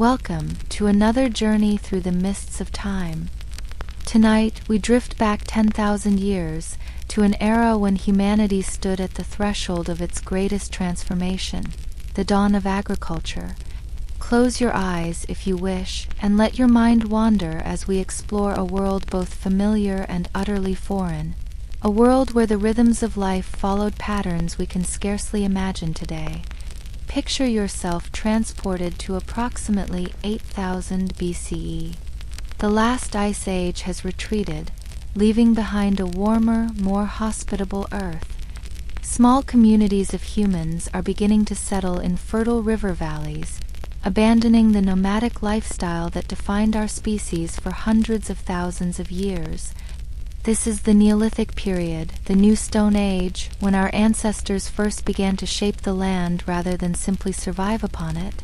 Welcome to another journey through the mists of time. Tonight, we drift back 10,000 years to an era when humanity stood at the threshold of its greatest transformation, the dawn of agriculture. Close your eyes, if you wish, and let your mind wander as we explore a world both familiar and utterly foreign, a world where the rhythms of life followed patterns we can scarcely imagine today. Picture yourself transported to approximately 8,000 BCE. The last ice age has retreated, leaving behind a warmer, more hospitable Earth. Small communities of humans are beginning to settle in fertile river valleys, abandoning the nomadic lifestyle that defined our species for hundreds of thousands of years. This is the Neolithic period, the new Stone Age, when our ancestors first began to shape the land rather than simply survive upon it.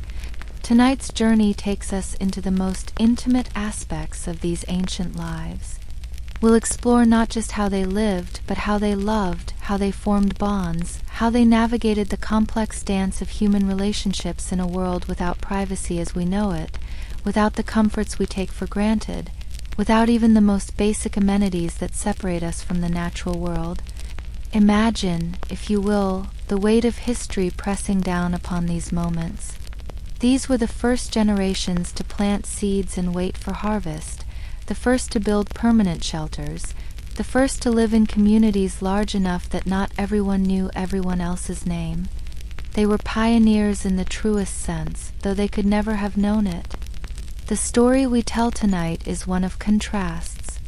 Tonight's journey takes us into the most intimate aspects of these ancient lives. We'll explore not just how they lived, but how they loved, how they formed bonds, how they navigated the complex dance of human relationships in a world without privacy as we know it, without the comforts we take for granted, without even the most basic amenities that separate us from the natural world. Imagine, if you will, the weight of history pressing down upon these moments. These were the first generations to plant seeds and wait for harvest, the first to build permanent shelters, the first to live in communities large enough that not everyone knew everyone else's name. They were pioneers in the truest sense, though they could never have known it. The story we tell tonight is one of contrasts,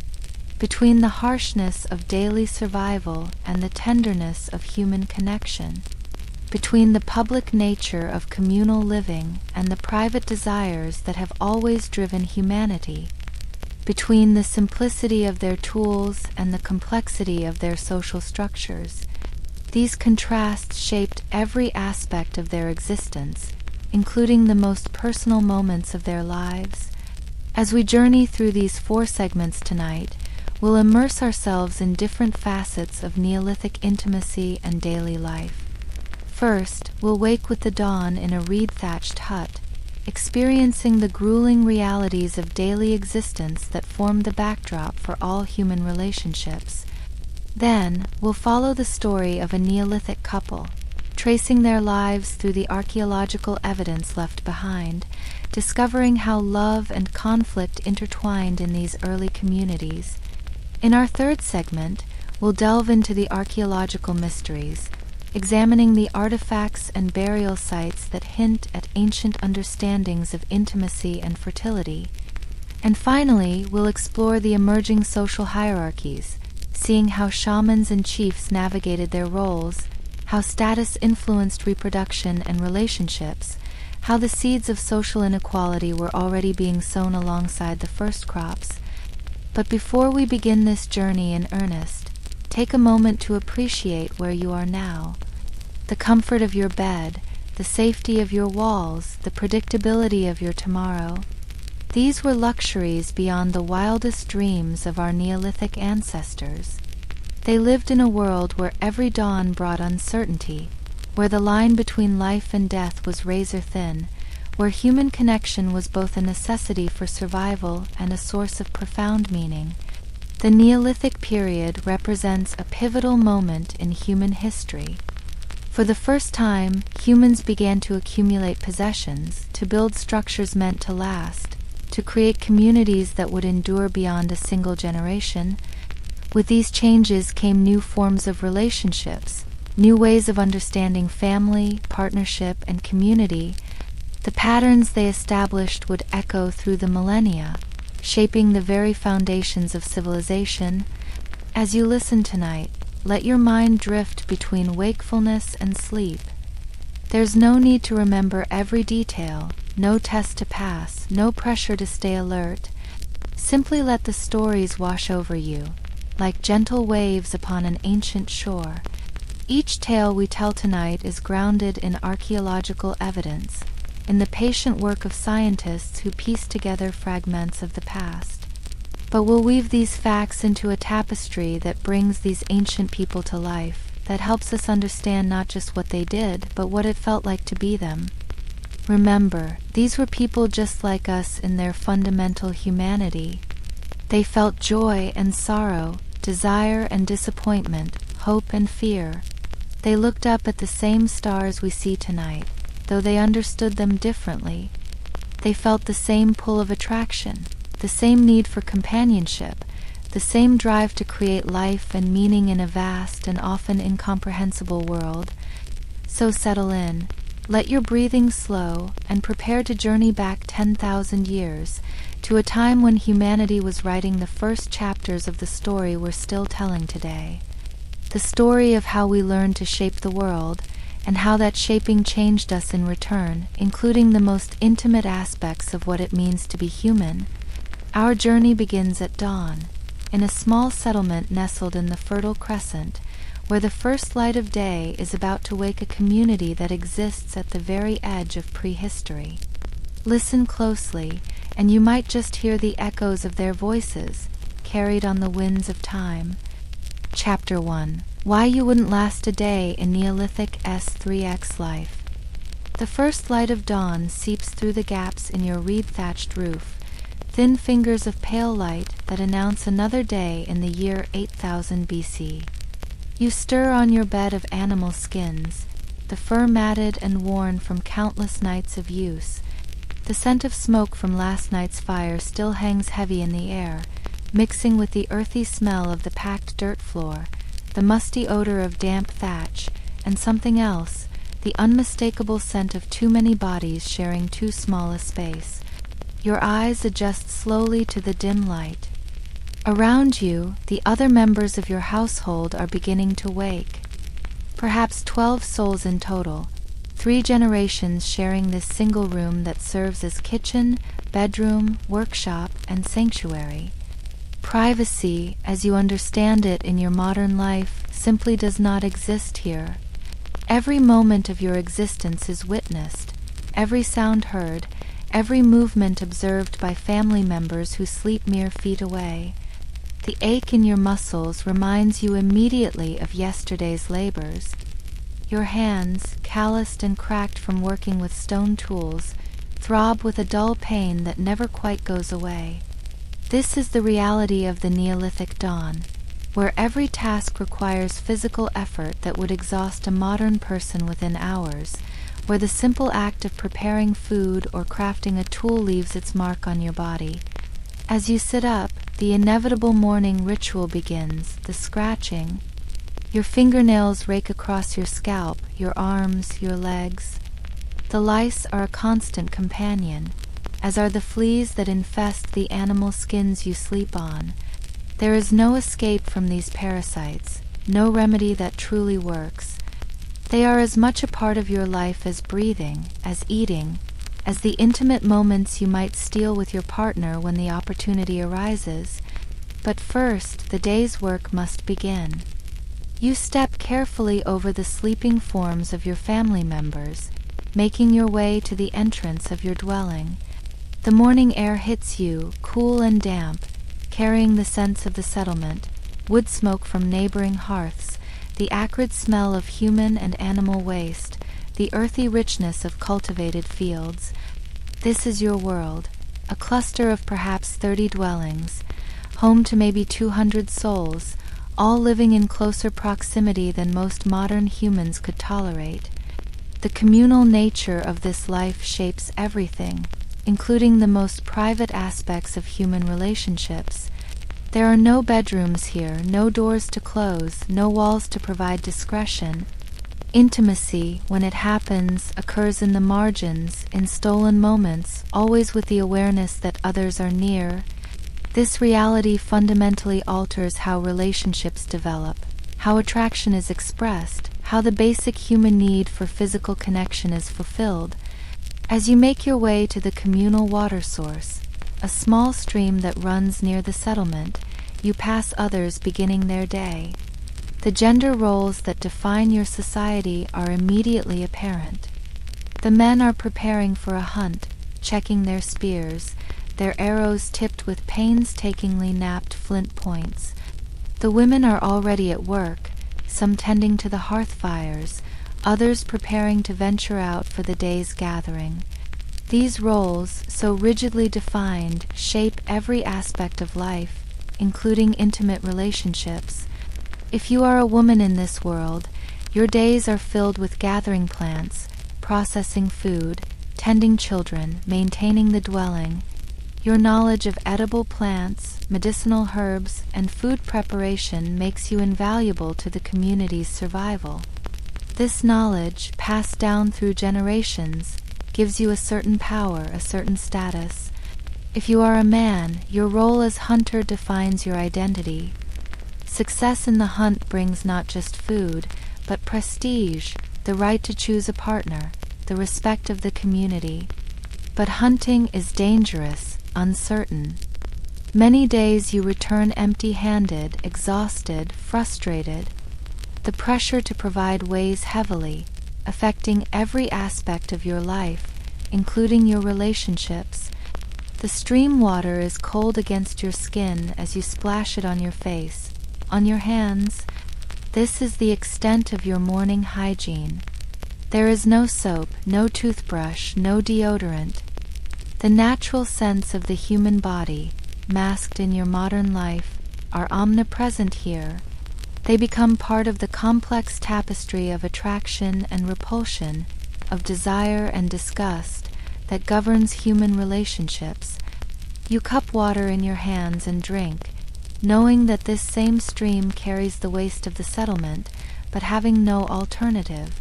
between the harshness of daily survival and the tenderness of human connection, between the public nature of communal living and the private desires that have always driven humanity, between the simplicity of their tools and the complexity of their social structures. These contrasts shaped every aspect of their existence, including the most personal moments of their lives. As we journey through these 4 segments tonight, we'll immerse ourselves in different facets of Neolithic intimacy and daily life. First, we'll wake with the dawn in a reed-thatched hut, experiencing the grueling realities of daily existence that form the backdrop for all human relationships. Then, we'll follow the story of a Neolithic couple, tracing their lives through the archaeological evidence left behind, discovering how love and conflict intertwined in these early communities. In our 3rd segment, we'll delve into the archaeological mysteries, examining the artifacts and burial sites that hint at ancient understandings of intimacy and fertility. And finally, we'll explore the emerging social hierarchies, seeing how shamans and chiefs navigated their roles, how status influenced reproduction and relationships, how the seeds of social inequality were already being sown alongside the first crops. But before we begin this journey in earnest, take a moment to appreciate where you are now. The comfort of your bed, the safety of your walls, the predictability of your tomorrow. These were luxuries beyond the wildest dreams of our Neolithic ancestors. They lived in a world where every dawn brought uncertainty, where the line between life and death was razor thin, where human connection was both a necessity for survival and a source of profound meaning. The Neolithic period represents a pivotal moment in human history. For the first time, humans began to accumulate possessions, to build structures meant to last, to create communities that would endure beyond a single generation. With these changes came new forms of relationships, new ways of understanding family, partnership, and community. The patterns they established would echo through the millennia, shaping the very foundations of civilization. As you listen tonight, let your mind drift between wakefulness and sleep. There's no need to remember every detail, no test to pass, no pressure to stay alert. Simply let the stories wash over you, like gentle waves upon an ancient shore. Each tale we tell tonight is grounded in archaeological evidence, in the patient work of scientists who piece together fragments of the past. But we'll weave these facts into a tapestry that brings these ancient people to life, that helps us understand not just what they did, but what it felt like to be them. Remember, these were people just like us in their fundamental humanity. They felt joy and sorrow, desire and disappointment, hope and fear. They looked up at the same stars we see tonight, though they understood them differently. They felt the same pull of attraction, the same need for companionship, the same drive to create life and meaning in a vast and often incomprehensible world. So settle in, let your breathing slow, and prepare to journey back 10,000 years, to a time when humanity was writing the first chapters of the story we're still telling today. The story of how we learned to shape the world, and how that shaping changed us in return, including the most intimate aspects of what it means to be human. Our journey begins at dawn, in a small settlement nestled in the Fertile Crescent, where the first light of day is about to wake a community that exists at the very edge of prehistory. Listen closely, and you might just hear the echoes of their voices, carried on the winds of time. Chapter 1. Why You Wouldn't Last a Day in Neolithic S3X Life. The first light of dawn seeps through the gaps in your reed-thatched roof, thin fingers of pale light that announce another day in the year 8000 BC. You stir on your bed of animal skins, the fur matted and worn from countless nights of use. The scent of smoke from last night's fire still hangs heavy in the air, mixing with the earthy smell of the packed dirt floor, the musty odor of damp thatch, and something else, the unmistakable scent of too many bodies sharing too small a space. Your eyes adjust slowly to the dim light. Around you, the other members of your household are beginning to wake. Perhaps 12 souls in total, 3 generations sharing this single room that serves as kitchen, bedroom, workshop, and sanctuary. Privacy, as you understand it in your modern life, simply does not exist here. Every moment of your existence is witnessed, every sound heard, every movement observed by family members who sleep mere feet away. The ache in your muscles reminds you immediately of yesterday's labors. Your hands, calloused and cracked from working with stone tools, throb with a dull pain that never quite goes away. This is the reality of the Neolithic dawn, where every task requires physical effort that would exhaust a modern person within hours, where the simple act of preparing food or crafting a tool leaves its mark on your body. As you sit up, the inevitable morning ritual begins, the scratching. Your fingernails rake across your scalp, your arms, your legs. The lice are a constant companion, as are the fleas that infest the animal skins you sleep on. There is no escape from these parasites, no remedy that truly works. They are as much a part of your life as breathing, as eating, as the intimate moments you might steal with your partner when the opportunity arises. But first, the day's work must begin. You step carefully over the sleeping forms of your family members, making your way to the entrance of your dwelling. The morning air hits you, cool and damp, carrying the scents of the settlement, wood smoke from neighboring hearths, the acrid smell of human and animal waste, the earthy richness of cultivated fields. This is your world, a cluster of perhaps 30 dwellings, home to maybe 200 souls, all living in closer proximity than most modern humans could tolerate. The communal nature of this life shapes everything, including the most private aspects of human relationships. There are no bedrooms here, no doors to close, no walls to provide discretion. Intimacy, when it happens, occurs in the margins, in stolen moments, always with the awareness that others are near. This reality fundamentally alters how relationships develop, how attraction is expressed, how the basic human need for physical connection is fulfilled. As you make your way to the communal water source, a small stream that runs near the settlement, you pass others beginning their day. The gender roles that define your society are immediately apparent. The men are preparing for a hunt, checking their spears, their arrows tipped with painstakingly napped flint points. The women are already at work, some tending to the hearth fires, others preparing to venture out for the day's gathering. These roles, so rigidly defined, shape every aspect of life, including intimate relationships. If you are a woman in this world, your days are filled with gathering plants, processing food, tending children, maintaining the dwelling. Your knowledge of edible plants, medicinal herbs, and food preparation makes you invaluable to the community's survival. This knowledge, passed down through generations, gives you a certain power, a certain status. If you are a man, your role as hunter defines your identity. Success in the hunt brings not just food, but prestige, the right to choose a partner, the respect of the community. But hunting is dangerous, uncertain. Many days you return empty-handed, exhausted, frustrated. The pressure to provide weighs heavily, affecting every aspect of your life, including your relationships. The stream water is cold against your skin as you splash it on your face, on your hands. This is the extent of your morning hygiene. There is no soap, no toothbrush, no deodorant. The natural scents of the human body, masked in your modern life, are omnipresent here. They become part of the complex tapestry of attraction and repulsion, of desire and disgust, that governs human relationships. You cup water in your hands and drink, knowing that this same stream carries the waste of the settlement, but having no alternative.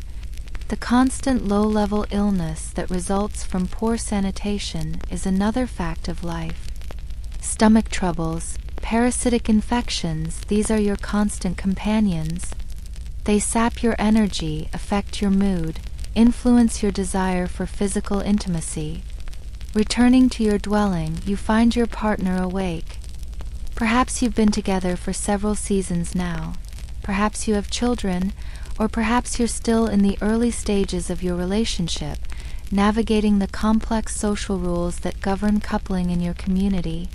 The constant low-level illness that results from poor sanitation is another fact of life. Stomach troubles, parasitic infections, these are your constant companions. They sap your energy, affect your mood, influence your desire for physical intimacy. Returning to your dwelling, you find your partner awake. Perhaps you've been together for several seasons now. Perhaps you have children, or perhaps you're still in the early stages of your relationship, navigating the complex social rules that govern coupling in your community.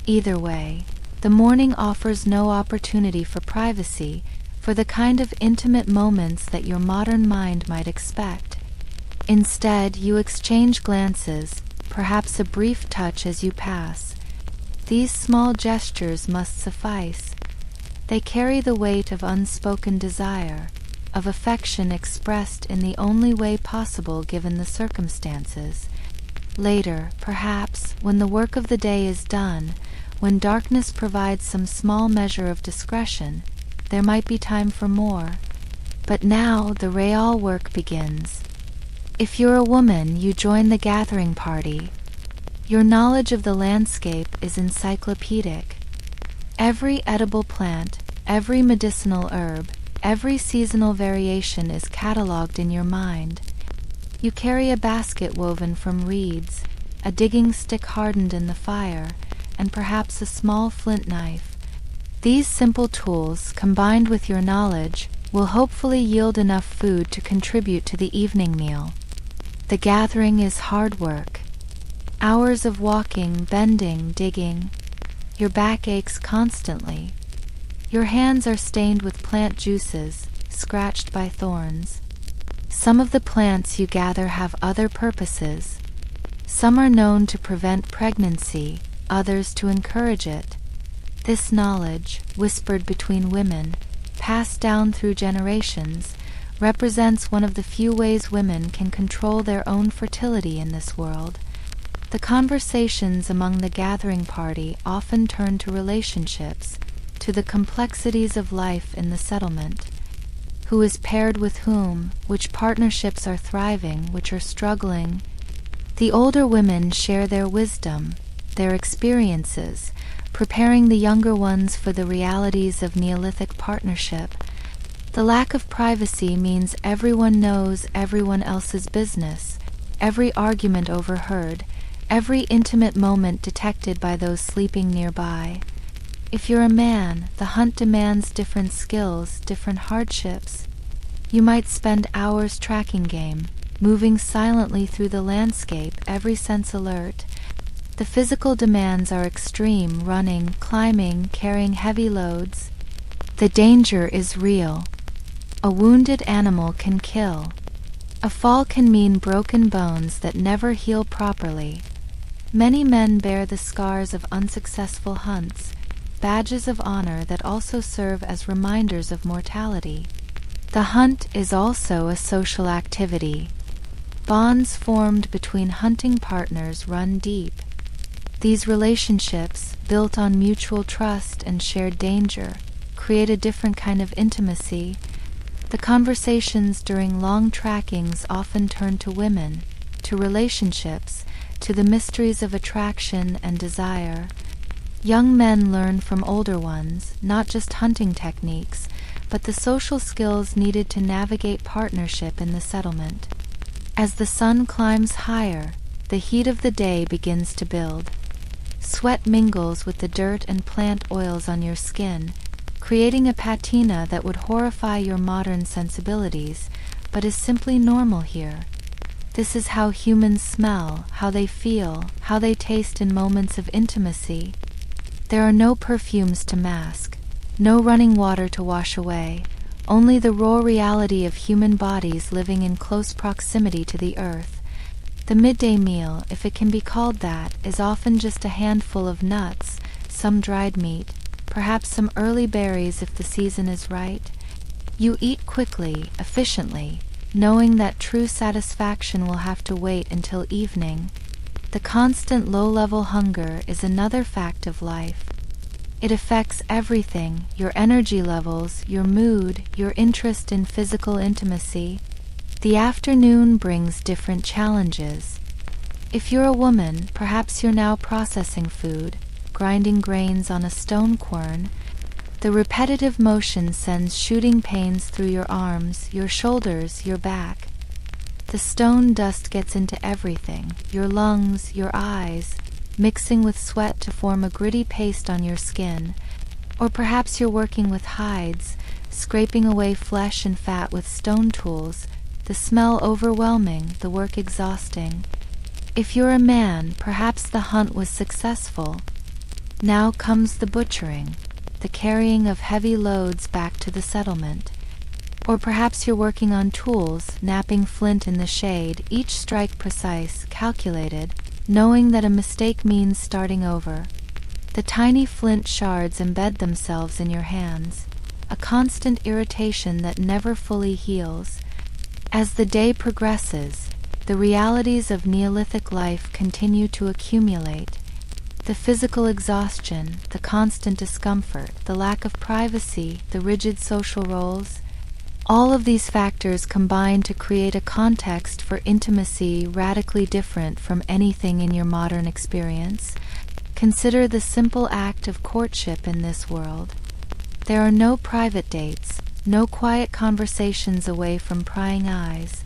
Either way, the morning offers no opportunity for privacy, for the kind of intimate moments that your modern mind might expect. Instead, you exchange glances, perhaps a brief touch as you pass. These small gestures must suffice. They carry the weight of unspoken desire, of affection expressed in the only way possible given the circumstances. Later, perhaps, when the work of the day is done, when darkness provides some small measure of discretion, there might be time for more. But now the real work begins. If you're a woman, you join the gathering party. Your knowledge of the landscape is encyclopedic. Every edible plant, every medicinal herb, every seasonal variation is catalogued in your mind. You carry a basket woven from reeds, a digging stick hardened in the fire, and perhaps a small flint knife. These simple tools, combined with your knowledge, will hopefully yield enough food to contribute to the evening meal. The gathering is hard work. Hours of walking, bending, digging. Your back aches constantly. Your hands are stained with plant juices, scratched by thorns. Some of the plants you gather have other purposes. Some are known to prevent pregnancy, others to encourage it. This knowledge, whispered between women, passed down through generations, represents one of the few ways women can control their own fertility in this world. The conversations among the gathering party often turn to relationships, to the complexities of life in the settlement. Who is paired with whom, which partnerships are thriving, which are struggling. The older women share their wisdom, their experiences, preparing the younger ones for the realities of Neolithic partnership. The lack of privacy means everyone knows everyone else's business, every argument overheard, every intimate moment detected by those sleeping nearby. If you're a man, the hunt demands different skills, different hardships. You might spend hours tracking game, moving silently through the landscape, every sense alert. The physical demands are extreme, running, climbing, carrying heavy loads. The danger is real. A wounded animal can kill. A fall can mean broken bones that never heal properly. Many men bear the scars of unsuccessful hunts, badges of honor that also serve as reminders of mortality. The hunt is also a social activity. Bonds formed between hunting partners run deep. These relationships, built on mutual trust and shared danger, create a different kind of intimacy. The conversations during long trackings often turn to women, to relationships, to the mysteries of attraction and desire. Young men learn from older ones, not just hunting techniques, but the social skills needed to navigate partnership in the settlement. As the sun climbs higher, the heat of the day begins to build. Sweat mingles with the dirt and plant oils on your skin, creating a patina that would horrify your modern sensibilities, but is simply normal here. This is how humans smell, how they feel, how they taste in moments of intimacy. There are no perfumes to mask, no running water to wash away, only the raw reality of human bodies living in close proximity to the earth. The midday meal, if it can be called that, is often just a handful of nuts, some dried meat, perhaps some early berries if the season is right. You eat quickly, efficiently, knowing that true satisfaction will have to wait until evening. The constant low-level hunger is another fact of life. It affects everything, your energy levels, your mood, your interest in physical intimacy. The afternoon brings different challenges. If you're a woman, perhaps you're now processing food, grinding grains on a stone quern. The repetitive motion sends shooting pains through your arms, your shoulders, your back. The stone dust gets into everything, your lungs, your eyes, mixing with sweat to form a gritty paste on your skin. Or perhaps you're working with hides, scraping away flesh and fat with stone tools, the smell overwhelming, the work exhausting. If you're a man, perhaps the hunt was successful. Now comes the butchering, the carrying of heavy loads back to the settlement. Or perhaps you're working on tools, knapping flint in the shade, each strike precise, calculated, knowing that a mistake means starting over. The tiny flint shards embed themselves in your hands, a constant irritation that never fully heals. As the day progresses, the realities of Neolithic life continue to accumulate. The physical exhaustion, the constant discomfort, the lack of privacy, the rigid social roles, all of these factors combine to create a context for intimacy radically different from anything in your modern experience. Consider the simple act of courtship in this world. There are no private dates, no quiet conversations away from prying eyes.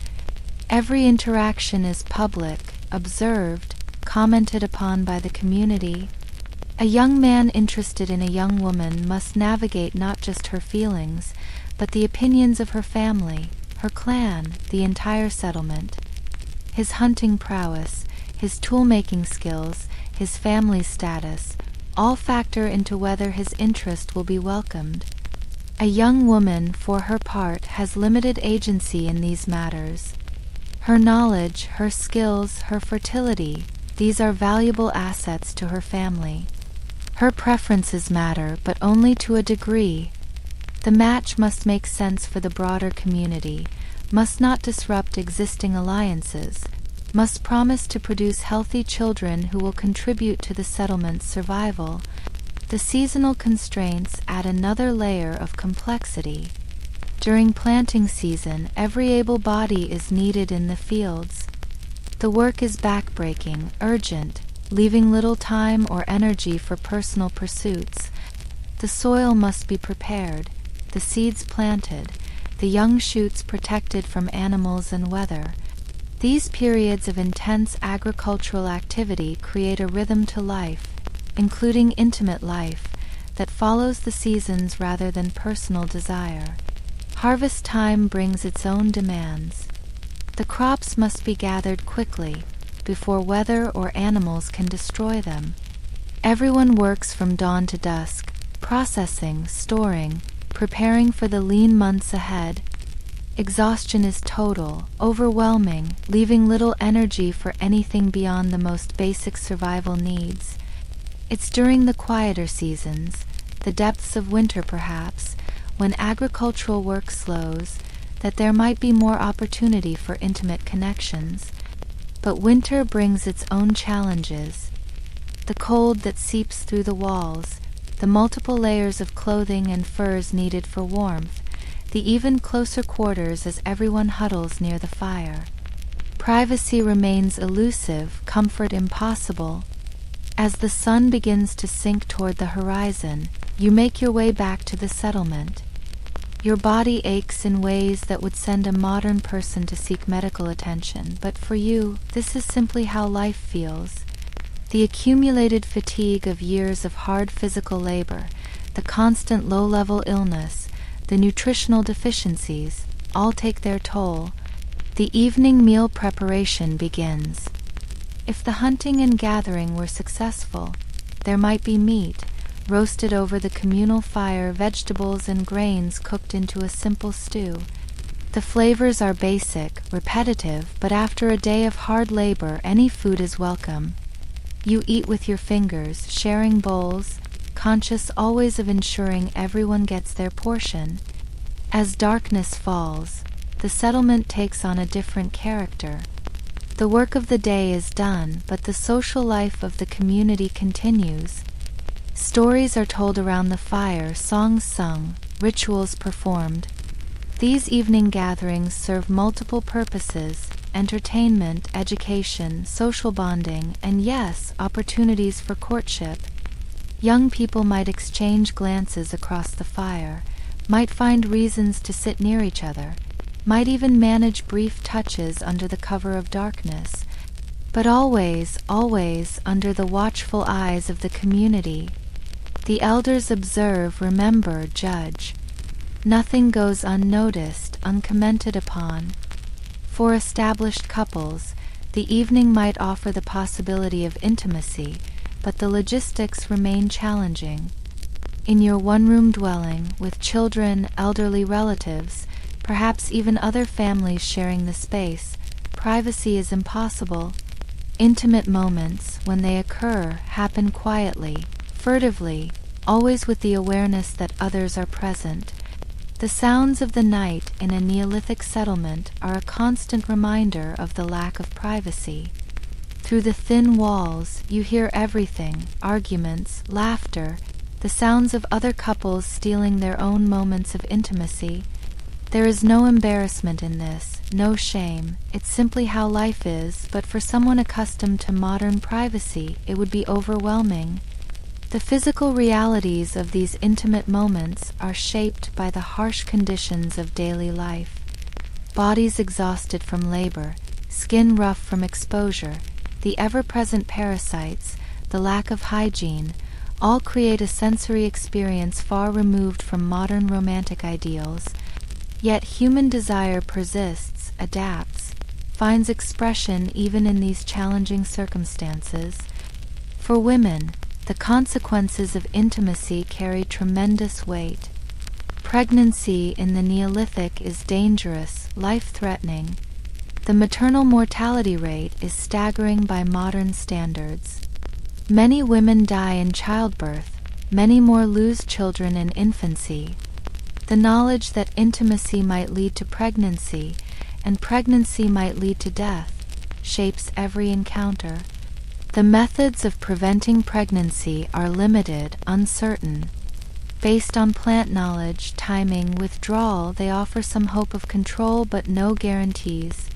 Every interaction is public, observed, commented upon by the community. A young man interested in a young woman must navigate not just her feelings, but the opinions of her family, her clan, the entire settlement. His hunting prowess, his tool-making skills, his family's status, all factor into whether his interest will be welcomed. A young woman, for her part, has limited agency in these matters. Her knowledge, her skills, her fertility, these are valuable assets to her family. Her preferences matter, but only to a degree. The match must make sense for the broader community, must not disrupt existing alliances, must promise to produce healthy children who will contribute to the settlement's survival. The seasonal constraints add another layer of complexity. During planting season, every able body is needed in the fields. The work is backbreaking, urgent, leaving little time or energy for personal pursuits. The soil must be prepared, the seeds planted, the young shoots protected from animals and weather. These periods of intense agricultural activity create a rhythm to life, including intimate life, that follows the seasons rather than personal desire. Harvest time brings its own demands. The crops must be gathered quickly, before weather or animals can destroy them. Everyone works from dawn to dusk, processing, storing, preparing for the lean months ahead. Exhaustion is total, overwhelming, leaving little energy for anything beyond the most basic survival needs. It's during the quieter seasons, the depths of winter perhaps, when agricultural work slows, that there might be more opportunity for intimate connections. But winter brings its own challenges. The cold that seeps through the walls, the multiple layers of clothing and furs needed for warmth, the even closer quarters as everyone huddles near the fire. Privacy remains elusive, comfort impossible. As the sun begins to sink toward the horizon, you make your way back to the settlement. Your body aches in ways that would send a modern person to seek medical attention, but for you, this is simply how life feels. The accumulated fatigue of years of hard physical labor, the constant low-level illness, the nutritional deficiencies, all take their toll. The evening meal preparation begins. If the hunting and gathering were successful, there might be meat, roasted over the communal fire, vegetables and grains cooked into a simple stew. The flavors are basic, repetitive, but after a day of hard labor, any food is welcome. You eat with your fingers, sharing bowls, conscious always of ensuring everyone gets their portion. As darkness falls, the settlement takes on a different character. The work of the day is done, but the social life of the community continues. Stories are told around the fire, songs sung, rituals performed. These evening gatherings serve multiple purposes: entertainment, education, social bonding, and yes, opportunities for courtship. Young people might exchange glances across the fire, might find reasons to sit near each other, might even manage brief touches under the cover of darkness, but always, always under the watchful eyes of the community. The elders observe, remember, judge. Nothing goes unnoticed, uncommented upon. For established couples, the evening might offer the possibility of intimacy, but the logistics remain challenging. In your one-room dwelling, with children, elderly relatives, perhaps even other families sharing the space, privacy is impossible. Intimate moments, when they occur, happen quietly, furtively, always with the awareness that others are present. The sounds of the night in a Neolithic settlement are a constant reminder of the lack of privacy. Through the thin walls, you hear everything: arguments, laughter, the sounds of other couples stealing their own moments of intimacy. There is no embarrassment in this, no shame. It's simply how life is, but for someone accustomed to modern privacy, it would be overwhelming. The physical realities of these intimate moments are shaped by the harsh conditions of daily life. Bodies exhausted from labor, skin rough from exposure, the ever-present parasites, the lack of hygiene, all create a sensory experience far removed from modern romantic ideals. Yet human desire persists, adapts, finds expression even in these challenging circumstances. For women, the consequences of intimacy carry tremendous weight. Pregnancy in the Neolithic is dangerous, life-threatening. The maternal mortality rate is staggering by modern standards. Many women die in childbirth, many more lose children in infancy. The knowledge that intimacy might lead to pregnancy, and pregnancy might lead to death, shapes every encounter. The methods of preventing pregnancy are limited, uncertain. Based on plant knowledge, timing, withdrawal, they offer some hope of control but no guarantees.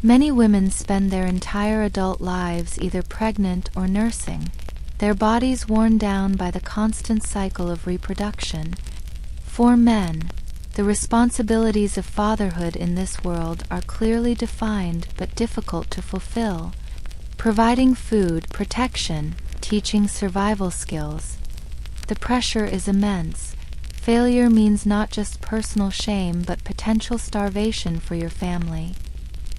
Many women spend their entire adult lives either pregnant or nursing, their bodies worn down by the constant cycle of reproduction. For men, the responsibilities of fatherhood in this world are clearly defined but difficult to fulfill. Providing food, protection, teaching survival skills. The pressure is immense. Failure means not just personal shame but potential starvation for your family.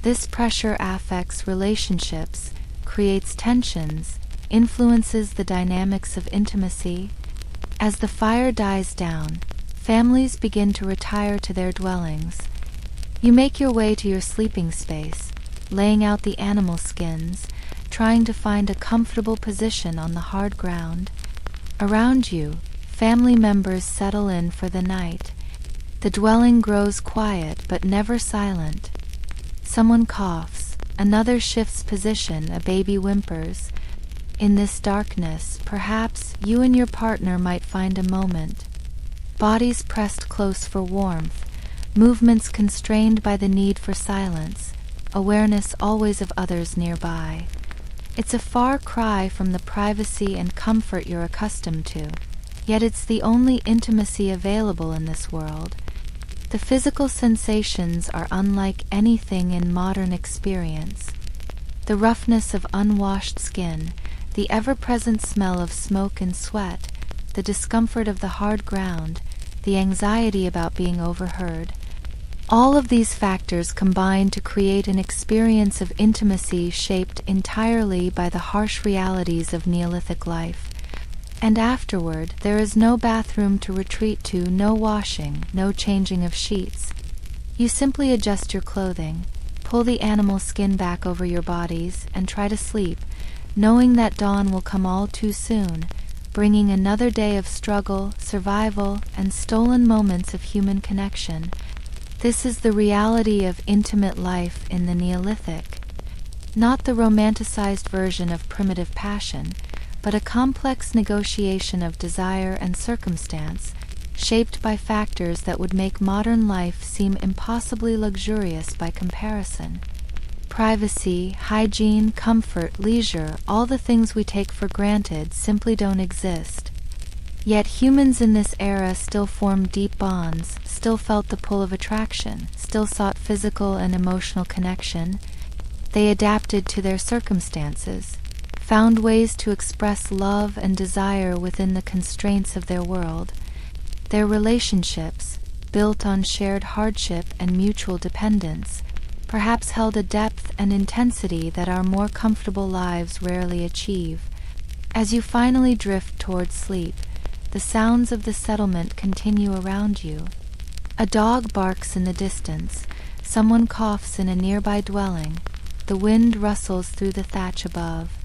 This pressure affects relationships, creates tensions, influences the dynamics of intimacy. As the fire dies down, families begin to retire to their dwellings. You make your way to your sleeping space, laying out the animal skins, trying to find a comfortable position on the hard ground. Around you, family members settle in for the night. The dwelling grows quiet but never silent. Someone coughs, another shifts position, a baby whimpers. In this darkness, perhaps you and your partner might find a moment. Bodies pressed close for warmth, movements constrained by the need for silence, awareness always of others nearby. It's a far cry from the privacy and comfort you're accustomed to, yet it's the only intimacy available in this world. The physical sensations are unlike anything in modern experience. The roughness of unwashed skin, the ever-present smell of smoke and sweat, the discomfort of the hard ground, the anxiety about being overheard. All of these factors combine to create an experience of intimacy shaped entirely by the harsh realities of Neolithic life. And afterward, there is no bathroom to retreat to, no washing, no changing of sheets. You simply adjust your clothing, pull the animal skin back over your bodies, and try to sleep, knowing that dawn will come all too soon, bringing another day of struggle, survival, and stolen moments of human connection. This is the reality of intimate life in the Neolithic. Not the romanticized version of primitive passion, but a complex negotiation of desire and circumstance, shaped by factors that would make modern life seem impossibly luxurious by comparison. Privacy, hygiene, comfort, leisure, all the things we take for granted simply don't exist. Yet humans in this era still formed deep bonds, still felt the pull of attraction, still sought physical and emotional connection. They adapted to their circumstances, found ways to express love and desire within the constraints of their world. Their relationships, built on shared hardship and mutual dependence, perhaps held a depth and intensity that our more comfortable lives rarely achieve. As you finally drift towards sleep, the sounds of the settlement continue around you. A dog barks in the distance, someone coughs in a nearby dwelling, the wind rustles through the thatch above.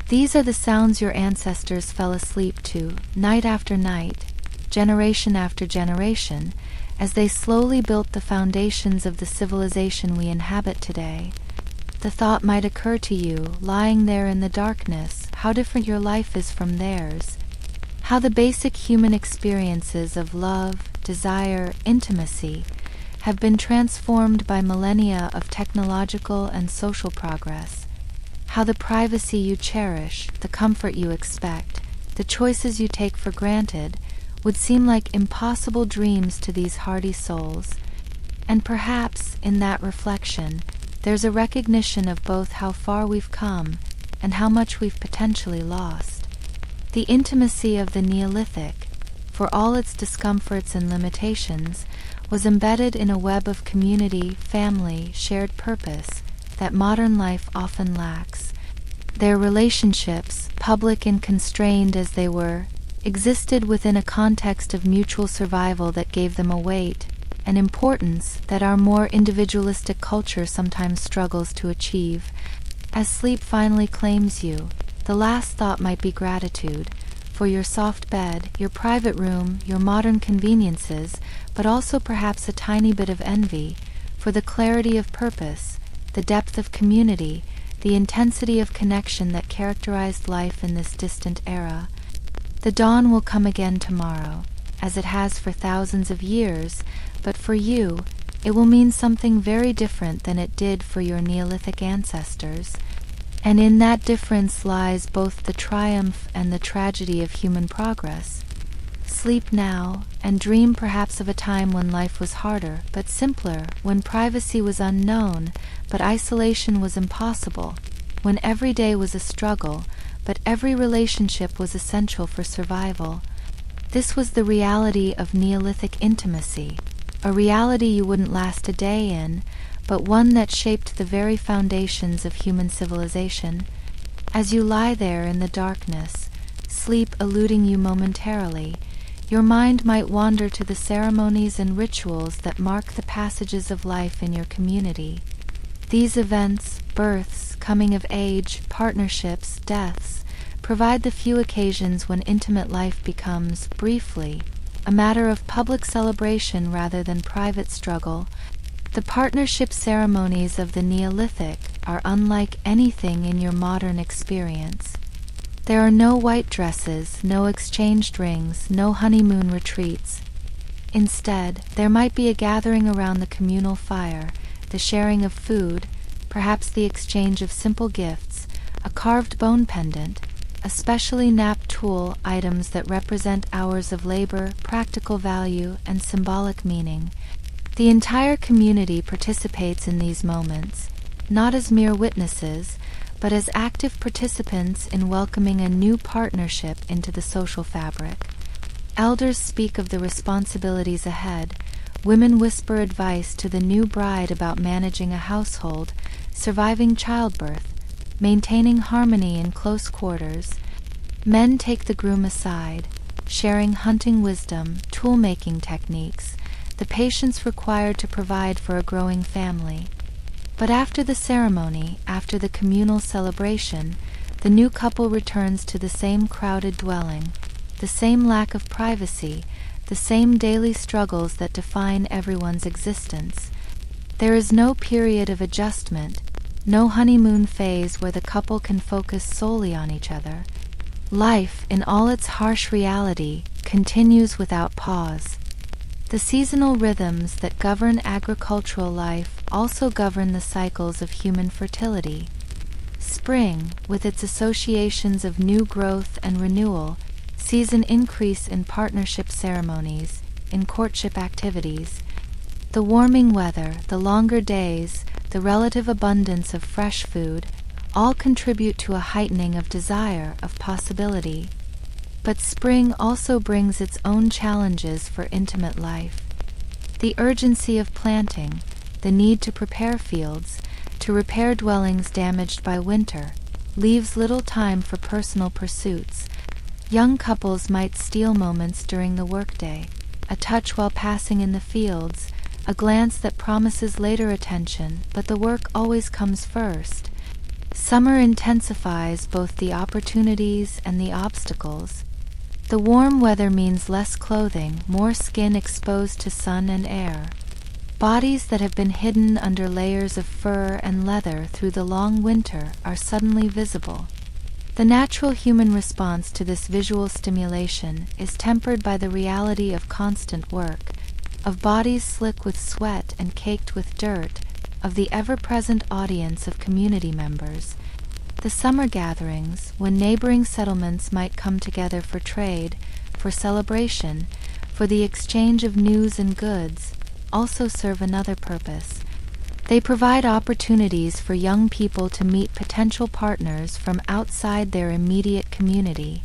These are the sounds your ancestors fell asleep to, night after night, generation after generation, as they slowly built the foundations of the civilization we inhabit today. The thought might occur to you, lying there in the darkness, how different your life is from theirs, how the basic human experiences of love, desire, intimacy have been transformed by millennia of technological and social progress, how the privacy you cherish, the comfort you expect, the choices you take for granted would seem like impossible dreams to these hardy souls. And perhaps, in that reflection, there's a recognition of both how far we've come and how much we've potentially lost. The intimacy of the Neolithic, for all its discomforts and limitations, was embedded in a web of community, family, shared purpose that modern life often lacks. Their relationships, public and constrained as they were, existed within a context of mutual survival that gave them a weight, an importance that our more individualistic culture sometimes struggles to achieve. As sleep finally claims you, the last thought might be gratitude for your soft bed, your private room, your modern conveniences, but also perhaps a tiny bit of envy for the clarity of purpose, the depth of community, the intensity of connection that characterized life in this distant era. The dawn will come again tomorrow, as it has for thousands of years, but for you, it will mean something very different than it did for your Neolithic ancestors. And in that difference lies both the triumph and the tragedy of human progress. Sleep now, and dream perhaps of a time when life was harder, but simpler, when privacy was unknown, but isolation was impossible, when every day was a struggle, but every relationship was essential for survival. This was the reality of Neolithic intimacy, a reality you wouldn't last a day in, but one that shaped the very foundations of human civilization. As you lie there in the darkness, sleep eluding you momentarily, your mind might wander to the ceremonies and rituals that mark the passages of life in your community. These events, births, coming of age, partnerships, deaths, provide the few occasions when intimate life becomes, briefly, a matter of public celebration rather than private struggle. The partnership ceremonies of the Neolithic are unlike anything in your modern experience. There are no white dresses, no exchanged rings, no honeymoon retreats. Instead, there might be a gathering around the communal fire, the sharing of food, perhaps the exchange of simple gifts, a carved bone pendant, a specially knapped tool, items that represent hours of labor, practical value, and symbolic meaning. The entire community participates in these moments, not as mere witnesses, but as active participants in welcoming a new partnership into the social fabric. Elders speak of the responsibilities ahead. Women whisper advice to the new bride about managing a household, surviving childbirth, maintaining harmony in close quarters. Men take the groom aside, sharing hunting wisdom, tool-making techniques, the patience required to provide for a growing family. But after the ceremony, after the communal celebration, the new couple returns to the same crowded dwelling, the same lack of privacy, the same daily struggles that define everyone's existence. There is no period of adjustment, no honeymoon phase where the couple can focus solely on each other. Life, in all its harsh reality, continues without pause. The seasonal rhythms that govern agricultural life also govern the cycles of human fertility. Spring, with its associations of new growth and renewal, sees an increase in partnership ceremonies, in courtship activities. The warming weather, the longer days, the relative abundance of fresh food, all contribute to a heightening of desire, of possibility. But spring also brings its own challenges for intimate life. The urgency of planting, the need to prepare fields, to repair dwellings damaged by winter, leaves little time for personal pursuits. Young couples might steal moments during the workday, a touch while passing in the fields, a glance that promises later attention, but the work always comes first. Summer intensifies both the opportunities and the obstacles. The warm weather means less clothing, more skin exposed to sun and air. Bodies that have been hidden under layers of fur and leather through the long winter are suddenly visible. The natural human response to this visual stimulation is tempered by the reality of constant work, of bodies slick with sweat and caked with dirt, of the ever-present audience of community members. The summer gatherings, when neighboring settlements might come together for trade, for celebration, for the exchange of news and goods, also serve another purpose. They provide opportunities for young people to meet potential partners from outside their immediate community.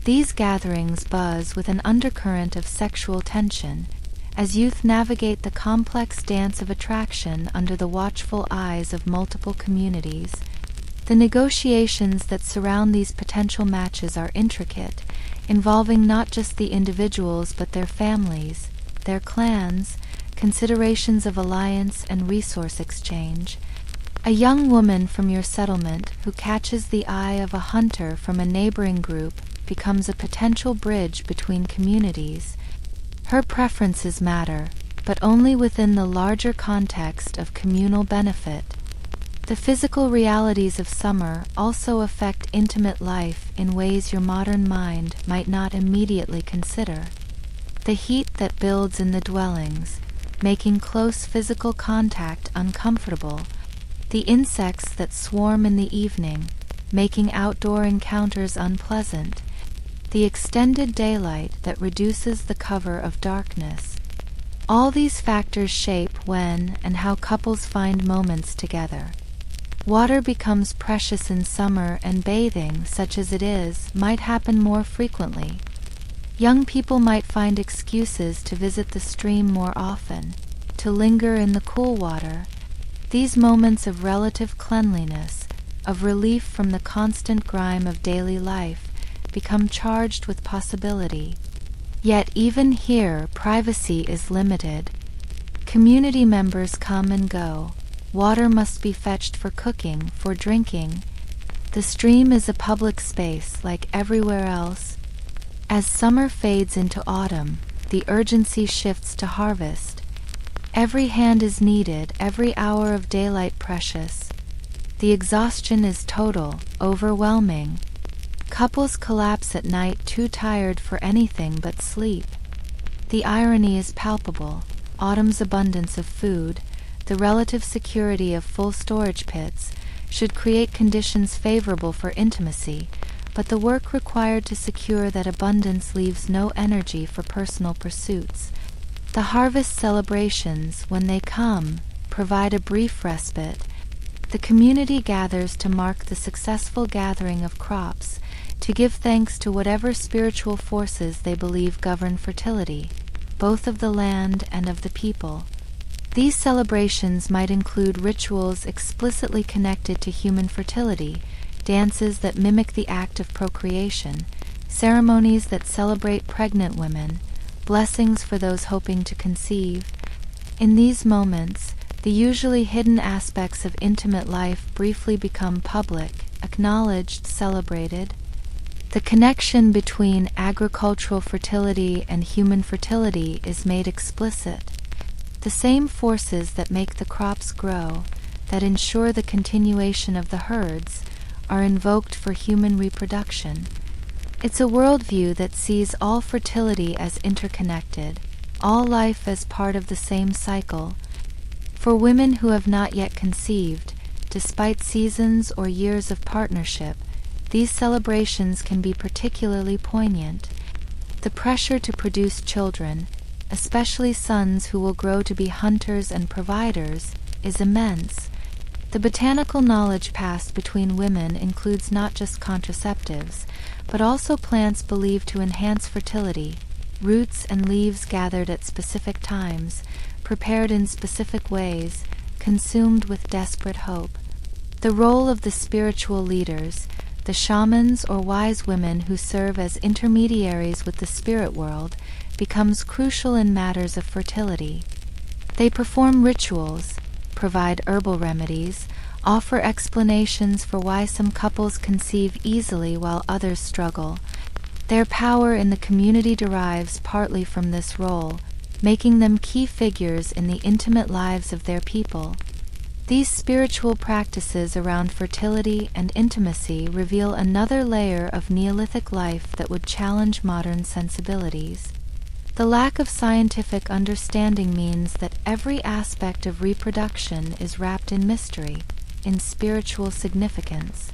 These gatherings buzz with an undercurrent of sexual tension, as youth navigate the complex dance of attraction under the watchful eyes of multiple communities. The negotiations that surround these potential matches are intricate, involving not just the individuals but their families, their clans, considerations of alliance and resource exchange. A young woman from your settlement who catches the eye of a hunter from a neighboring group becomes a potential bridge between communities. Her preferences matter, but only within the larger context of communal benefit. The physical realities of summer also affect intimate life in ways your modern mind might not immediately consider. The heat that builds in the dwellings, making close physical contact uncomfortable. The insects that swarm in the evening, making outdoor encounters unpleasant. The extended daylight that reduces the cover of darkness. All these factors shape when and how couples find moments together. Water becomes precious in summer, and bathing, such as it is, might happen more frequently. Young people might find excuses to visit the stream more often, to linger in the cool water. These moments of relative cleanliness, of relief from the constant grime of daily life, become charged with possibility. Yet even here, privacy is limited. Community members come and go. Water must be fetched for cooking, for drinking. The stream is a public space like everywhere else. As summer fades into autumn, the urgency shifts to harvest. Every hand is needed, every hour of daylight precious. The exhaustion is total, overwhelming. Couples collapse at night too tired for anything but sleep. The irony is palpable. Autumn's abundance of food, the relative security of full storage pits, should create conditions favorable for intimacy, but the work required to secure that abundance leaves no energy for personal pursuits. The harvest celebrations, when they come, provide a brief respite. The community gathers to mark the successful gathering of crops, to give thanks to whatever spiritual forces they believe govern fertility, both of the land and of the people. These celebrations might include rituals explicitly connected to human fertility, dances that mimic the act of procreation, ceremonies that celebrate pregnant women, blessings for those hoping to conceive. In these moments, the usually hidden aspects of intimate life briefly become public, acknowledged, celebrated. The connection between agricultural fertility and human fertility is made explicit. The same forces that make the crops grow, that ensure the continuation of the herds, are invoked for human reproduction. It's a worldview that sees all fertility as interconnected, all life as part of the same cycle. For women who have not yet conceived, despite seasons or years of partnership, these celebrations can be particularly poignant. The pressure to produce children, especially sons who will grow to be hunters and providers, is immense. The botanical knowledge passed between women includes not just contraceptives, but also plants believed to enhance fertility, roots and leaves gathered at specific times, prepared in specific ways, consumed with desperate hope. The role of the spiritual leaders, the shamans or wise women who serve as intermediaries with the spirit world, becomes crucial in matters of fertility. They perform rituals, provide herbal remedies, offer explanations for why some couples conceive easily while others struggle. Their power in the community derives partly from this role, making them key figures in the intimate lives of their people. These spiritual practices around fertility and intimacy reveal another layer of Neolithic life that would challenge modern sensibilities. The lack of scientific understanding means that every aspect of reproduction is wrapped in mystery, in spiritual significance.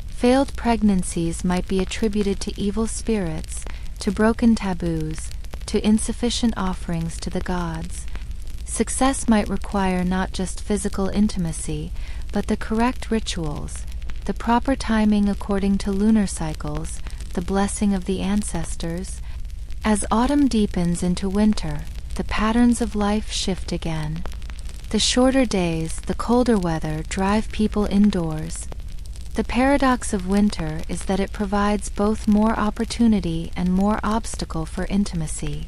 Failed pregnancies might be attributed to evil spirits, to broken taboos, to insufficient offerings to the gods. Success might require not just physical intimacy, but the correct rituals, the proper timing according to lunar cycles, the blessing of the ancestors. As autumn deepens into winter, the patterns of life shift again. The shorter days, the colder weather drive people indoors. The paradox of winter is that it provides both more opportunity and more obstacle for intimacy.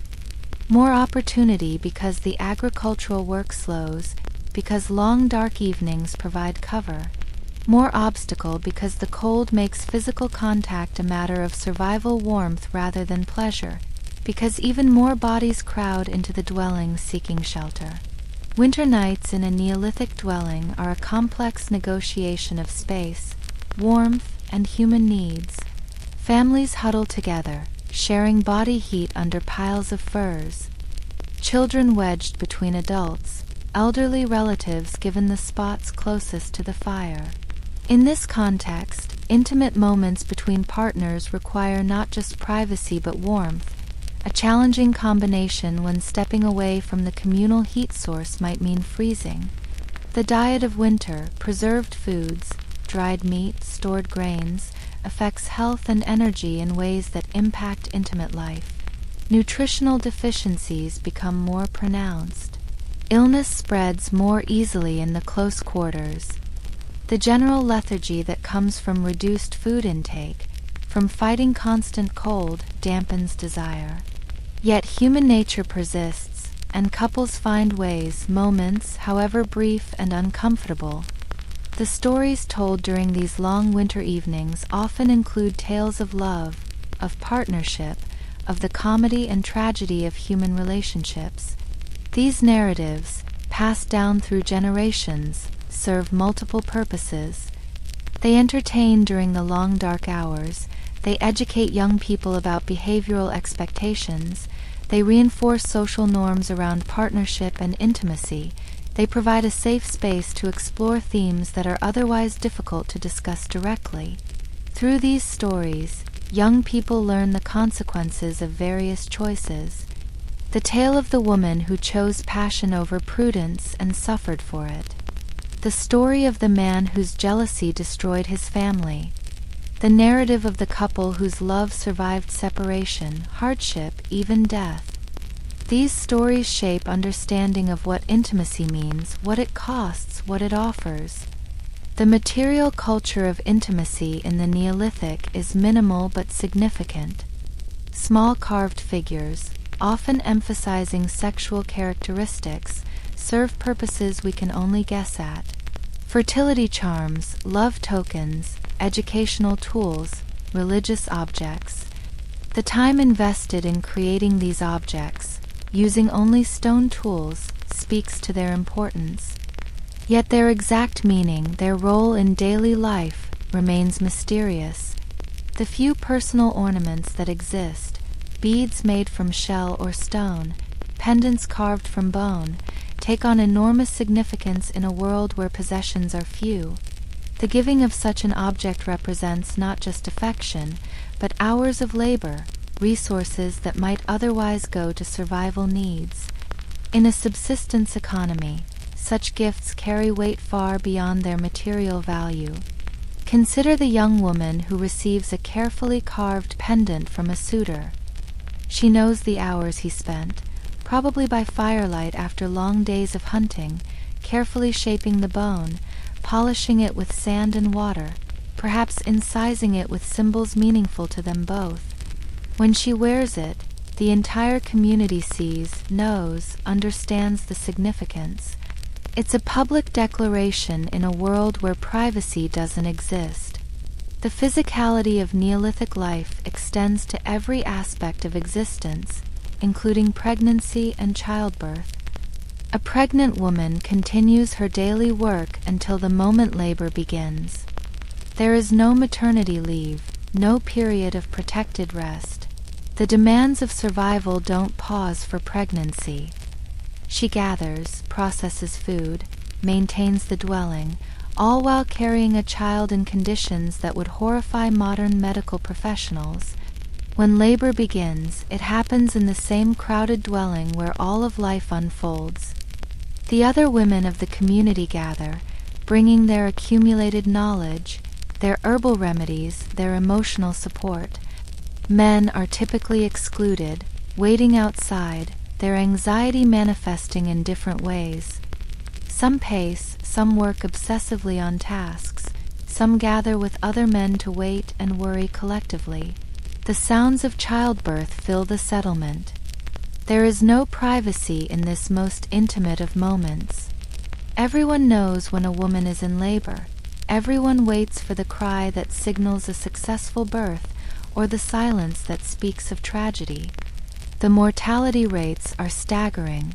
More opportunity because the agricultural work slows, because long dark evenings provide cover. More obstacle because the cold makes physical contact a matter of survival warmth rather than pleasure, because even more bodies crowd into the dwelling seeking shelter. Winter nights in a Neolithic dwelling are a complex negotiation of space, warmth, and human needs. Families huddle together, sharing body heat under piles of furs. Children wedged between adults, elderly relatives given the spots closest to the fire. In this context, intimate moments between partners require not just privacy but warmth, a challenging combination when stepping away from the communal heat source might mean freezing. The diet of winter, preserved foods, dried meat, stored grains, affects health and energy in ways that impact intimate life. Nutritional deficiencies become more pronounced. Illness spreads more easily in the close quarters. The general lethargy that comes from reduced food intake, from fighting constant cold, dampens desire. Yet human nature persists, and couples find ways, moments, however brief and uncomfortable. The stories told during these long winter evenings often include tales of love, of partnership, of the comedy and tragedy of human relationships. These narratives, passed down through generations, serve multiple purposes. They entertain during the long dark hours, they educate young people about behavioral expectations, they reinforce social norms around partnership and intimacy, they provide a safe space to explore themes that are otherwise difficult to discuss directly. Through these stories, young people learn the consequences of various choices. The tale of the woman who chose passion over prudence and suffered for it. The story of the man whose jealousy destroyed his family. The narrative of the couple whose love survived separation, hardship, even death. These stories shape understanding of what intimacy means, what it costs, what it offers. The material culture of intimacy in the Neolithic is minimal but significant. Small carved figures, often emphasizing sexual characteristics, serve purposes we can only guess at. Fertility charms, love tokens, educational tools, religious objects. The time invested in creating these objects, using only stone tools, speaks to their importance. Yet their exact meaning, their role in daily life, remains mysterious. The few personal ornaments that exist, beads made from shell or stone, pendants carved from bone, take on enormous significance in a world where possessions are few. The giving of such an object represents not just affection, but hours of labor, resources that might otherwise go to survival needs. In a subsistence economy, such gifts carry weight far beyond their material value. Consider the young woman who receives a carefully carved pendant from a suitor. She knows the hours he spent, probably by firelight after long days of hunting, carefully shaping the bone, polishing it with sand and water, perhaps incising it with symbols meaningful to them both. When she wears it, the entire community sees, knows, understands the significance. It's a public declaration in a world where privacy doesn't exist. The physicality of Neolithic life extends to every aspect of existence, including pregnancy and childbirth. A pregnant woman continues her daily work until the moment labor begins. There is no maternity leave, no period of protected rest. The demands of survival don't pause for pregnancy. She gathers, processes food, maintains the dwelling, all while carrying a child in conditions that would horrify modern medical professionals. When labor begins, it happens in the same crowded dwelling where all of life unfolds. The other women of the community gather, bringing their accumulated knowledge, their herbal remedies, their emotional support. Men are typically excluded, waiting outside, their anxiety manifesting in different ways. Some pace, some work obsessively on tasks, some gather with other men to wait and worry collectively. The sounds of childbirth fill the settlement. There is no privacy in this most intimate of moments. Everyone knows when a woman is in labor. Everyone waits for the cry that signals a successful birth, or the silence that speaks of tragedy. The mortality rates are staggering.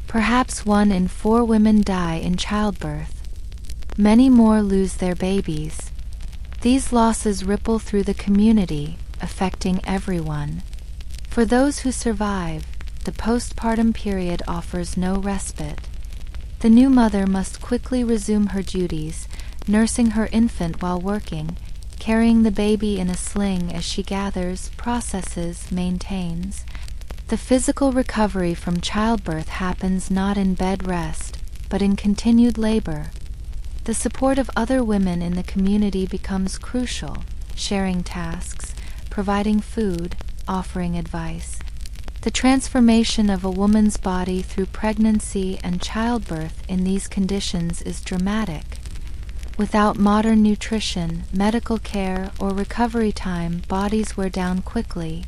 Perhaps 1 in 4 women die in childbirth. Many more lose their babies. These losses ripple through the community, affecting everyone. For those who survive, the postpartum period offers no respite. The new mother must quickly resume her duties, nursing her infant while working, carrying the baby in a sling as she gathers, processes, maintains. The physical recovery from childbirth happens not in bed rest, but in continued labor. The support of other women in the community becomes crucial, sharing tasks, providing food, offering advice. The transformation of a woman's body through pregnancy and childbirth in these conditions is dramatic. Without modern nutrition, medical care, or recovery time, bodies wear down quickly.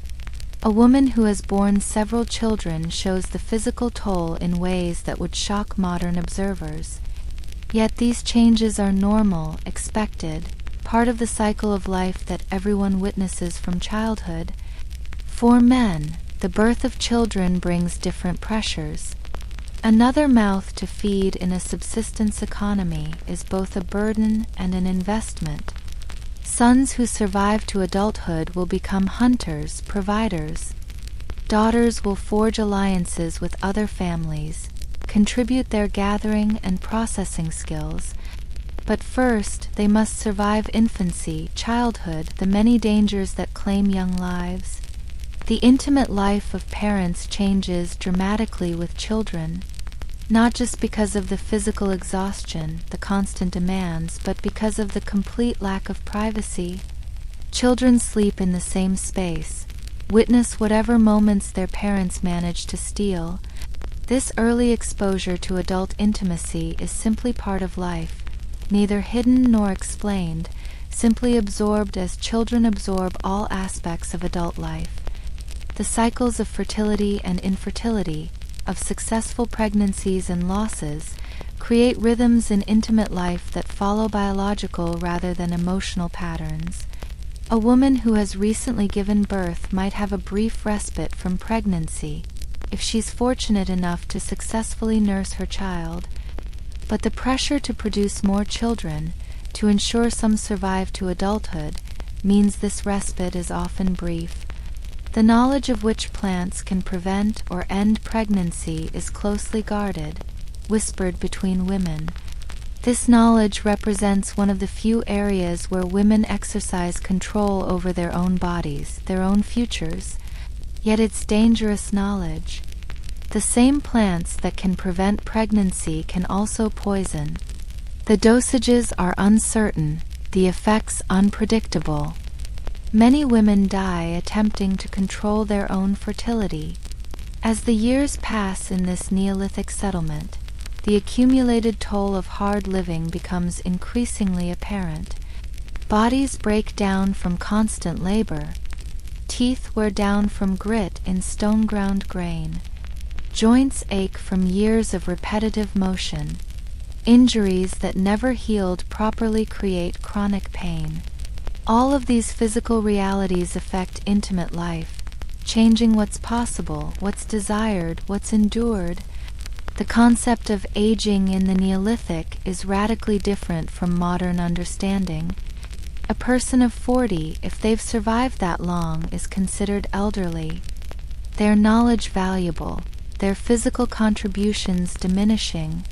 A woman who has borne several children shows the physical toll in ways that would shock modern observers. Yet these changes are normal, expected, part of the cycle of life that everyone witnesses from childhood. For men, the birth of children brings different pressures. Another mouth to feed in a subsistence economy is both a burden and an investment. Sons who survive to adulthood will become hunters, providers. Daughters will forge alliances with other families, contribute their gathering and processing skills. But first, they must survive infancy, childhood, the many dangers that claim young lives. The intimate life of parents changes dramatically with children, not just because of the physical exhaustion, the constant demands, but because of the complete lack of privacy. Children sleep in the same space, witness whatever moments their parents manage to steal. This early exposure to adult intimacy is simply part of life, neither hidden nor explained, simply absorbed as children absorb all aspects of adult life. The cycles of fertility and infertility, of successful pregnancies and losses, create rhythms in intimate life that follow biological rather than emotional patterns. A woman who has recently given birth might have a brief respite from pregnancy, if she's fortunate enough to successfully nurse her child. But the pressure to produce more children, to ensure some survive to adulthood, means this respite is often brief. The knowledge of which plants can prevent or end pregnancy is closely guarded, whispered between women. This knowledge represents one of the few areas where women exercise control over their own bodies, their own futures. Yet it's dangerous knowledge. The same plants that can prevent pregnancy can also poison. The dosages are uncertain, the effects unpredictable. Many women die attempting to control their own fertility. As the years pass in this Neolithic settlement, the accumulated toll of hard living becomes increasingly apparent. Bodies break down from constant labor. Teeth wear down from grit in stone-ground grain. Joints ache from years of repetitive motion. Injuries that never healed properly create chronic pain. All of these physical realities affect intimate life, changing what's possible, what's desired, what's endured. The concept of aging in the Neolithic is radically different from modern understanding. A person of 40, if they've survived that long, is considered elderly. Their knowledge valuable, their physical contributions diminishing.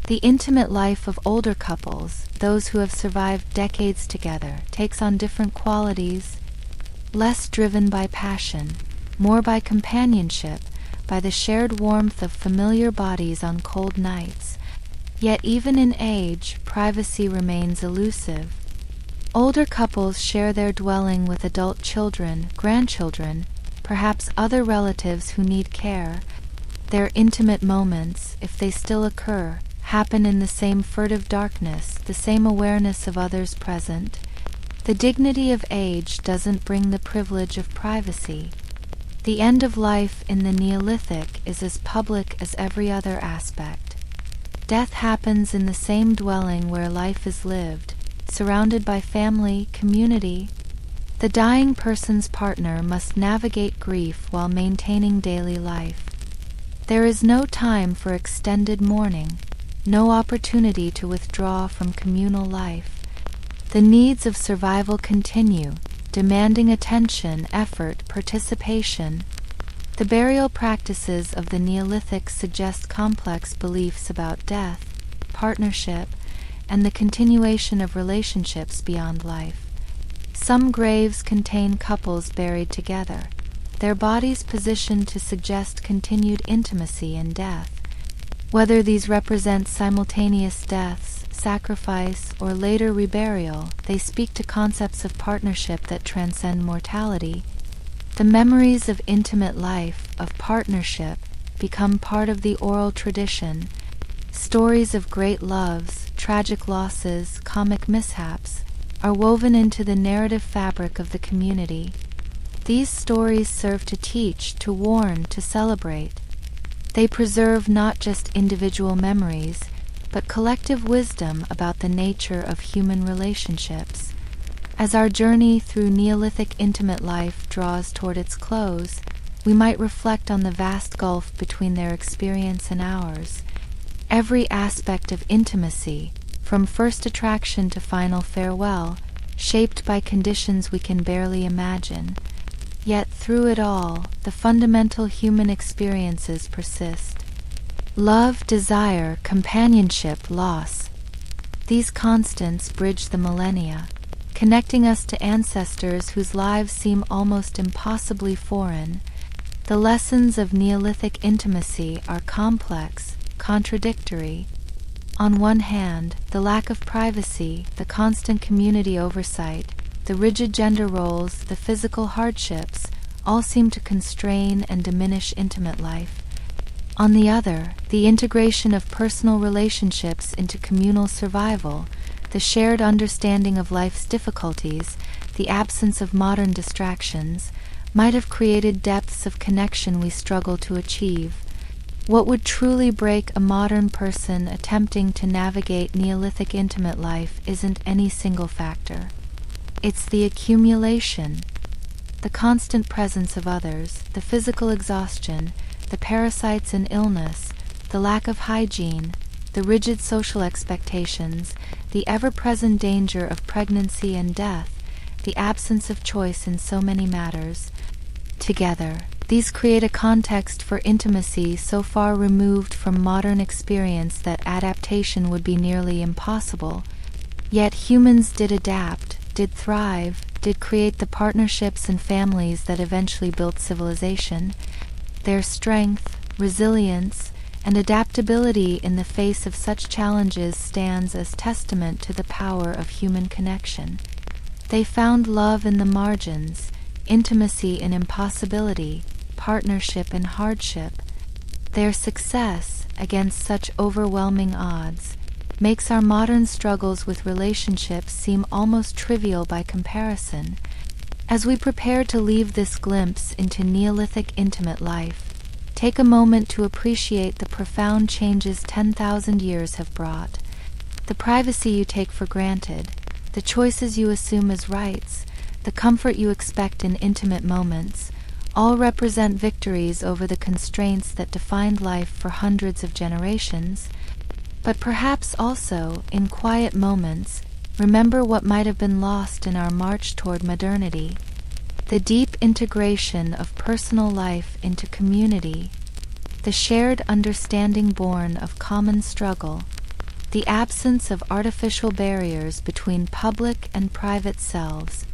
The intimate life of older couples, those who have survived decades together, takes on different qualities, less driven by passion, more by companionship, by the shared warmth of familiar bodies on cold nights. Yet even in age, privacy remains elusive. Older couples share their dwelling with adult children, grandchildren, perhaps other relatives who need care. Their intimate moments, if they still occur, happen in the same furtive darkness, the same awareness of others present. The dignity of age doesn't bring the privilege of privacy. The end of life in the Neolithic is as public as every other aspect. Death happens in the same dwelling where life is lived, surrounded by family, community. The dying person's partner must navigate grief while maintaining daily life. There is no time for extended mourning, no opportunity to withdraw from communal life. The needs of survival continue, demanding attention, effort, participation. The burial practices of the Neolithic suggest complex beliefs about death, partnership, and the continuation of relationships beyond life. Some graves contain couples buried together, their bodies positioned to suggest continued intimacy in death. Whether these represent simultaneous deaths, sacrifice, or later reburial, they speak to concepts of partnership that transcend mortality. The memories of intimate life, of partnership, become part of the oral tradition. Stories of great loves, tragic losses, comic mishaps, are woven into the narrative fabric of the community. These stories serve to teach, to warn, to celebrate. They preserve not just individual memories, but collective wisdom about the nature of human relationships. As our journey through Neolithic intimate life draws toward its close, we might reflect on the vast gulf between their experience and ours. Every aspect of intimacy, from first attraction to final farewell, shaped by conditions we can barely imagine. Yet through it all, the fundamental human experiences persist. Love, desire, companionship, loss. These constants bridge the millennia, connecting us to ancestors whose lives seem almost impossibly foreign. The lessons of Neolithic intimacy are complex, contradictory. On one hand, the lack of privacy, the constant community oversight, the rigid gender roles, the physical hardships, all seem to constrain and diminish intimate life. On the other, the integration of personal relationships into communal survival, the shared understanding of life's difficulties, the absence of modern distractions, might have created depths of connection we struggle to achieve. What would truly break a modern person attempting to navigate Neolithic intimate life isn't any single factor. It's the accumulation, the constant presence of others, the physical exhaustion, the parasites and illness, the lack of hygiene, the rigid social expectations, the ever-present danger of pregnancy and death, the absence of choice in so many matters. Together, these create a context for intimacy so far removed from modern experience that adaptation would be nearly impossible. Yet humans did adapt, did thrive, did create the partnerships and families that eventually built civilization. Their strength, resilience, and adaptability in the face of such challenges stands as testament to the power of human connection. They found love in the margins, intimacy in impossibility, partnership in hardship. Their success, against such overwhelming odds, makes our modern struggles with relationships seem almost trivial by comparison. As we prepare to leave this glimpse into Neolithic intimate life, take a moment to appreciate the profound changes 10,000 years have brought. The privacy you take for granted, the choices you assume as rights, the comfort you expect in intimate moments, all represent victories over the constraints that defined life for hundreds of generations. But perhaps also, in quiet moments, remember what might have been lost in our march toward modernity. The deep integration of personal life into community, the shared understanding born of common struggle, the absence of artificial barriers between public and private selves,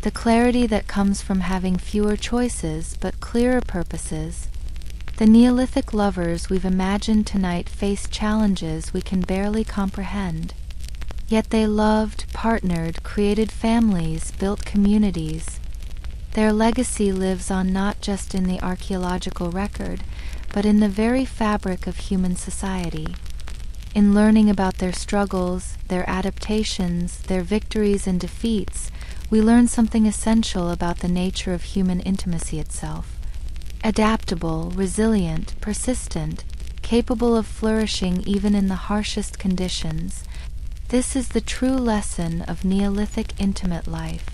the clarity that comes from having fewer choices but clearer purposes. The Neolithic lovers we've imagined tonight faced challenges we can barely comprehend. Yet they loved, partnered, created families, built communities. Their legacy lives on not just in the archaeological record, but in the very fabric of human society. In learning about their struggles, their adaptations, their victories and defeats, we learn something essential about the nature of human intimacy itself. Adaptable, resilient, persistent, capable of flourishing even in the harshest conditions. This is the true lesson of Neolithic intimate life.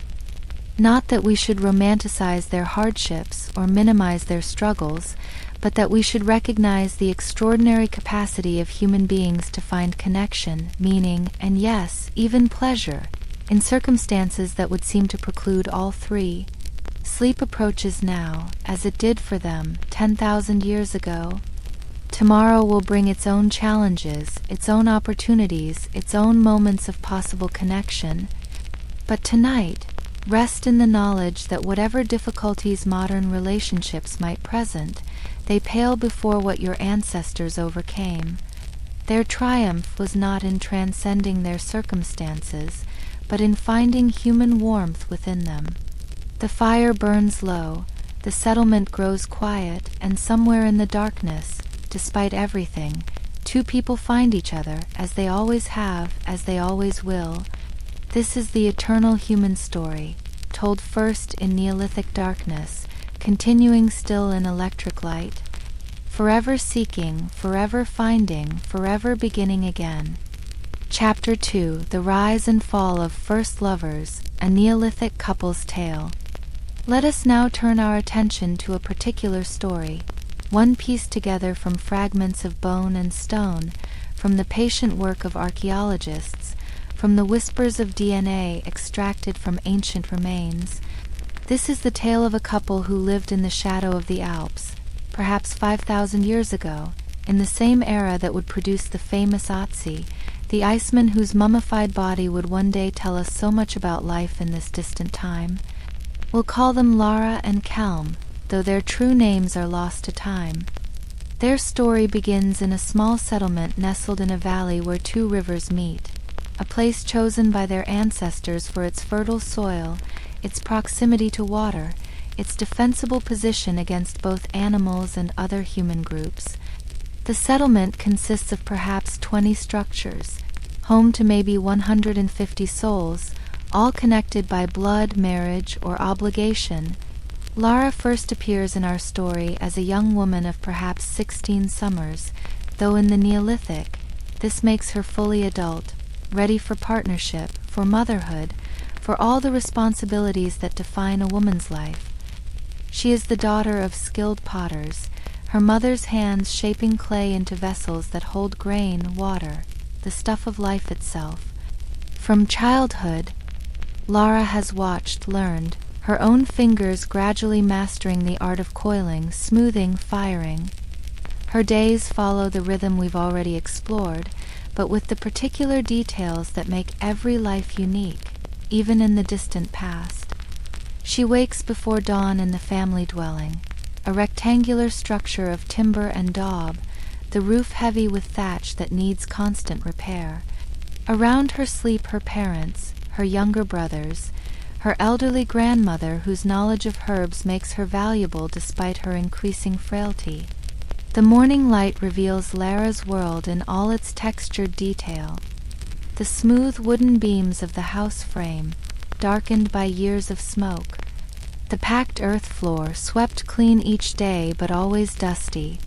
Not that we should romanticize their hardships or minimize their struggles, but that we should recognize the extraordinary capacity of human beings to find connection, meaning, and yes, even pleasure, in circumstances that would seem to preclude all three. Sleep approaches now, as it did for them 10,000 years ago. Tomorrow will bring its own challenges, its own opportunities, its own moments of possible connection. But tonight, rest in the knowledge that whatever difficulties modern relationships might present, they pale before what your ancestors overcame. Their triumph was not in transcending their circumstances, but in finding human warmth within them. The fire burns low, the settlement grows quiet, and somewhere in the darkness, despite everything, two people find each other, as they always have, as they always will. This is the eternal human story, told first in Neolithic darkness, continuing still in electric light. Forever seeking, forever finding, forever beginning again. Chapter 2: The Rise and Fall of First Lovers, a Neolithic Couple's Tale. Let us now turn our attention to a particular story, one pieced together from fragments of bone and stone, from the patient work of archaeologists, from the whispers of DNA extracted from ancient remains. This is the tale of a couple who lived in the shadow of the Alps, perhaps 5,000 years ago, in the same era that would produce the famous Otzi, the iceman whose mummified body would one day tell us so much about life in this distant time. We'll call them Lara and Kelm, though their true names are lost to time. Their story begins in a small settlement nestled in a valley where two rivers meet, a place chosen by their ancestors for its fertile soil, its proximity to water, its defensible position against both animals and other human groups. The settlement consists of perhaps 20 structures, home to maybe 150 souls, all connected by blood, marriage, or obligation. Lara first appears in our story as a young woman of perhaps 16 summers, though in the Neolithic, this makes her fully adult, ready for partnership, for motherhood, for all the responsibilities that define a woman's life. She is the daughter of skilled potters, her mother's hands shaping clay into vessels that hold grain, water, the stuff of life itself. From childhood, Lara has watched, learned, her own fingers gradually mastering the art of coiling, smoothing, firing. Her days follow the rhythm we've already explored, but with the particular details that make every life unique, even in the distant past. She wakes before dawn in the family dwelling, a rectangular structure of timber and daub, the roof heavy with thatch that needs constant repair. Around her sleep her parents, her younger brothers, her elderly grandmother whose knowledge of herbs makes her valuable despite her increasing frailty. The morning light reveals Lara's world in all its textured detail. The smooth wooden beams of the house frame, darkened by years of smoke. The packed earth floor, swept clean each day but always dusty.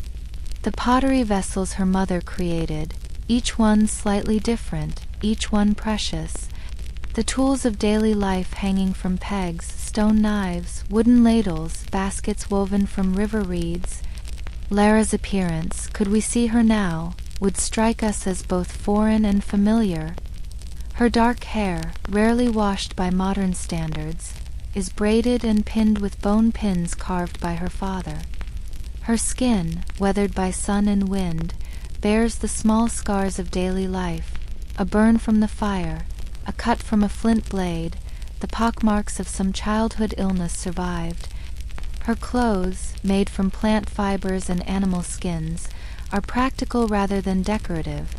The pottery vessels her mother created, each one slightly different, each one precious. The tools of daily life hanging from pegs, stone knives, wooden ladles, baskets woven from river reeds. Lara's appearance, could we see her now, would strike us as both foreign and familiar. Her dark hair, rarely washed by modern standards, is braided and pinned with bone pins carved by her father. Her skin, weathered by sun and wind, bears the small scars of daily life, a burn from the fire, a cut from a flint blade, the pockmarks of some childhood illness survived. Her clothes, made from plant fibers and animal skins, are practical rather than decorative,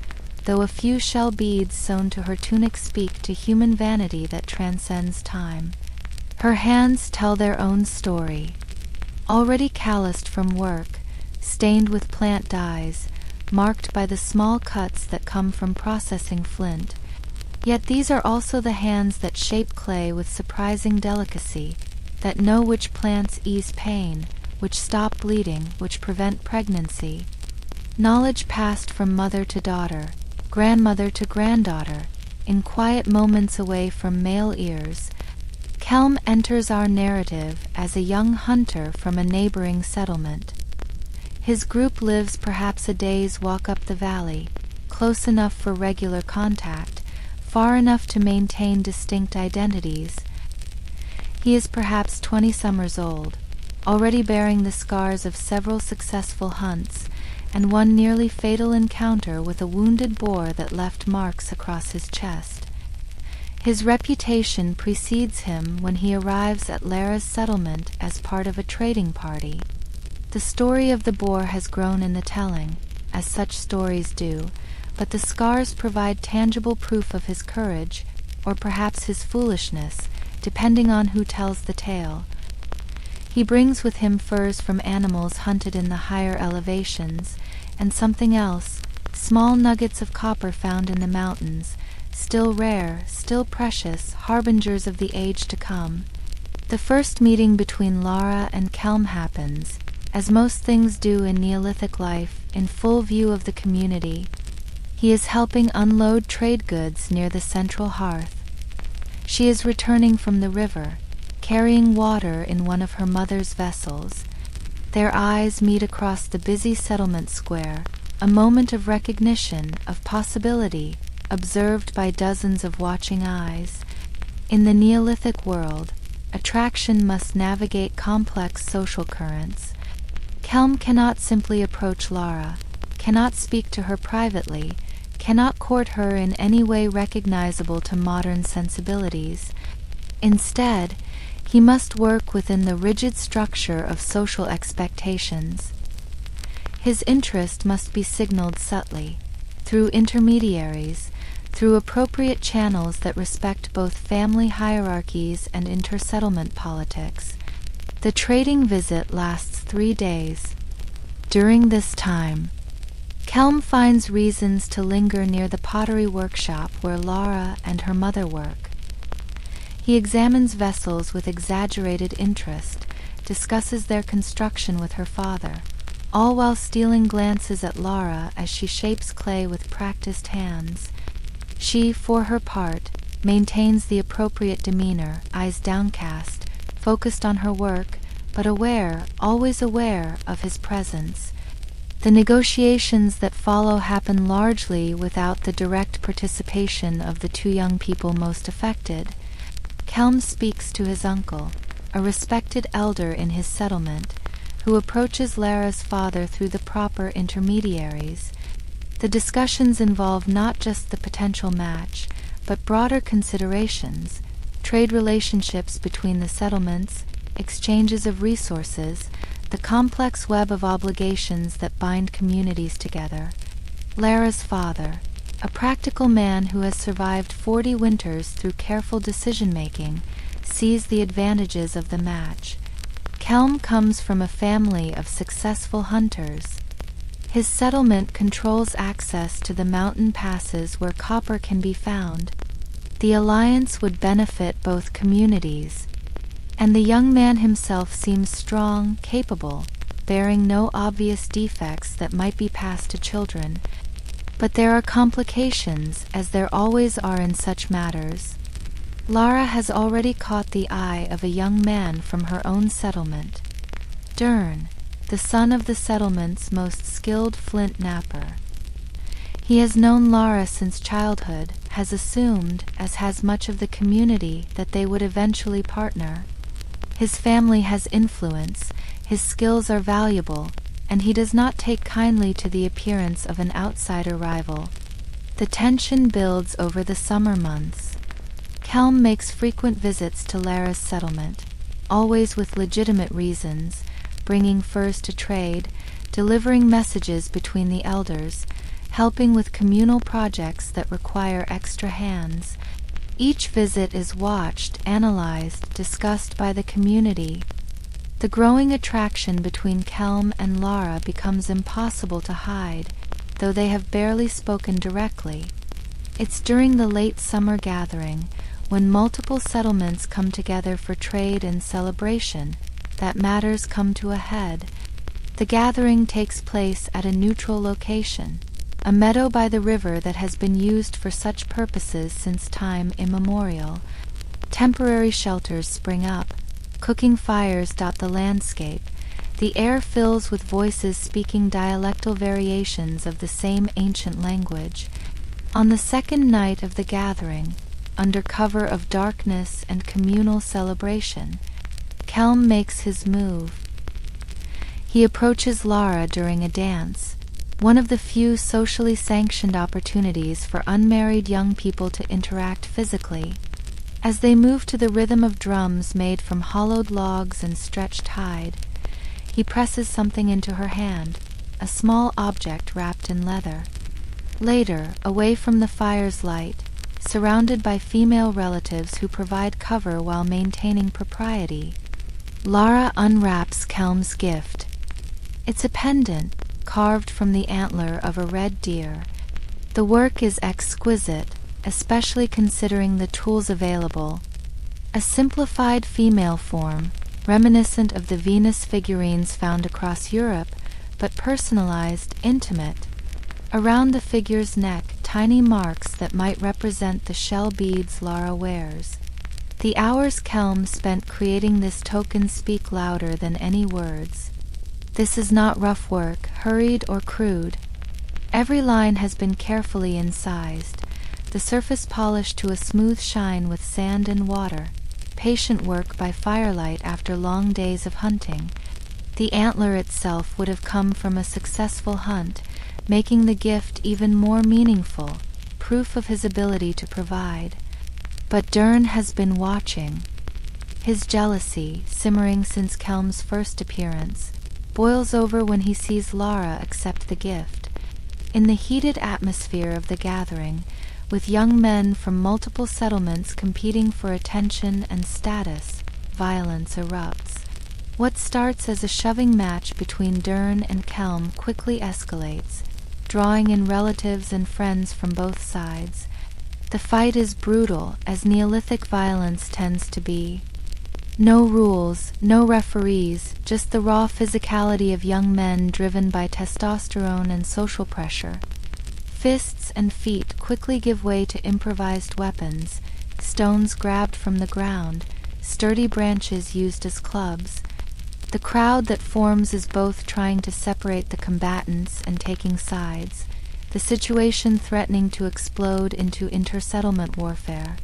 though a few shell beads sewn to her tunic speak to human vanity that transcends time. Her hands tell their own story. Already calloused from work, stained with plant dyes, marked by the small cuts that come from processing flint. Yet these are also the hands that shape clay with surprising delicacy, that know which plants ease pain, which stop bleeding, which prevent pregnancy. Knowledge passed from mother to daughter, grandmother to granddaughter, in quiet moments away from male ears. Kelm enters our narrative as a young hunter from a neighboring settlement. His group lives perhaps a day's walk up the valley, close enough for regular contact, far enough to maintain distinct identities. He is perhaps 20 summers old, already bearing the scars of several successful hunts, and one nearly fatal encounter with a wounded boar that left marks across his chest. His reputation precedes him when he arrives at Lara's settlement as part of a trading party. The story of the boar has grown in the telling, as such stories do, but the scars provide tangible proof of his courage, or perhaps his foolishness, depending on who tells the tale. He brings with him furs from animals hunted in the higher elevations, and something else, small nuggets of copper found in the mountains, still rare, still precious, harbingers of the age to come. The first meeting between Lara and Kelm happens, as most things do in Neolithic life, in full view of the community. He is helping unload trade goods near the central hearth. She is returning from the river, carrying water in one of her mother's vessels. Their eyes meet across the busy settlement square, a moment of recognition, of possibility, observed by dozens of watching eyes. In the Neolithic world, attraction must navigate complex social currents. Kelm cannot simply approach Lara, cannot speak to her privately, cannot court her in any way recognizable to modern sensibilities. Instead, he must work within the rigid structure of social expectations. His interest must be signaled subtly, through intermediaries, through appropriate channels that respect both family hierarchies and inter-settlement politics. The trading visit lasts 3 days. During this time, Kelm finds reasons to linger near the pottery workshop where Lara and her mother work. He examines vessels with exaggerated interest, discusses their construction with her father, all while stealing glances at Lara as she shapes clay with practiced hands. She, for her part, maintains the appropriate demeanor, eyes downcast, focused on her work, but aware, always aware, of his presence. The negotiations that follow happen largely without the direct participation of the two young people most affected. Kelm speaks to his uncle, a respected elder in his settlement, who approaches Lara's father through the proper intermediaries. The discussions involve not just the potential match, but broader considerations, trade relationships between the settlements, exchanges of resources, the complex web of obligations that bind communities together. Lara's father, a practical man who has survived 40 winters through careful decision-making, sees the advantages of the match. Kelm comes from a family of successful hunters. His settlement controls access to the mountain passes where copper can be found. The alliance would benefit both communities, and the young man himself seems strong, capable, bearing no obvious defects that might be passed to children. But there are complications, as there always are in such matters. Lara has already caught the eye of a young man from her own settlement, Dern, the son of the settlement's most skilled flint knapper. He has known Lara since childhood, has assumed, as has much of the community, that they would eventually partner. His family has influence, his skills are valuable, and he does not take kindly to the appearance of an outsider rival. The tension builds over the summer months. Kelm makes frequent visits to Lara's settlement, always with legitimate reasons, bringing furs to trade, delivering messages between the elders, helping with communal projects that require extra hands. Each visit is watched, analyzed, discussed by the community. The growing attraction between Kelm and Lara becomes impossible to hide, though they have barely spoken directly. It's during the late summer gathering, when multiple settlements come together for trade and celebration, that matters come to a head. The gathering takes place at a neutral location, a meadow by the river that has been used for such purposes since time immemorial. Temporary shelters spring up, cooking fires dot the landscape. The air fills with voices speaking dialectal variations of the same ancient language. On the second night of the gathering, under cover of darkness and communal celebration, Kelm makes his move. He approaches Lara during a dance, one of the few socially sanctioned opportunities for unmarried young people to interact physically. As they move to the rhythm of drums made from hollowed logs and stretched hide, he presses something into her hand, a small object wrapped in leather. Later, away from the fire's light, surrounded by female relatives who provide cover while maintaining propriety, Lara unwraps Kelm's gift. It's a pendant, carved from the antler of a red deer. The work is exquisite, especially considering the tools available. A simplified female form, reminiscent of the Venus figurines found across Europe, but personalized, intimate. Around the figure's neck, tiny marks that might represent the shell beads Lara wears. The hours Kelm spent creating this token speak louder than any words. This is not rough work, hurried or crude. Every line has been carefully incised, the surface polished to a smooth shine with sand and water, patient work by firelight after long days of hunting. The antler itself would have come from a successful hunt, making the gift even more meaningful, proof of his ability to provide. But Dern has been watching. His jealousy, simmering since Kelm's first appearance, boils over when he sees Lara accept the gift. In the heated atmosphere of the gathering, with young men from multiple settlements competing for attention and status, violence erupts. What starts as a shoving match between Dern and Kelm quickly escalates, drawing in relatives and friends from both sides. The fight is brutal, as Neolithic violence tends to be. No rules, no referees, just the raw physicality of young men driven by testosterone and social pressure. Fists and feet quickly give way to improvised weapons, stones grabbed from the ground, sturdy branches used as clubs. The crowd that forms is both trying to separate the combatants and taking sides, the situation threatening to explode into inter-settlement warfare.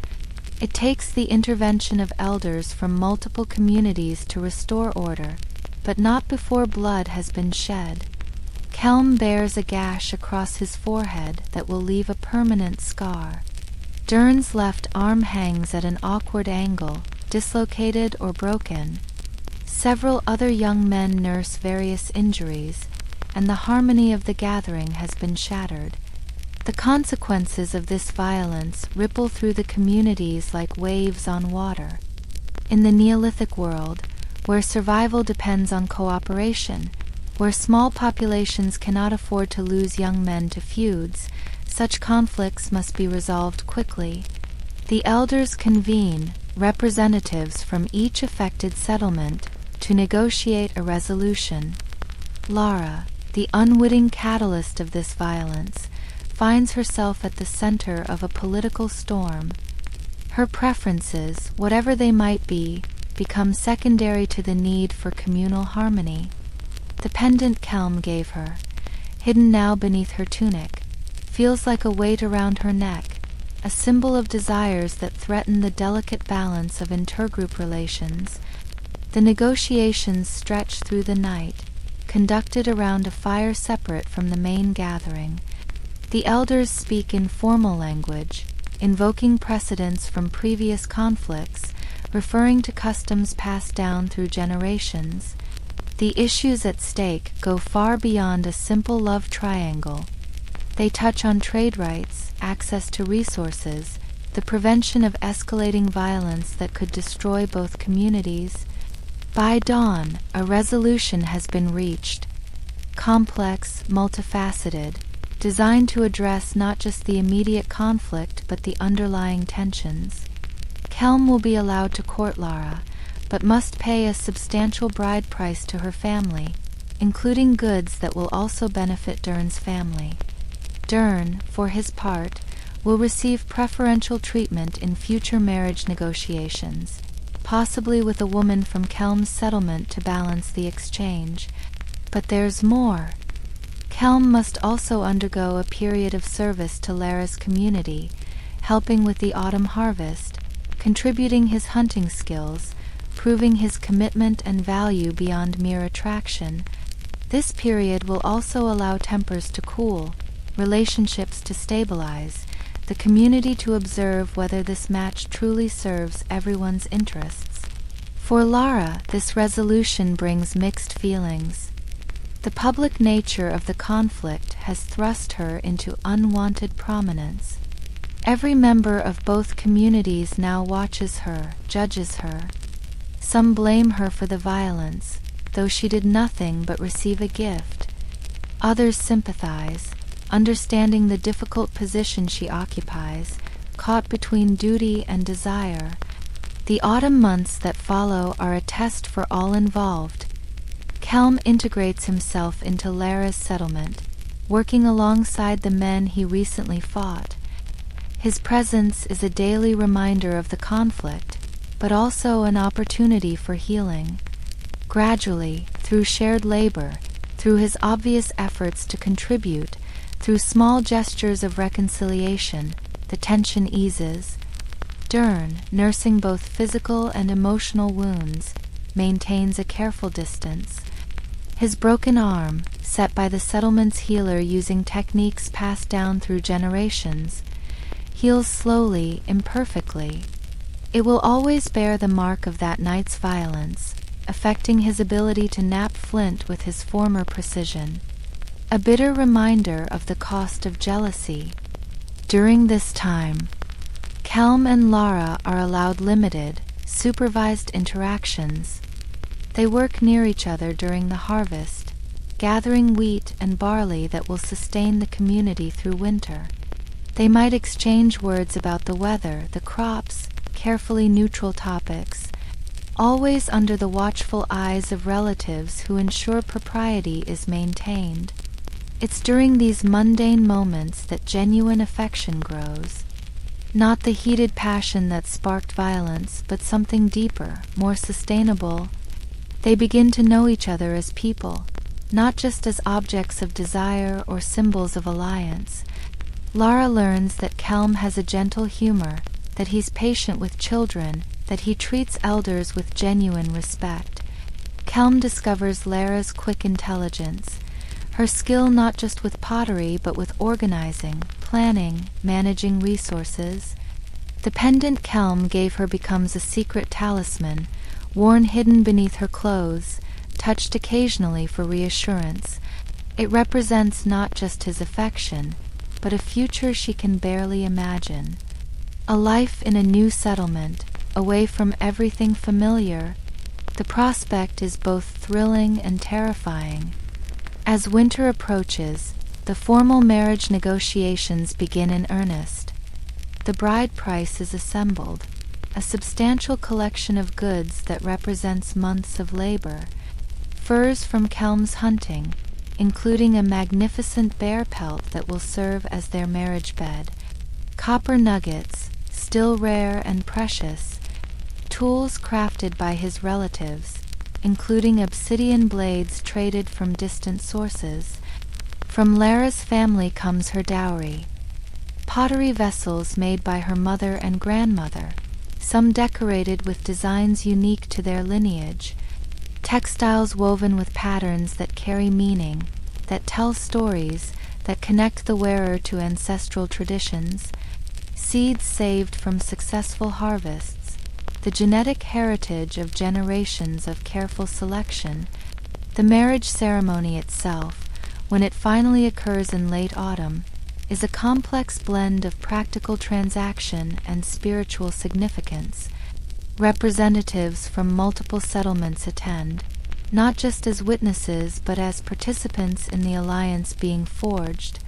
It takes the intervention of elders from multiple communities to restore order, but not before blood has been shed. Kelm bears a gash across his forehead that will leave a permanent scar. Dern's left arm hangs at an awkward angle, dislocated or broken. Several other young men nurse various injuries, and the harmony of the gathering has been shattered. The consequences of this violence ripple through the communities like waves on water. In the Neolithic world, where survival depends on cooperation, where small populations cannot afford to lose young men to feuds, such conflicts must be resolved quickly. The elders convene, representatives from each affected settlement, to negotiate a resolution. Lara, the unwitting catalyst of this violence, finds herself at the center of a political storm. Her preferences, whatever they might be, become secondary to the need for communal harmony. The pendant Kelm gave her, hidden now beneath her tunic, feels like a weight around her neck, a symbol of desires that threaten the delicate balance of intergroup relations. The negotiations stretch through the night, conducted around a fire separate from the main gathering. The elders speak in formal language, invoking precedents from previous conflicts, referring to customs passed down through generations. The issues at stake go far beyond a simple love triangle. They touch on trade rights, access to resources, the prevention of escalating violence that could destroy both communities. By dawn, a resolution has been reached. Complex, multifaceted, designed to address not just the immediate conflict but the underlying tensions. Kelm will be allowed to court Lara, but must pay a substantial bride price to her family, including goods that will also benefit Dern's family. Dern, for his part, will receive preferential treatment in future marriage negotiations, possibly with a woman from Kelm's settlement to balance the exchange. But there's more. Kelm must also undergo a period of service to Lara's community, helping with the autumn harvest, contributing his hunting skills, proving his commitment and value beyond mere attraction. This period will also allow tempers to cool, relationships to stabilize, the community to observe whether this match truly serves everyone's interests. For Lara, this resolution brings mixed feelings. The public nature of the conflict has thrust her into unwanted prominence. Every member of both communities now watches her, judges her. Some blame her for the violence, though she did nothing but receive a gift. Others sympathize, understanding the difficult position she occupies, caught between duty and desire. The autumn months that follow are a test for all involved. Kelm integrates himself into Lara's settlement, working alongside the men he recently fought. His presence is a daily reminder of the conflict, but also an opportunity for healing. Gradually, through shared labor, through his obvious efforts to contribute, through small gestures of reconciliation, the tension eases. Dern, nursing both physical and emotional wounds, maintains a careful distance. His broken arm, set by the settlement's healer using techniques passed down through generations, heals slowly, imperfectly. It will always bear the mark of that night's violence, affecting his ability to knap flint with his former precision. A bitter reminder of the cost of jealousy. During this time, Kelm and Lara are allowed limited, supervised interactions. They work near each other during the harvest, gathering wheat and barley that will sustain the community through winter. They might exchange words about the weather, the crops, carefully neutral topics, always under the watchful eyes of relatives who ensure propriety is maintained. It's during these mundane moments that genuine affection grows. Not the heated passion that sparked violence, but something deeper, more sustainable. They begin to know each other as people, not just as objects of desire or symbols of alliance. Lara learns that Kelm has a gentle humor, that he's patient with children, that he treats elders with genuine respect. Kelm discovers Lara's quick intelligence, her skill not just with pottery but with organizing, planning, managing resources. The pendant Kelm gave her becomes a secret talisman, worn hidden beneath her clothes, touched occasionally for reassurance. It represents not just his affection, but a future she can barely imagine. A life in a new settlement, away from everything familiar. The prospect is both thrilling and terrifying. As winter approaches, the formal marriage negotiations begin in earnest. The bride price is assembled, a substantial collection of goods that represents months of labor. Furs from Kelm's hunting, including a magnificent bear pelt that will serve as their marriage bed. Copper nuggets, still rare and precious. Tools crafted by his relatives, including obsidian blades traded from distant sources. From Lara's family comes her dowry. Pottery vessels made by her mother and grandmother, some decorated with designs unique to their lineage. Textiles woven with patterns that carry meaning, that tell stories, that connect the wearer to ancestral traditions. Seeds saved from successful harvests, the genetic heritage of generations of careful selection. The marriage ceremony itself, when it finally occurs in late autumn, is a complex blend of practical transaction and spiritual significance. Representatives from multiple settlements attend, not just as witnesses but as participants in the alliance being forged.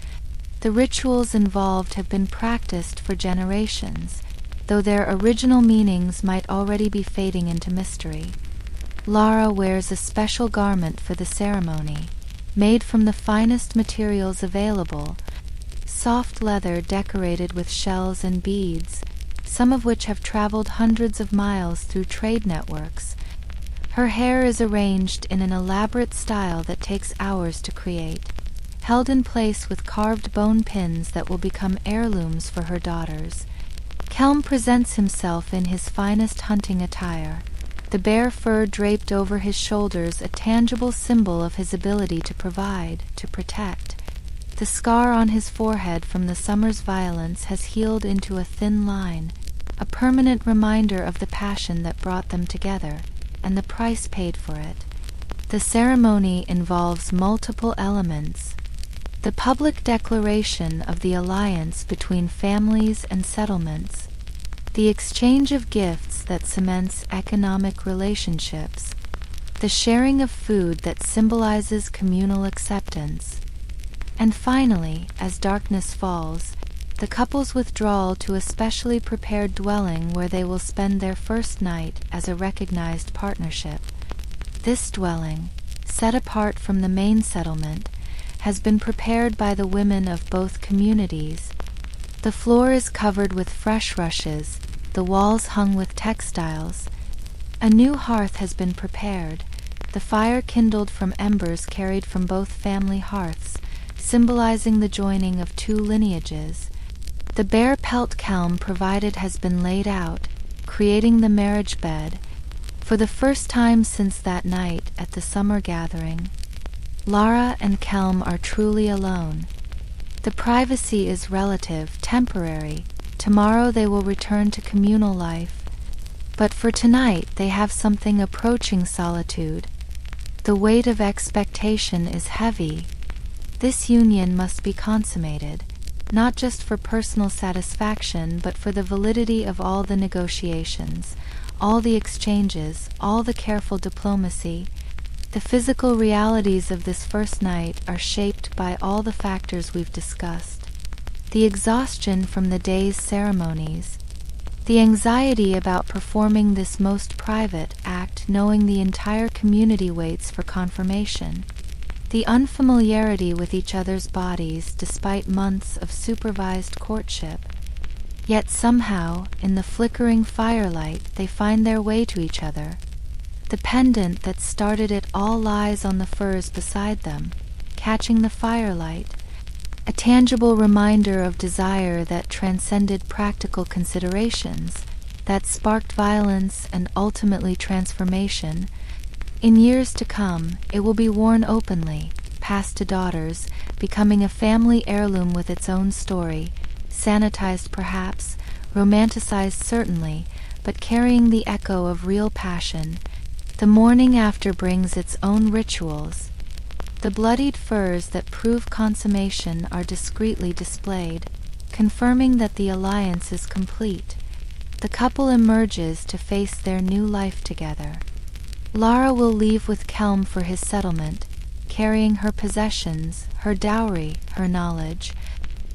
The rituals involved have been practiced for generations, though their original meanings might already be fading into mystery. Lara wears a special garment for the ceremony, made from the finest materials available, soft leather decorated with shells and beads, some of which have traveled hundreds of miles through trade networks. Her hair is arranged in an elaborate style that takes hours to create, held in place with carved bone pins that will become heirlooms for her daughters. Kelm presents himself in his finest hunting attire, the bear fur draped over his shoulders a tangible symbol of his ability to provide, to protect. The scar on his forehead from the summer's violence has healed into a thin line, a permanent reminder of the passion that brought them together, and the price paid for it. The ceremony involves multiple elements. The public declaration of the alliance between families and settlements, the exchange of gifts that cements economic relationships, the sharing of food that symbolizes communal acceptance, and finally, as darkness falls, the couple's withdrawal to a specially prepared dwelling where they will spend their first night as a recognized partnership. This dwelling, set apart from the main settlement, has been prepared by the women of both communities. The floor is covered with fresh rushes, the walls hung with textiles. A new hearth has been prepared, the fire kindled from embers carried from both family hearths, symbolizing the joining of two lineages. The bare pelt kelm provided has been laid out, creating the marriage bed. For the first time since that night at the summer gathering, Lara and Kelm are truly alone. The privacy is relative, temporary. Tomorrow they will return to communal life. But for tonight they have something approaching solitude. The weight of expectation is heavy. This union must be consummated, not just for personal satisfaction, but for the validity of all the negotiations, all the exchanges, all the careful diplomacy. The physical realities of this first night are shaped by all the factors we've discussed. The exhaustion from the day's ceremonies, the anxiety about performing this most private act knowing the entire community waits for confirmation, the unfamiliarity with each other's bodies despite months of supervised courtship. Yet somehow, in the flickering firelight, they find their way to each other. The pendant that started it all lies on the furs beside them, catching the firelight, a tangible reminder of desire that transcended practical considerations, that sparked violence and ultimately transformation. In years to come, it will be worn openly, passed to daughters, becoming a family heirloom with its own story, sanitized perhaps, romanticized certainly, but carrying the echo of real passion. The morning after brings its own rituals. The bloodied furs that prove consummation are discreetly displayed, confirming that the alliance is complete. The couple emerges to face their new life together. Lara will leave with Kelm for his settlement, carrying her possessions, her dowry, her knowledge,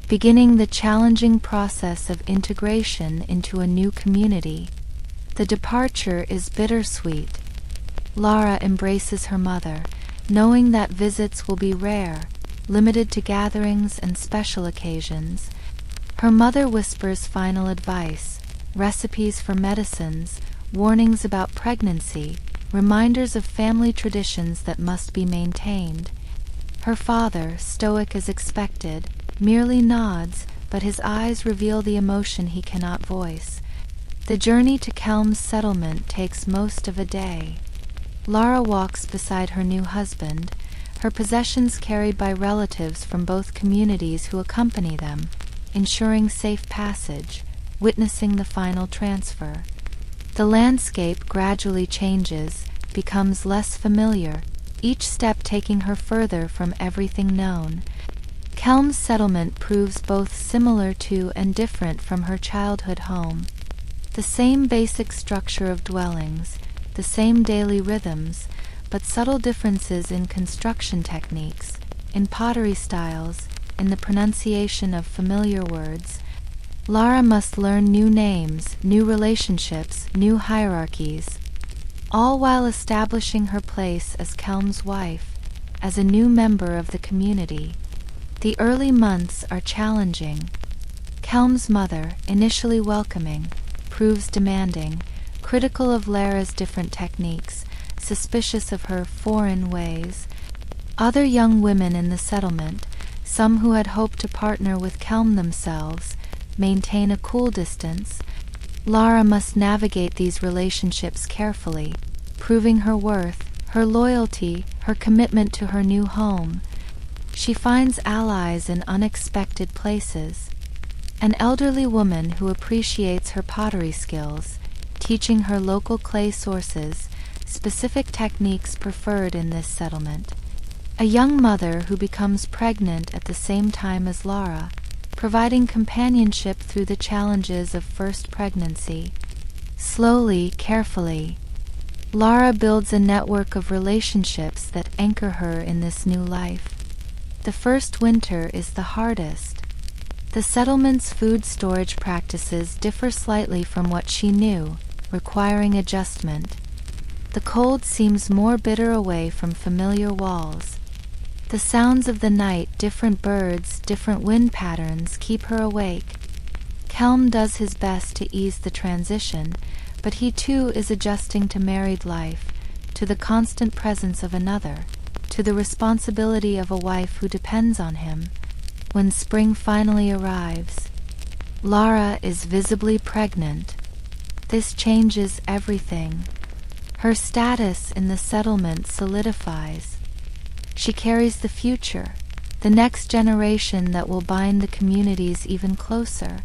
beginning the challenging process of integration into a new community. The departure is bittersweet. Lara embraces her mother, knowing that visits will be rare, limited to gatherings and special occasions. Her mother whispers final advice, recipes for medicines, warnings about pregnancy, reminders of family traditions that must be maintained. Her father, stoic as expected, merely nods, but his eyes reveal the emotion he cannot voice. The journey to Kelm's settlement takes most of a day. Lara walks beside her new husband, her possessions carried by relatives from both communities who accompany them, ensuring safe passage, witnessing the final transfer. The landscape gradually changes, becomes less familiar, each step taking her further from everything known. Kelm's settlement proves both similar to and different from her childhood home. The same basic structure of dwellings, the same daily rhythms, but subtle differences in construction techniques, in pottery styles, in the pronunciation of familiar words. Lara must learn new names, new relationships, new hierarchies, all while establishing her place as Kelm's wife, as a new member of the community. The early months are challenging. Kelm's mother, initially welcoming, proves demanding, critical of Lara's different techniques, suspicious of her foreign ways. Other young women in the settlement, some who had hoped to partner with Kelm themselves, maintain a cool distance. Lara must navigate these relationships carefully, proving her worth, her loyalty, her commitment to her new home. She finds allies in unexpected places. An elderly woman who appreciates her pottery skills, teaching her local clay sources, specific techniques preferred in this settlement. A young mother who becomes pregnant at the same time as Lara, providing companionship through the challenges of first pregnancy. Slowly, carefully, Lara builds a network of relationships that anchor her in this new life. The first winter is the hardest. The settlement's food storage practices differ slightly from what she knew, requiring adjustment. The cold seems more bitter away from familiar walls. The sounds of the night, different birds, different wind patterns, keep her awake. Kelm does his best to ease the transition, but he too is adjusting to married life, to the constant presence of another, to the responsibility of a wife who depends on him. When spring finally arrives, Lara is visibly pregnant. This changes everything. Her status in the settlement solidifies. She carries the future, the next generation that will bind the communities even closer.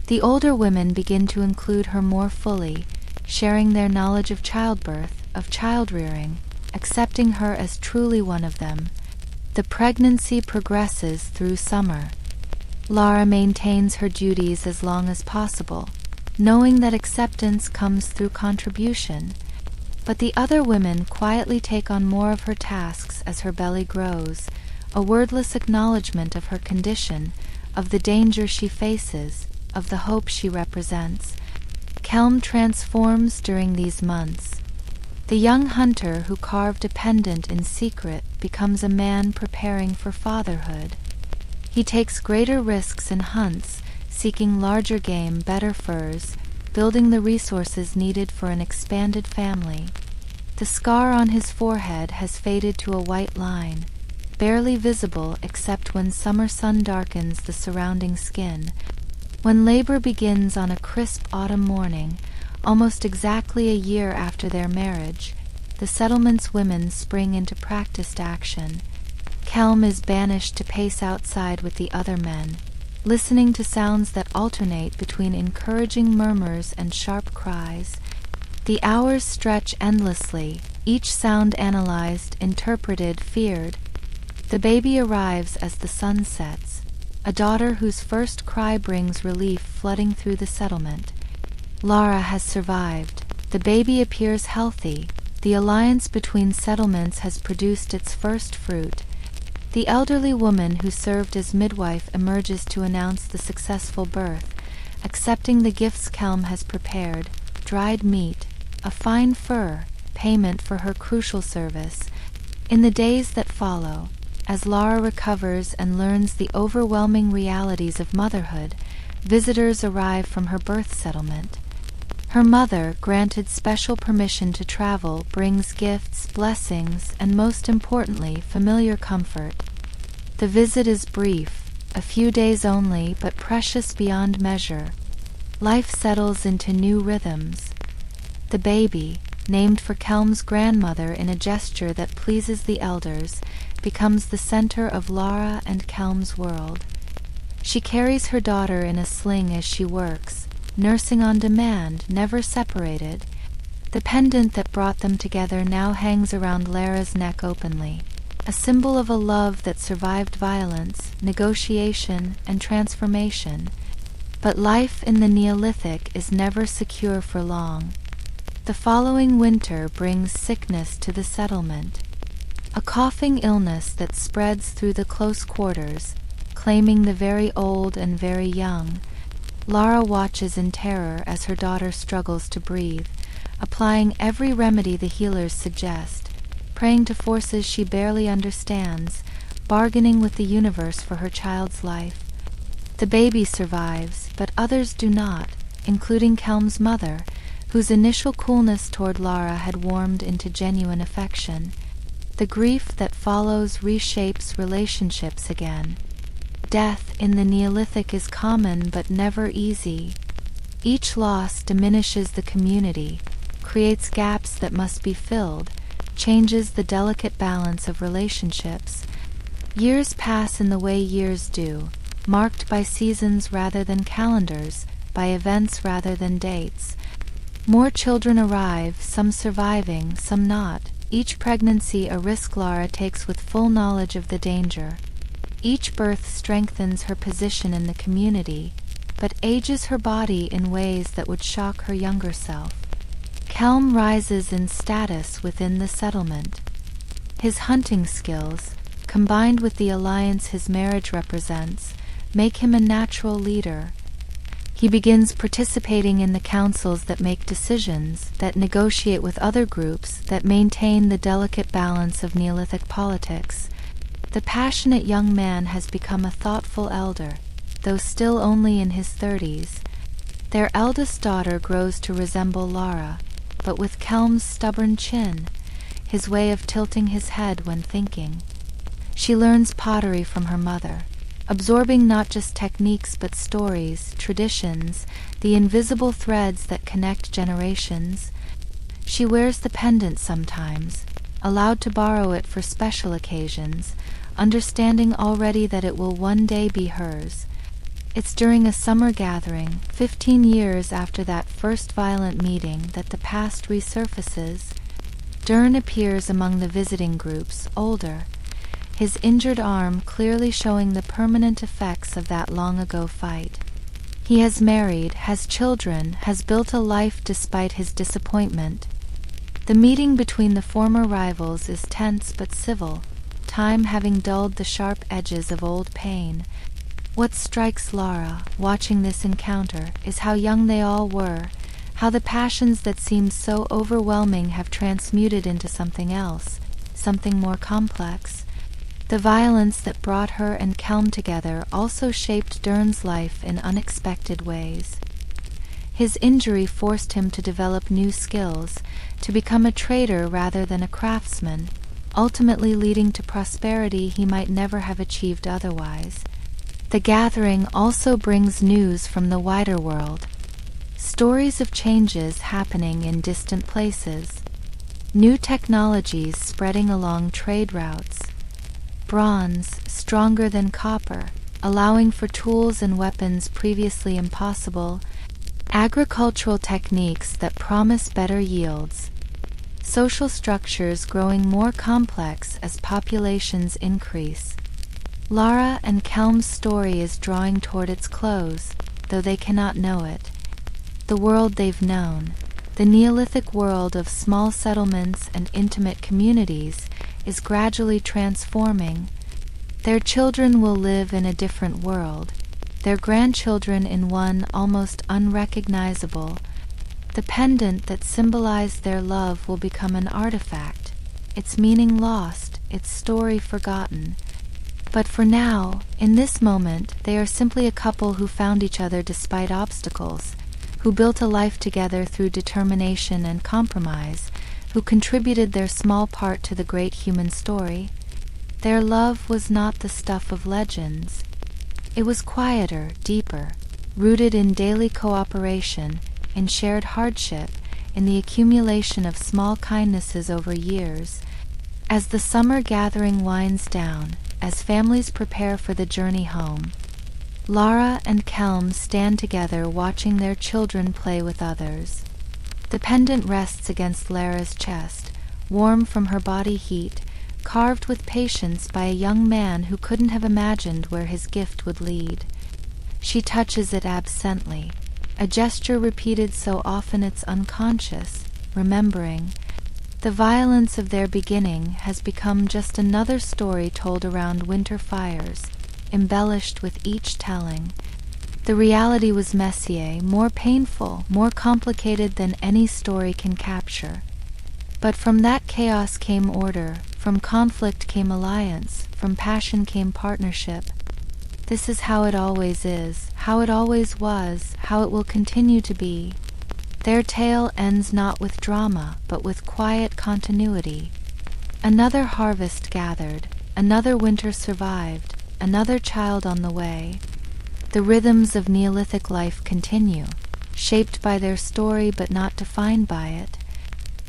The older women begin to include her more fully, sharing their knowledge of childbirth, of child-rearing, accepting her as truly one of them. The pregnancy progresses through summer. Lara maintains her duties as long as possible, knowing that acceptance comes through contribution. But the other women quietly take on more of her tasks as her belly grows, a wordless acknowledgement of her condition, of the danger she faces, of the hope she represents. Kelm transforms during these months. The young hunter who carved a pendant in secret becomes a man preparing for fatherhood. He takes greater risks in hunts, seeking larger game, better furs, building the resources needed for an expanded family. The scar on his forehead has faded to a white line, barely visible except when summer sun darkens the surrounding skin. When labor begins on a crisp autumn morning, almost exactly a year after their marriage, the settlement's women spring into practiced action. Kelm is banished to pace outside with the other men, listening to sounds that alternate between encouraging murmurs and sharp cries. The hours stretch endlessly, each sound analyzed, interpreted, feared. The baby arrives as the sun sets, a daughter whose first cry brings relief flooding through the settlement. Lara has survived. The baby appears healthy. The alliance between settlements has produced its first fruit. The elderly woman who served as midwife emerges to announce the successful birth, accepting the gifts Kelm has prepared: dried meat, a fine fur, payment for her crucial service. In the days that follow, as Lara recovers and learns the overwhelming realities of motherhood, visitors arrive from her birth settlement. Her mother, granted special permission to travel, brings gifts, blessings, and most importantly, familiar comfort. The visit is brief, a few days only, but precious beyond measure. Life settles into new rhythms. The baby, named for Kelm's grandmother in a gesture that pleases the elders, becomes the center of Lara and Kelm's world. She carries her daughter in a sling as she works, nursing on demand, never separated. The pendant that brought them together now hangs around Lara's neck openly, a symbol of a love that survived violence, negotiation, and transformation. But life in the Neolithic is never secure for long. The following winter brings sickness to the settlement, a coughing illness that spreads through the close quarters, claiming the very old and very young. Lara watches in terror as her daughter struggles to breathe, applying every remedy the healers suggest, praying to forces she barely understands, bargaining with the universe for her child's life. The baby survives, but others do not, including Kelm's mother, whose initial coolness toward Lara had warmed into genuine affection. The grief that follows reshapes relationships again. Death in the Neolithic is common but never easy. Each loss diminishes the community, creates gaps that must be filled, changes the delicate balance of relationships. Years pass in the way years do, marked by seasons rather than calendars, by events rather than dates. More children arrive, some surviving, some not, each pregnancy a risk Lara takes with full knowledge of the danger. Each birth strengthens her position in the community, but ages her body in ways that would shock her younger self. Kelm rises in status within the settlement. His hunting skills, combined with the alliance his marriage represents, make him a natural leader. He begins participating in the councils that make decisions, that negotiate with other groups, that maintain the delicate balance of Neolithic politics. The passionate young man has become a thoughtful elder, though still only in his 30s. Their eldest daughter grows to resemble Lara, but with Kelm's stubborn chin, his way of tilting his head when thinking. She learns pottery from her mother, absorbing not just techniques but stories, traditions, the invisible threads that connect generations. She wears the pendant sometimes, allowed to borrow it for special occasions, understanding already that it will one day be hers. It's during a summer gathering, 15 years after that first violent meeting, that the past resurfaces. Dern appears among the visiting groups, older, his injured arm clearly showing the permanent effects of that long-ago fight. He has married, has children, has built a life despite his disappointment. The meeting between the former rivals is tense but civil, time having dulled the sharp edges of old pain. What strikes Lara, watching this encounter, is how young they all were, how the passions that seemed so overwhelming have transmuted into something else, something more complex. The violence that brought her and Kelm together also shaped Dern's life in unexpected ways. His injury forced him to develop new skills, to become a trader rather than a craftsman, ultimately leading to prosperity he might never have achieved otherwise. The gathering also brings news from the wider world. Stories of changes happening in distant places. New technologies spreading along trade routes. Bronze, stronger than copper, allowing for tools and weapons previously impossible. Agricultural techniques that promise better yields. Social structures growing more complex as populations increase. Lara and Kelm's story is drawing toward its close, though they cannot know it. The world they've known, the Neolithic world of small settlements and intimate communities, is gradually transforming. Their children will live in a different world, their grandchildren in one almost unrecognizable. The pendant that symbolized their love will become an artifact, its meaning lost, its story forgotten. But for now, in this moment, they are simply a couple who found each other despite obstacles, who built a life together through determination and compromise, who contributed their small part to the great human story. Their love was not the stuff of legends. It was quieter, deeper, rooted in daily cooperation, in shared hardship, in the accumulation of small kindnesses over years. As the summer gathering winds down, as families prepare for the journey home, Lara and Kelm stand together watching their children play with others. The pendant rests against Lara's chest, warm from her body heat, carved with patience by a young man who couldn't have imagined where his gift would lead. She touches it absently, a gesture repeated so often it's unconscious, remembering. The violence of their beginning has become just another story told around winter fires, embellished with each telling. The reality was messier, more painful, more complicated than any story can capture. But from that chaos came order, from conflict came alliance, from passion came partnership. This is how it always is, how it always was, how it will continue to be. Their tale ends not with drama, but with quiet continuity. Another harvest gathered, another winter survived, another child on the way. The rhythms of Neolithic life continue, shaped by their story but not defined by it.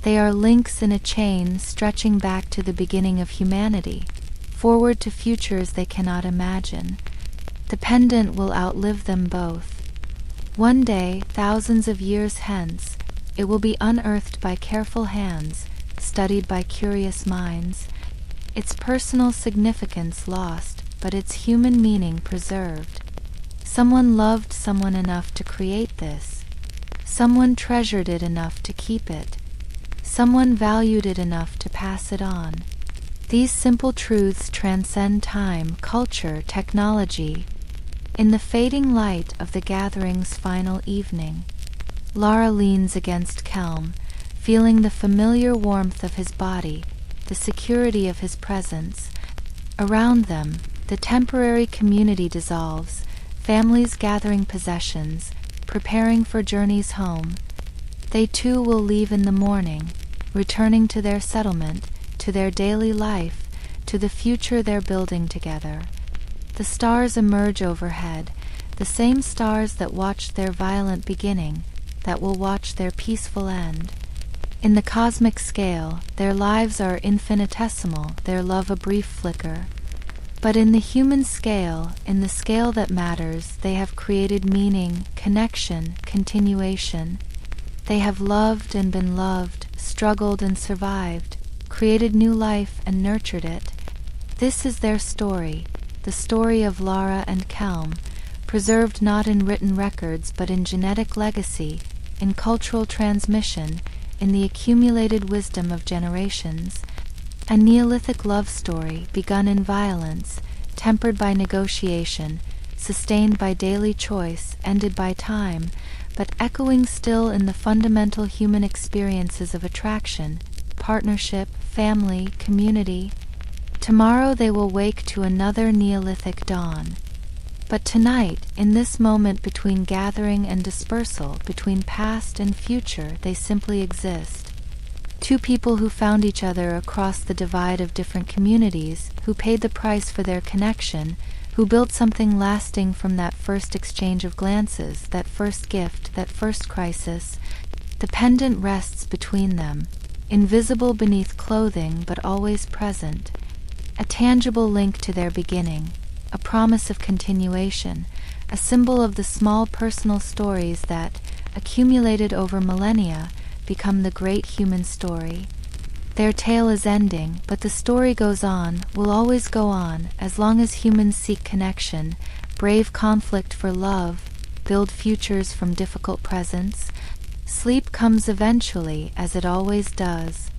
They are links in a chain stretching back to the beginning of humanity, forward to futures they cannot imagine. The pendant will outlive them both. One day, thousands of years hence, it will be unearthed by careful hands, studied by curious minds, its personal significance lost, but its human meaning preserved. Someone loved someone enough to create this. Someone treasured it enough to keep it. Someone valued it enough to pass it on. These simple truths transcend time, culture, technology. In the fading light of the gathering's final evening, Lara leans against Kelm, feeling the familiar warmth of his body, the security of his presence. Around them, the temporary community dissolves, families gathering possessions, preparing for journeys home. They too will leave in the morning, returning to their settlement, to their daily life, to the future they're building together. The stars emerge overhead, the same stars that watched their violent beginning, that will watch their peaceful end. In the cosmic scale, their lives are infinitesimal, their love a brief flicker. But in the human scale, in the scale that matters, they have created meaning, connection, continuation. They have loved and been loved, struggled and survived, created new life and nurtured it. This is their story, the story of Lara and Kelm, preserved not in written records but in genetic legacy, in cultural transmission, in the accumulated wisdom of generations. A Neolithic love story begun in violence, tempered by negotiation, sustained by daily choice, ended by time, but echoing still in the fundamental human experiences of attraction, partnership, family, community. Tomorrow they will wake to another Neolithic dawn. But tonight, in this moment between gathering and dispersal, between past and future, they simply exist. Two people who found each other across the divide of different communities, who paid the price for their connection, who built something lasting from that first exchange of glances, that first gift, that first crisis. The pendant rests between them, invisible beneath clothing but always present, a tangible link to their beginning, a promise of continuation, a symbol of the small personal stories that, accumulated over millennia, become the great human story. Their tale is ending, but the story goes on, will always go on, as long as humans seek connection, brave conflict for love, build futures from difficult presents. Sleep comes eventually, as it always does.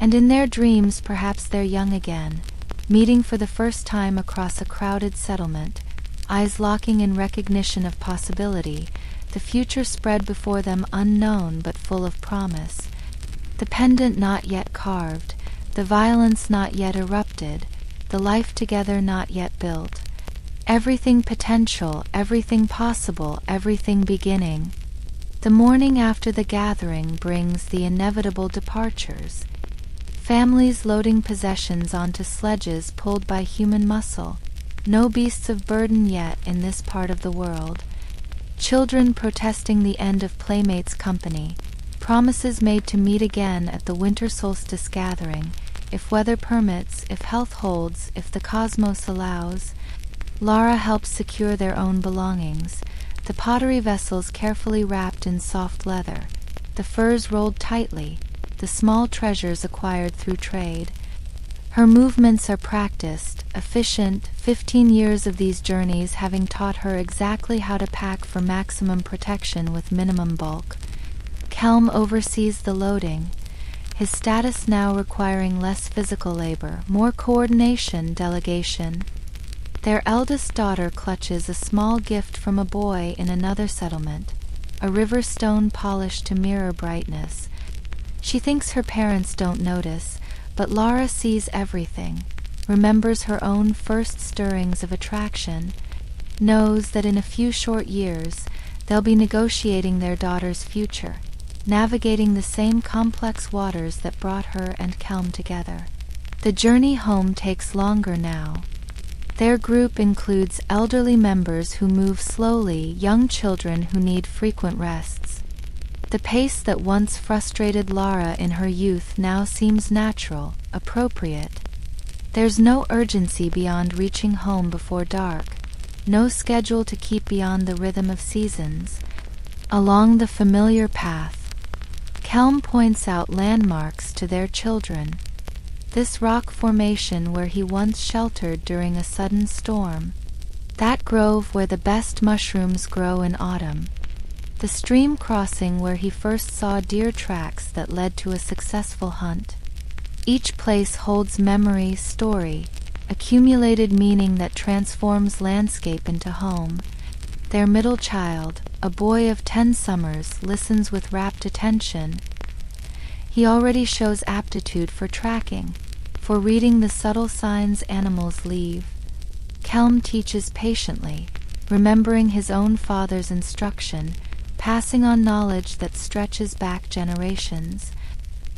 And in their dreams perhaps they're young again, meeting for the first time across a crowded settlement, eyes locking in recognition of possibility, the future spread before them unknown but full of promise. The pendant not yet carved, the violence not yet erupted, the life together not yet built. Everything potential, everything possible, everything beginning. The morning after the gathering brings the inevitable departures. Families loading possessions onto sledges pulled by human muscle. No beasts of burden yet in this part of the world. Children protesting the end of playmates' company. Promises made to meet again at the winter solstice gathering, if weather permits, if health holds, if the cosmos allows. Lara helps secure their own belongings, the pottery vessels carefully wrapped in soft leather, the furs rolled tightly, the small treasures acquired through trade. Her movements are practiced, efficient, 15 years of these journeys having taught her exactly how to pack for maximum protection with minimum bulk. Kelm oversees the loading, his status now requiring less physical labor, more coordination, delegation. Their eldest daughter clutches a small gift from a boy in another settlement, a river stone polished to mirror brightness. She thinks her parents don't notice, but Lara sees everything, remembers her own first stirrings of attraction, knows that in a few short years they'll be negotiating their daughter's future, navigating the same complex waters that brought her and Kelm together. The journey home takes longer now. Their group includes elderly members who move slowly, young children who need frequent rests. The pace that once frustrated Lara in her youth now seems natural, appropriate. There's no urgency beyond reaching home before dark, no schedule to keep beyond the rhythm of seasons. Along the familiar path, Kelm points out landmarks to their children. This rock formation where he once sheltered during a sudden storm, that grove where the best mushrooms grow in autumn, the stream crossing where he first saw deer tracks that led to a successful hunt. Each place holds memory, story, accumulated meaning that transforms landscape into home. Their middle child, a boy of 10 summers, listens with rapt attention. He already shows aptitude for tracking, for reading the subtle signs animals leave. Kelm teaches patiently, remembering his own father's instruction, passing on knowledge that stretches back generations.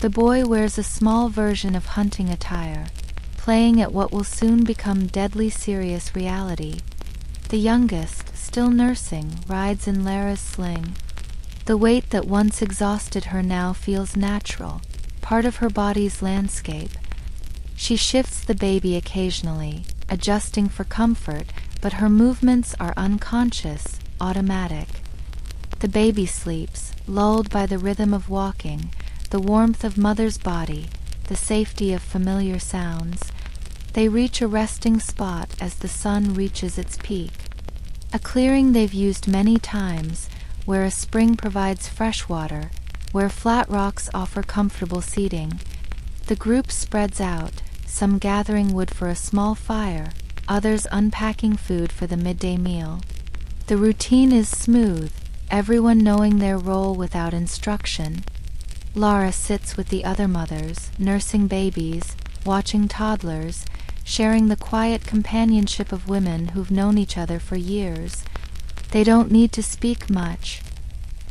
The boy wears a small version of hunting attire, playing at what will soon become deadly serious reality. The youngest, still nursing, rides in Lara's sling. The weight that once exhausted her now feels natural, part of her body's landscape. She shifts the baby occasionally, adjusting for comfort, but her movements are unconscious, automatic. The baby sleeps, lulled by the rhythm of walking, the warmth of mother's body, the safety of familiar sounds. They reach a resting spot as the sun reaches its peak. A clearing they've used many times, where a spring provides fresh water, where flat rocks offer comfortable seating. The group spreads out, some gathering wood for a small fire, others unpacking food for the midday meal. The routine is smooth, everyone knowing their role without instruction. Lara sits with the other mothers, nursing babies, watching toddlers, sharing the quiet companionship of women who've known each other for years. They don't need to speak much.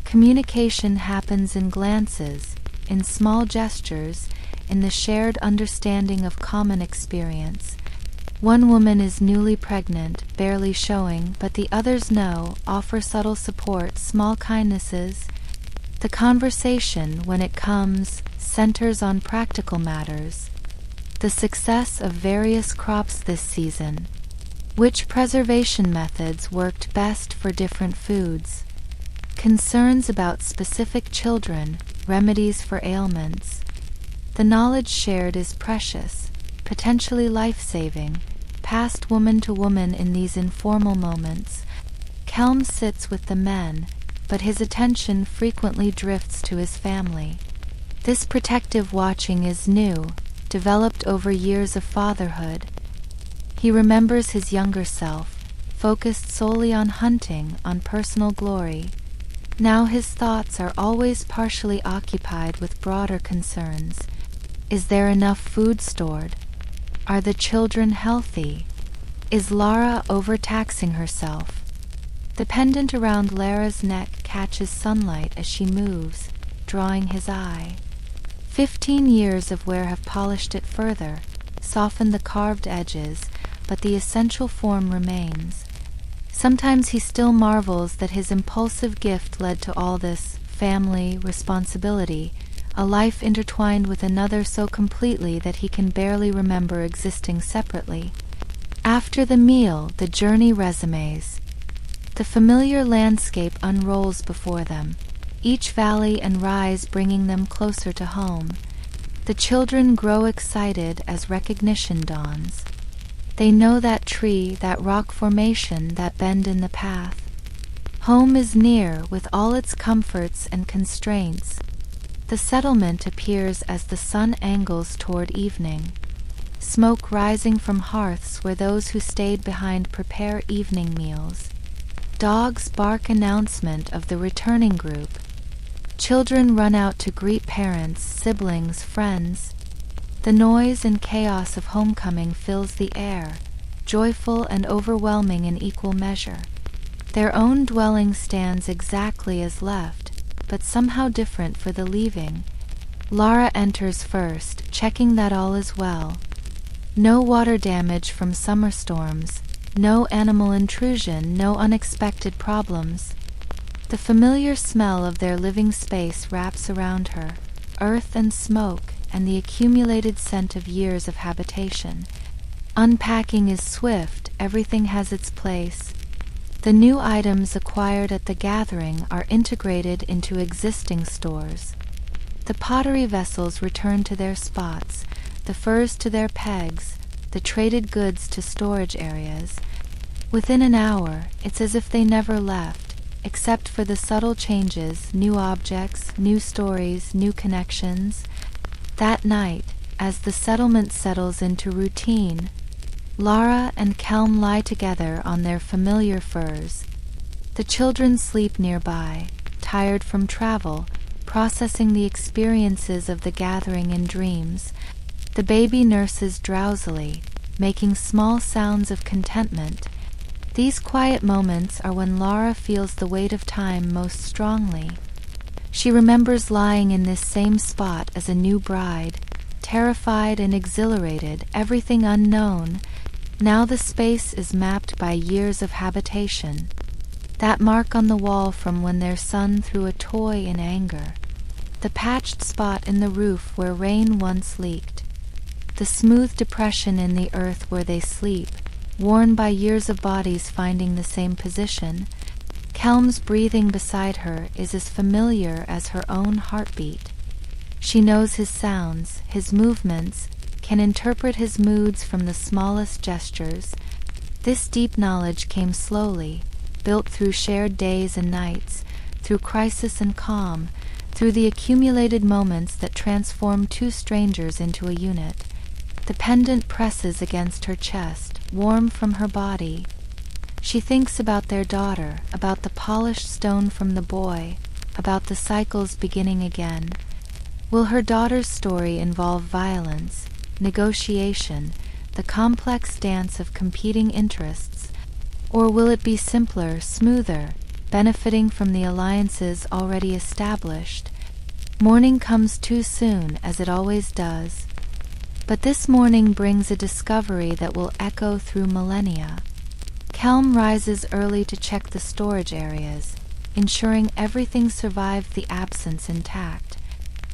Communication happens in glances, in small gestures, in the shared understanding of common experience. One woman is newly pregnant, barely showing, but the others know, offer subtle support, small kindnesses. The conversation, when it comes, centers on practical matters. The success of various crops this season. Which preservation methods worked best for different foods. Concerns about specific children, remedies for ailments. The knowledge shared is precious, potentially life-saving, passed woman to woman in these informal moments. Kelm sits with the men, but his attention frequently drifts to his family. This protective watching is new, developed over years of fatherhood. He remembers his younger self, focused solely on hunting, on personal glory. Now his thoughts are always partially occupied with broader concerns. Is there enough food stored? Are the children healthy? Is Lara overtaxing herself? The pendant around Lara's neck catches sunlight as she moves, drawing his eye. 15 years of wear have polished it further, softened the carved edges, but the essential form remains. Sometimes he still marvels that his impulsive gift led to all this family responsibility, a life intertwined with another so completely that he can barely remember existing separately. After the meal, the journey resumes. The familiar landscape unrolls before them, each valley and rise bringing them closer to home. The children grow excited as recognition dawns. They know that tree, that rock formation, that bend in the path. Home is near with all its comforts and constraints. The settlement appears as the sun angles toward evening. Smoke rising from hearths where those who stayed behind prepare evening meals. Dogs bark announcement of the returning group. Children run out to greet parents, siblings, friends. The noise and chaos of homecoming fills the air, joyful and overwhelming in equal measure. Their own dwelling stands exactly as left, but somehow different for the leaving. Lara enters first, checking that all is well. No water damage from summer storms, no animal intrusion, no unexpected problems. The familiar smell of their living space wraps around her, earth and smoke, and the accumulated scent of years of habitation. Unpacking is swift, everything has its place. The new items acquired at the gathering are integrated into existing stores. The pottery vessels return to their spots, the furs to their pegs, the traded goods to storage areas. Within an hour, it's as if they never left, except for the subtle changes, new objects, new stories, new connections. That night, as the settlement settles into routine, Lara and Kelm lie together on their familiar furs. The children sleep nearby, tired from travel, processing the experiences of the gathering in dreams. The baby nurses drowsily, making small sounds of contentment. These quiet moments are when Lara feels the weight of time most strongly. She remembers lying in this same spot as a new bride, terrified and exhilarated, everything unknown. Now the space is mapped by years of habitation. That mark on the wall from when their son threw a toy in anger. The patched spot in the roof where rain once leaked. The smooth depression in the earth where they sleep, worn by years of bodies finding the same position. Kelm's breathing beside her is as familiar as her own heartbeat. She knows his sounds, his movements, can interpret his moods from the smallest gestures. This deep knowledge came slowly, built through shared days and nights, through crisis and calm, through the accumulated moments that transform two strangers into a unit. The pendant presses against her chest, warm from her body. She thinks about their daughter, about the polished stone from the boy, about the cycles beginning again. Will her daughter's story involve violence, negotiation, the complex dance of competing interests? Or will it be simpler, smoother, benefiting from the alliances already established? Morning comes too soon, as it always does. But this morning brings a discovery that will echo through millennia. Kelm rises early to check the storage areas, ensuring everything survived the absence intact.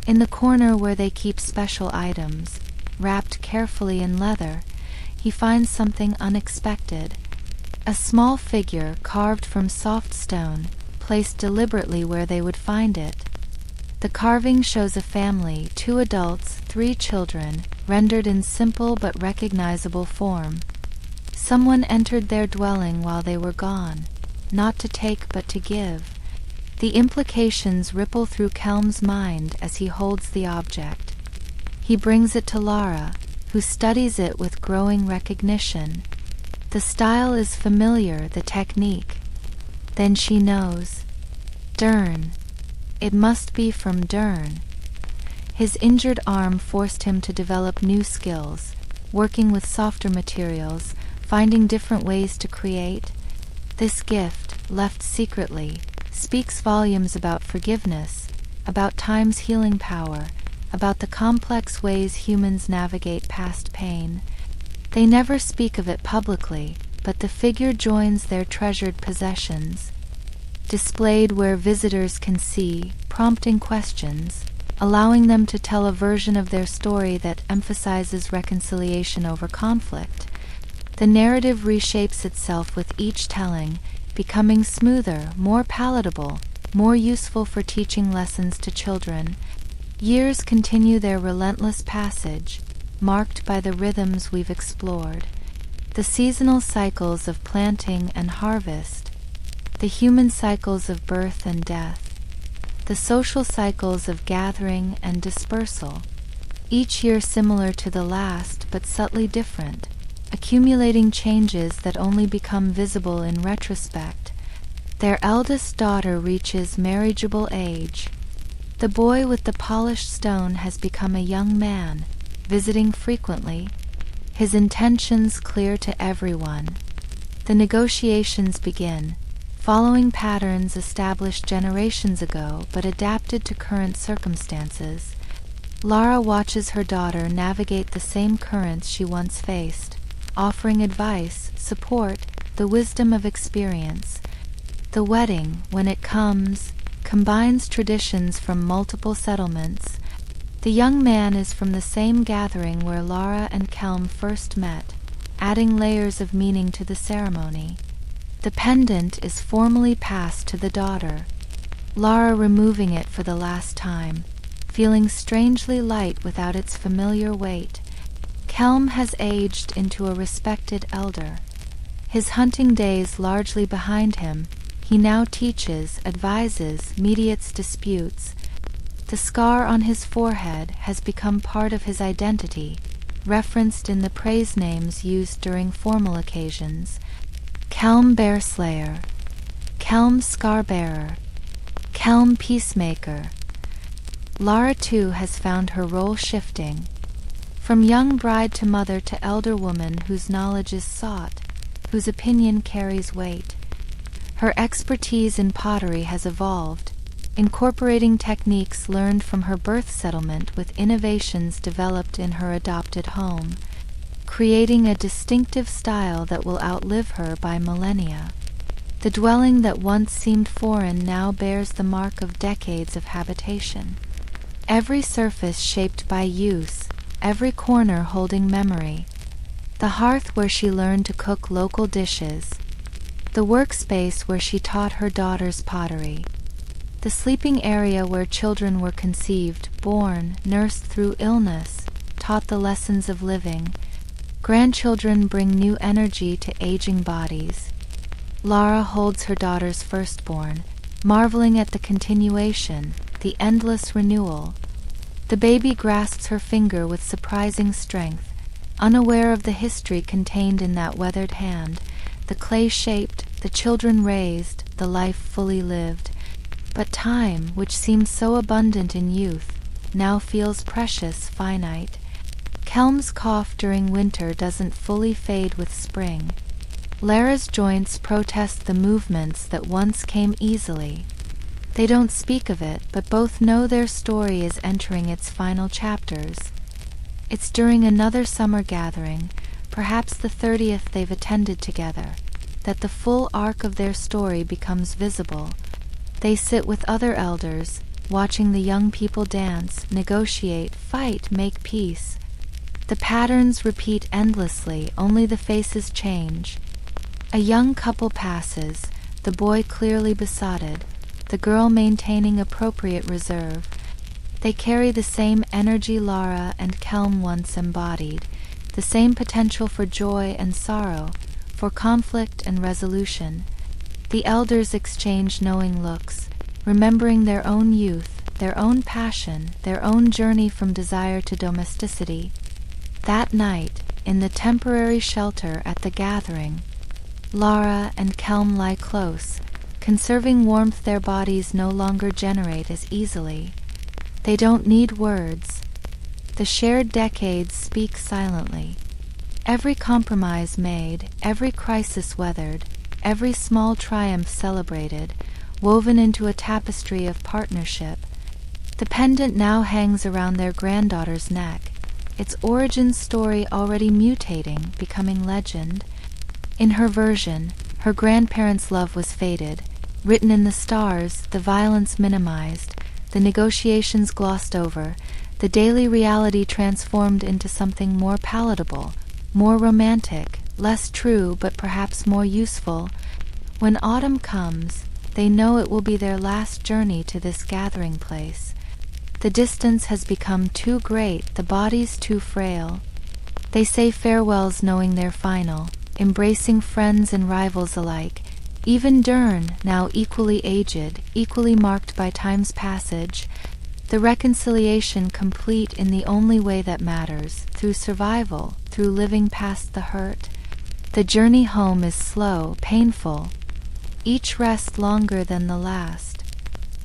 In the corner where they keep special items, wrapped carefully in leather, he finds something unexpected. A small figure carved from soft stone, placed deliberately where they would find it. The carving shows a family, 2 adults, 3 children, rendered in simple but recognizable form. Someone entered their dwelling while they were gone, not to take but to give. The implications ripple through Kelm's mind as he holds the object. He brings it to Lara, who studies it with growing recognition. The style is familiar, the technique. Then she knows. Dern. It must be from Dern. His injured arm forced him to develop new skills, working with softer materials, finding different ways to create. This gift, left secretly, speaks volumes about forgiveness, about time's healing power, about the complex ways humans navigate past pain. They never speak of it publicly, but the figure joins their treasured possessions, displayed where visitors can see, prompting questions, allowing them to tell a version of their story that emphasizes reconciliation over conflict. The narrative reshapes itself with each telling, becoming smoother, more palatable, more useful for teaching lessons to children. Years continue their relentless passage, marked by the rhythms we've explored. The seasonal cycles of planting and harvest, the human cycles of birth and death, the social cycles of gathering and dispersal, each year similar to the last but subtly different, accumulating changes that only become visible in retrospect. Their eldest daughter reaches marriageable age. The boy with the polished stone has become a young man, visiting frequently, his intentions clear to everyone. The negotiations begin, following patterns established generations ago but adapted to current circumstances. Lara watches her daughter navigate the same currents she once faced, offering advice, support, the wisdom of experience. The wedding, when it comes, combines traditions from multiple settlements. The young man is from the same gathering where Lara and Kelm first met, adding layers of meaning to the ceremony. The pendant is formally passed to the daughter, Lara removing it for the last time, feeling strangely light without its familiar weight. Kelm has aged into a respected elder. His hunting days largely behind him, he now teaches, advises, mediates disputes. The scar on his forehead has become part of his identity, referenced in the praise names used during formal occasions: Kelm Bearslayer, Kelm Scarbearer, Kelm Peacemaker. Lara too has found her role shifting, from young bride to mother to elder woman whose knowledge is sought, whose opinion carries weight. Her expertise in pottery has evolved, incorporating techniques learned from her birth settlement with innovations developed in her adopted home, creating a distinctive style that will outlive her by millennia. The dwelling that once seemed foreign now bears the mark of decades of habitation. Every surface shaped by use, every corner holding memory. The hearth where she learned to cook local dishes, the workspace where she taught her daughters pottery, the sleeping area where children were conceived, born, nursed through illness, taught the lessons of living. Grandchildren bring new energy to aging bodies. Lara holds her daughter's firstborn, marveling at the continuation, the endless renewal. The baby grasps her finger with surprising strength, unaware of the history contained in that weathered hand, the clay shaped, the children raised, the life fully lived. But time, which seemed so abundant in youth, now feels precious, finite. Kelm's cough during winter doesn't fully fade with spring. Lara's joints protest the movements that once came easily. They don't speak of it, but both know their story is entering its final chapters. It's during another summer gathering, perhaps the 30th they've attended together, that the full arc of their story becomes visible. They sit with other elders, watching the young people dance, negotiate, fight, make peace. The patterns repeat endlessly, only the faces change. A young couple passes, the boy clearly besotted, the girl maintaining appropriate reserve. They carry the same energy Lara and Kelm once embodied, the same potential for joy and sorrow, for conflict and resolution. The elders exchange knowing looks, remembering their own youth, their own passion, their own journey from desire to domesticity. That night, in the temporary shelter at the gathering, Lara and Kelm lie close, conserving warmth their bodies no longer generate as easily. They don't need words. The shared decades speak silently. Every compromise made, every crisis weathered, every small triumph celebrated, woven into a tapestry of partnership. The pendant now hangs around their granddaughter's neck, its origin story already mutating, becoming legend. In her version, her grandparents' love was fated, written in the stars, the violence minimized, the negotiations glossed over, the daily reality transformed into something more palatable, more romantic, less true but perhaps more useful. When autumn comes, they know it will be their last journey to this gathering place. The distance has become too great, the bodies too frail. They say farewells knowing they're final, embracing friends and rivals alike. Even Dern, now equally aged, equally marked by time's passage, the reconciliation complete in the only way that matters, through survival, through living past the hurt. The journey home is slow, painful, each rest longer than the last.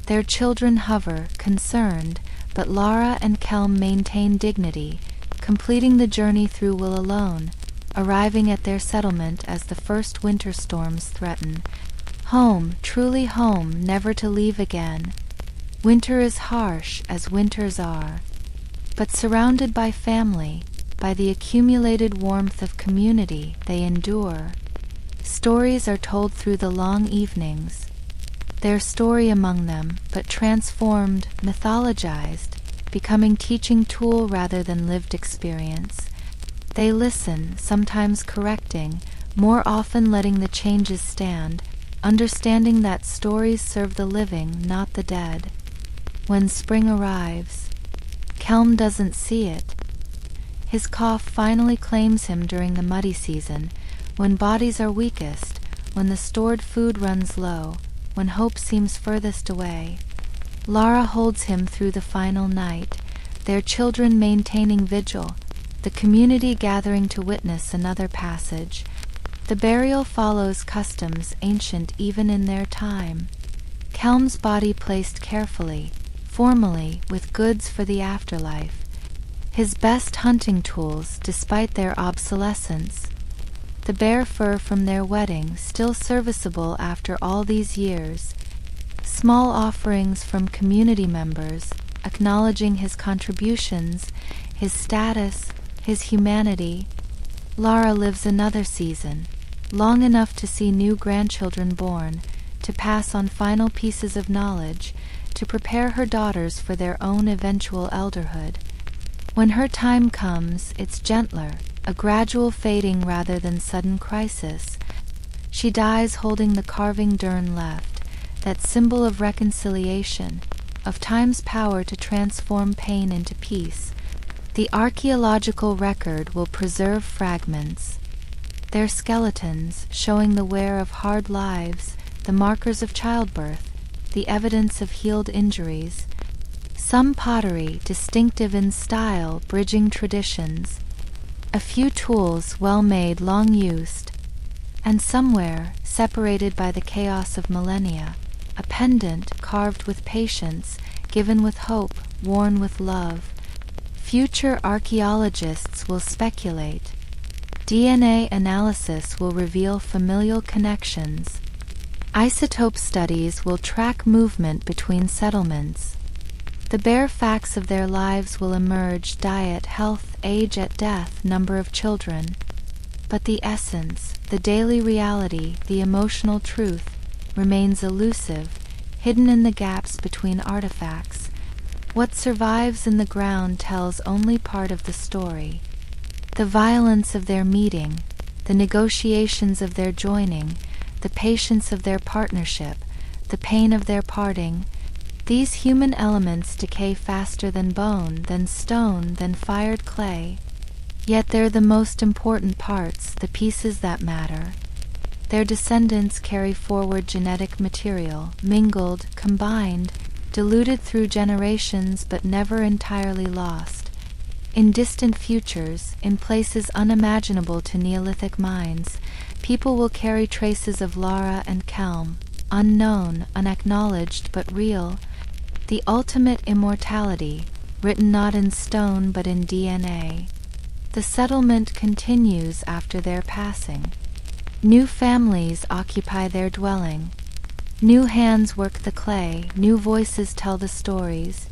Their children hover, concerned, but Lara and Kelm maintain dignity, completing the journey through will alone, arriving at their settlement as the first winter storms threaten. Home, truly home, never to leave again. Winter is harsh, as winters are, but surrounded by family, by the accumulated warmth of community, they endure. Stories are told through the long evenings, their story among them, but transformed, mythologized, becoming teaching tool rather than lived experience. They listen, sometimes correcting, more often letting the changes stand, understanding that stories serve the living, not the dead. When spring arrives, Kelm doesn't see it. His cough finally claims him during the muddy season, when bodies are weakest, when the stored food runs low, when hope seems furthest away. Lara holds him through the final night, their children maintaining vigil, the community gathering to witness another passage. The burial follows customs ancient even in their time. Kelm's body placed carefully, formally, with goods for the afterlife. His best hunting tools despite their obsolescence. The bear fur from their wedding still serviceable after all these years. Small offerings from community members, acknowledging his contributions, his status, his humanity. Lara lives another season, long enough to see new grandchildren born, to pass on final pieces of knowledge, to prepare her daughters for their own eventual elderhood. When her time comes, it's gentler, a gradual fading rather than sudden crisis. She dies holding the carving dern left, that symbol of reconciliation, of time's power to transform pain into peace. The archaeological record will preserve fragments, their skeletons showing the wear of hard lives, the markers of childbirth, the evidence of healed injuries. Some pottery distinctive in style, bridging traditions. A few tools well made, long used. And somewhere, separated by the chaos of millennia, a pendant carved with patience, given with hope, worn with love. Future archaeologists will speculate. DNA analysis will reveal familial connections. Isotope studies will track movement between settlements. The bare facts of their lives will emerge: diet, health, age at death, number of children. But the essence, the daily reality, the emotional truth, remains elusive, hidden in the gaps between artifacts. What survives in the ground tells only part of the story. The violence of their meeting, the negotiations of their joining, the patience of their partnership, the pain of their parting. These human elements decay faster than bone, than stone, than fired clay. Yet they're the most important parts, the pieces that matter. Their descendants carry forward genetic material, mingled, combined, diluted through generations but never entirely lost. In distant futures, in places unimaginable to Neolithic minds, people will carry traces of Lara and Kelm, unknown, unacknowledged but real. The ultimate immortality, written not in stone but in DNA. The settlement continues after their passing. New families occupy their dwelling. New hands work the clay, new voices tell the stories.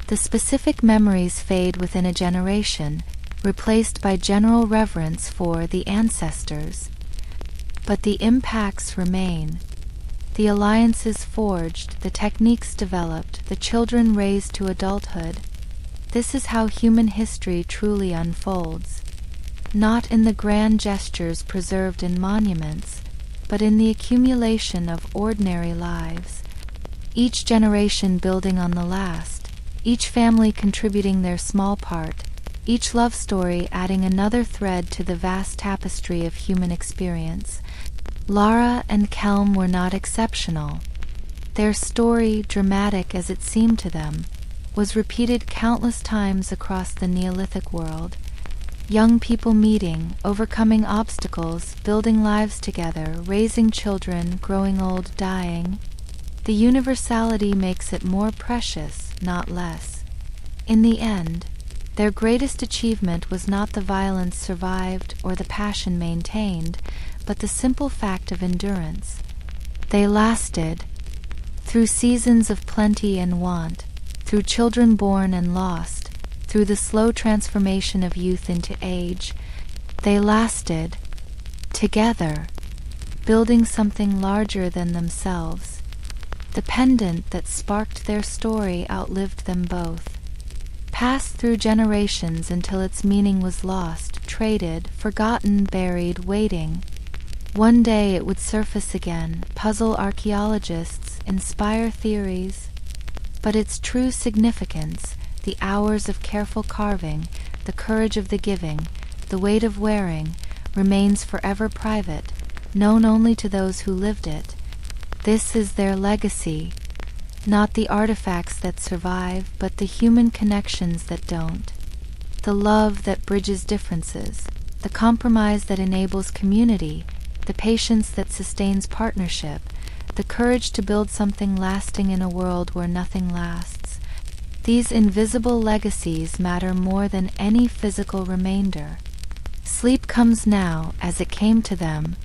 The specific memories fade within a generation, replaced by general reverence for the ancestors. But the impacts remain. The alliances forged, the techniques developed, the children raised to adulthood. This is how human history truly unfolds. Not in the grand gestures preserved in monuments, but in the accumulation of ordinary lives. Each generation building on the last, each family contributing their small part, each love story adding another thread to the vast tapestry of human experience. Lara and Kelm were not exceptional. Their story, dramatic as it seemed to them, was repeated countless times across the Neolithic world. Young people meeting, overcoming obstacles, building lives together, raising children, growing old, dying. The universality makes it more precious, not less. In the end, their greatest achievement was not the violence survived or the passion maintained, but the simple fact of endurance. They lasted, through seasons of plenty and want, through children born and lost, through the slow transformation of youth into age. They lasted, together, building something larger than themselves. The pendant that sparked their story outlived them both. Passed through generations until its meaning was lost, traded, forgotten, buried, waiting. One day it would surface again, puzzle archaeologists, inspire theories. But its true significance, the hours of careful carving, the courage of the giving, the weight of wearing, remains forever private, known only to those who lived it. This is their legacy, not the artifacts that survive, but the human connections that don't. the love that bridges differences, the compromise that enables community, the patience that sustains partnership, the courage to build something lasting in a world where nothing lasts. These invisible legacies matter more than any physical remainder. Sleep comes now, as it came to them.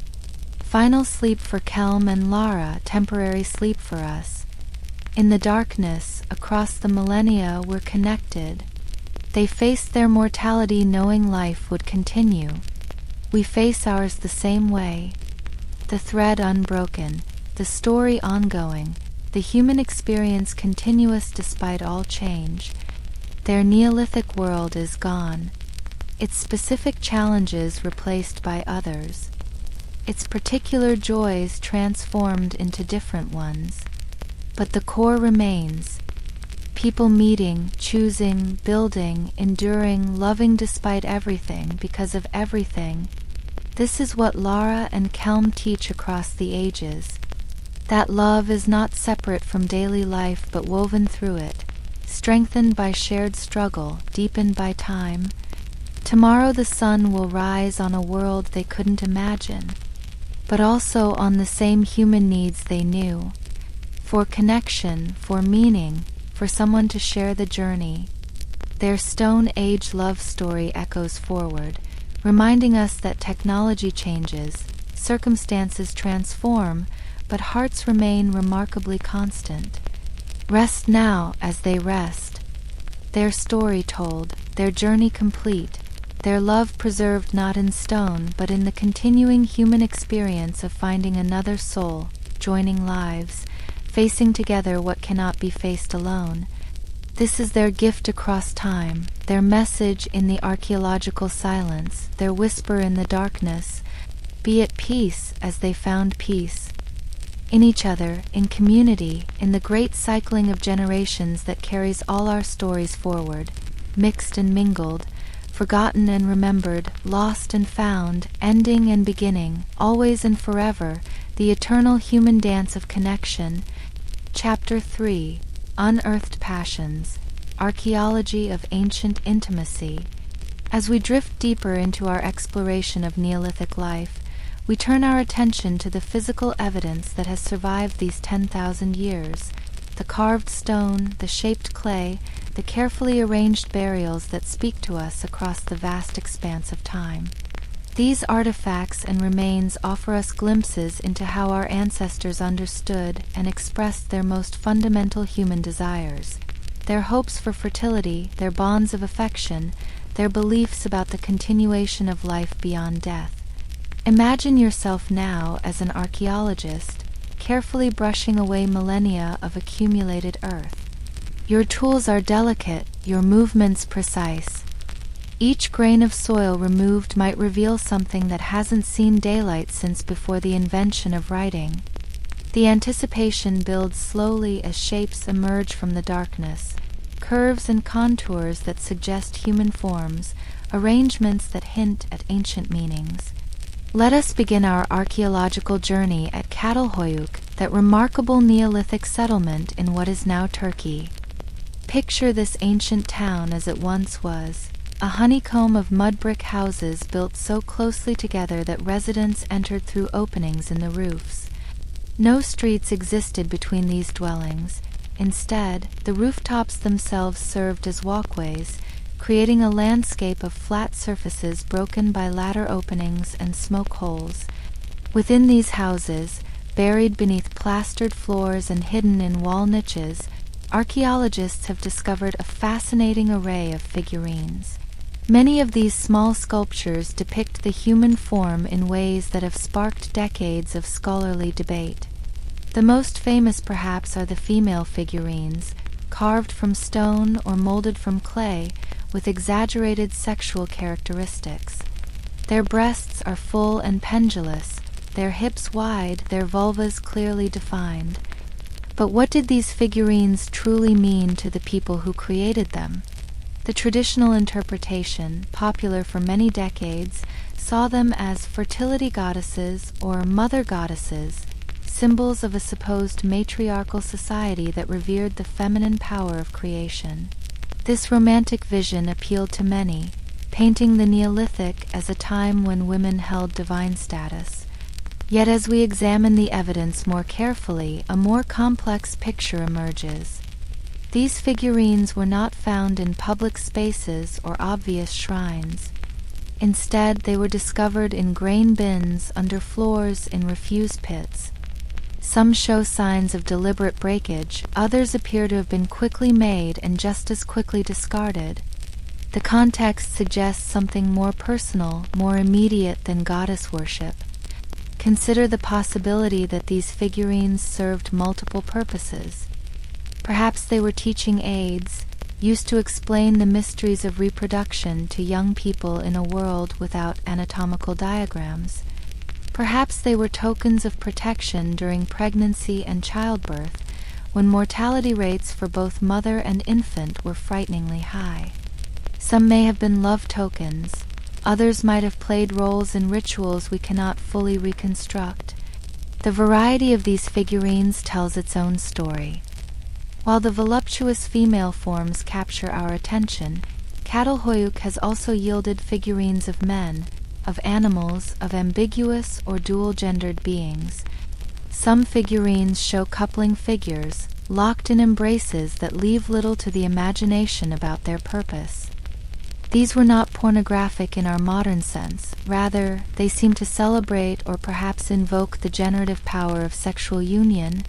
Final sleep for Kelm and Lara, temporary sleep for us. In the darkness, across the millennia, we're connected. They faced their mortality knowing life would continue. We face ours the same way. The thread unbroken, the story ongoing, the human experience continuous despite all change. Their Neolithic world is gone. Its specific challenges replaced by others. Its particular joys transformed into different ones. But the core remains. People meeting, choosing, building, enduring, loving despite everything, because of everything. This is what Lara and Kelm teach across the ages. That love is not separate from daily life but woven through it, strengthened by shared struggle, deepened by time. Tomorrow the sun will rise on a world they couldn't imagine, but also on the same human needs they knew. For connection, for meaning, for someone to share the journey. Their Stone Age love story echoes forward, reminding us that technology changes, circumstances transform, but hearts remain remarkably constant. Rest now as they rest. Their story told, their journey complete, their love preserved not in stone but in the continuing human experience of finding another soul, joining lives, facing together what cannot be faced alone. This is their gift across time, their message in the archaeological silence, their whisper in the darkness. Be at peace as they found peace. In each other, in community, in the great cycling of generations that carries all our stories forward, mixed and mingled, forgotten and remembered, lost and found, ending and beginning, always and forever, the eternal human dance of connection. Chapter 3, Unearthed Passions, Archaeology of Ancient Intimacy. As we drift deeper into our exploration of Neolithic life, we turn our attention to the physical evidence that has survived these 10,000 years, the carved stone, the shaped clay, the carefully arranged burials that speak to us across the vast expanse of time. These artifacts and remains offer us glimpses into how our ancestors understood and expressed their most fundamental human desires, their hopes for fertility, their bonds of affection, their beliefs about the continuation of life beyond death. Imagine yourself now as an archaeologist, carefully brushing away millennia of accumulated earth. Your tools are delicate, your movements precise. Each grain of soil removed might reveal something that hasn't seen daylight since before the invention of writing. The anticipation builds slowly as shapes emerge from the darkness, curves and contours that suggest human forms, arrangements that hint at ancient meanings. Let us begin our archaeological journey at Çatalhöyük, that remarkable Neolithic settlement in what is now Turkey. Picture this ancient town as it once was. A honeycomb of mud brick houses built so closely together that residents entered through openings in the roofs. No streets existed between these dwellings. Instead, the rooftops themselves served as walkways, creating a landscape of flat surfaces broken by ladder openings and smoke holes. Within these houses, buried beneath plastered floors and hidden in wall niches, archaeologists have discovered a fascinating array of figurines. Many of these small sculptures depict the human form in ways that have sparked decades of scholarly debate. The most famous perhaps are the female figurines, carved from stone or molded from clay, with exaggerated sexual characteristics. Their breasts are full and pendulous, their hips wide, their vulvas clearly defined. But what did these figurines truly mean to the people who created them? The traditional interpretation, popular for many decades, saw them as fertility goddesses or mother goddesses, symbols of a supposed matriarchal society that revered the feminine power of creation. This romantic vision appealed to many, painting the Neolithic as a time when women held divine status. Yet as we examine the evidence more carefully, a more complex picture emerges. These figurines were not found in public spaces or obvious shrines. Instead, they were discovered in grain bins under floors in refuse pits. Some show signs of deliberate breakage, others appear to have been quickly made and just as quickly discarded. The context suggests something more personal, more immediate than goddess worship. Consider the possibility that these figurines served multiple purposes. Perhaps they were teaching aids, used to explain the mysteries of reproduction to young people in a world without anatomical diagrams. Perhaps they were tokens of protection during pregnancy and childbirth, when mortality rates for both mother and infant were frighteningly high. Some may have been love tokens. Others might have played roles in rituals we cannot fully reconstruct. The variety of these figurines tells its own story. While the voluptuous female forms capture our attention, Çatalhöyük has also yielded figurines of men, of animals, of ambiguous or dual-gendered beings. Some figurines show coupling figures, locked in embraces that leave little to the imagination about their purpose. These were not pornographic in our modern sense. Rather, they seem to celebrate or perhaps invoke the generative power of sexual union.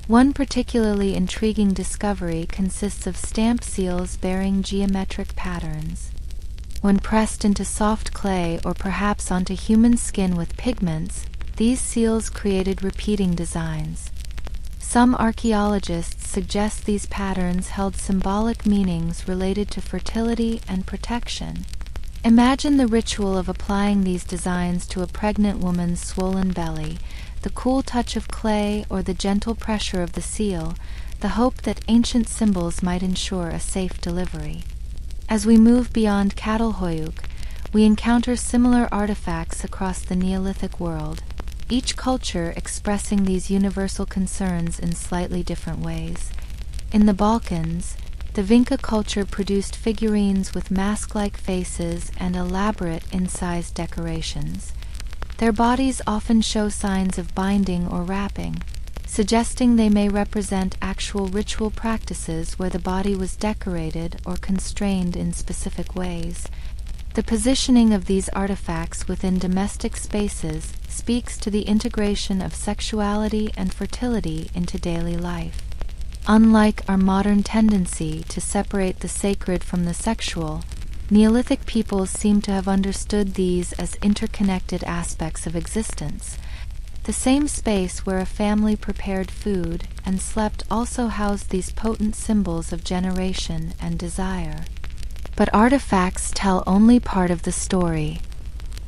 One particularly intriguing discovery consists of stamp seals bearing geometric patterns. When pressed into soft clay or perhaps onto human skin with pigments, these seals created repeating designs. Some archaeologists suggest these patterns held symbolic meanings related to fertility and protection. Imagine the ritual of applying these designs to a pregnant woman's swollen belly, the cool touch of clay or the gentle pressure of the seal, the hope that ancient symbols might ensure a safe delivery. As we move beyond Çatalhöyük, we encounter similar artifacts across the Neolithic world, each culture expressing these universal concerns in slightly different ways. In the Balkans, the Vinca culture produced figurines with mask-like faces and elaborate incised decorations. Their bodies often show signs of binding or wrapping, suggesting they may represent actual ritual practices where the body was decorated or constrained in specific ways. The positioning of these artifacts within domestic spaces speaks to the integration of sexuality and fertility into daily life. Unlike our modern tendency to separate the sacred from the sexual, Neolithic peoples seem to have understood these as interconnected aspects of existence. The same space where a family prepared food and slept also housed these potent symbols of generation and desire. But artifacts tell only part of the story.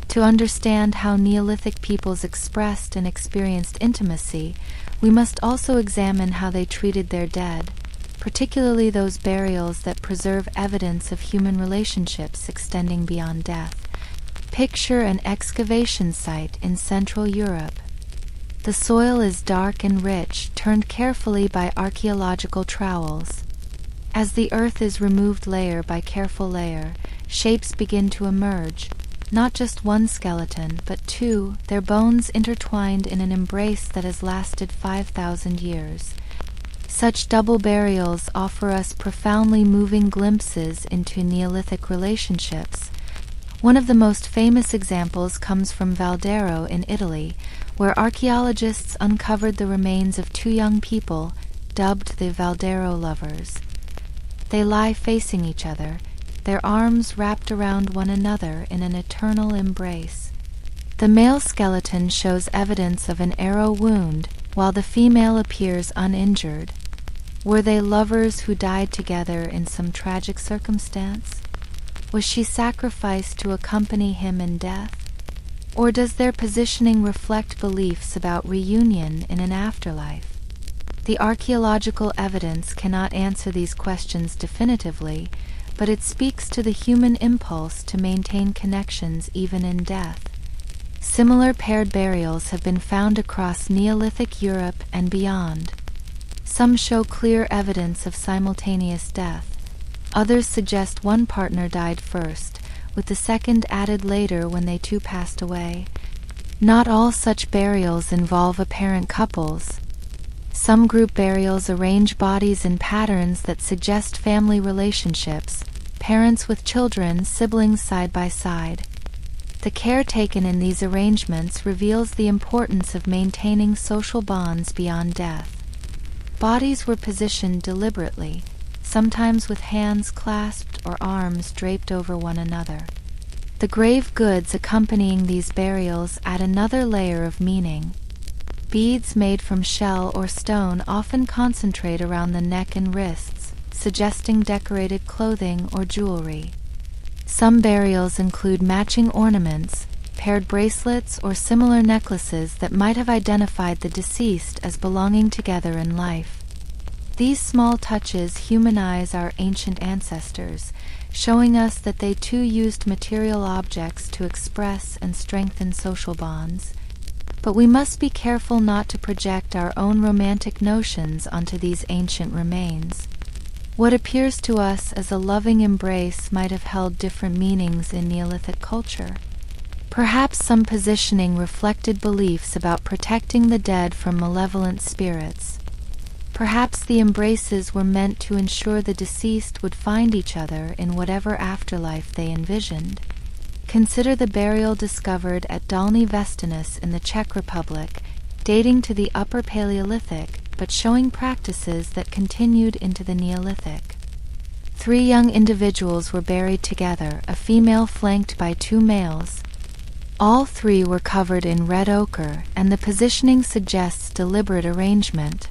To understand how Neolithic peoples expressed and experienced intimacy, we must also examine how they treated their dead, particularly those burials that preserve evidence of human relationships extending beyond death. Picture an excavation site in Central Europe. The soil is dark and rich, turned carefully by archaeological trowels. As the earth is removed layer by careful layer, shapes begin to emerge, not just one skeleton, but two, their bones intertwined in an embrace that has lasted 5,000 years. Such double burials offer us profoundly moving glimpses into Neolithic relationships. One of the most famous examples comes from Valdero in Italy, where archaeologists uncovered the remains of two young people, dubbed the Valdero lovers. They lie facing each other, their arms wrapped around one another in an eternal embrace. The male skeleton shows evidence of an arrow wound, while the female appears uninjured. Were they lovers who died together in some tragic circumstance? Was she sacrificed to accompany him in death? Or does their positioning reflect beliefs about reunion in an afterlife? The archaeological evidence cannot answer these questions definitively, but it speaks to the human impulse to maintain connections even in death. Similar paired burials have been found across Neolithic Europe and beyond. Some show clear evidence of simultaneous death. Others suggest one partner died first, with the second added later when they too passed away. Not all such burials involve apparent couples. Some group burials arrange bodies in patterns that suggest family relationships, parents with children, siblings side by side. The care taken in these arrangements reveals the importance of maintaining social bonds beyond death. Bodies were positioned deliberately, sometimes with hands clasped or arms draped over one another. The grave goods accompanying these burials add another layer of meaning. Beads made from shell or stone often concentrate around the neck and wrists, suggesting decorated clothing or jewelry. Some burials include matching ornaments, paired bracelets, or similar necklaces that might have identified the deceased as belonging together in life. These small touches humanize our ancient ancestors, showing us that they too used material objects to express and strengthen social bonds. But we must be careful not to project our own romantic notions onto these ancient remains. What appears to us as a loving embrace might have held different meanings in Neolithic culture. Perhaps some positioning reflected beliefs about protecting the dead from malevolent spirits. Perhaps the embraces were meant to ensure the deceased would find each other in whatever afterlife they envisioned. Consider the burial discovered at Dolní Věstonice in the Czech Republic, dating to the Upper Paleolithic, but showing practices that continued into the Neolithic. 3 young individuals were buried together, a female flanked by 2 males. All 3 were covered in red ochre, and the positioning suggests deliberate arrangement.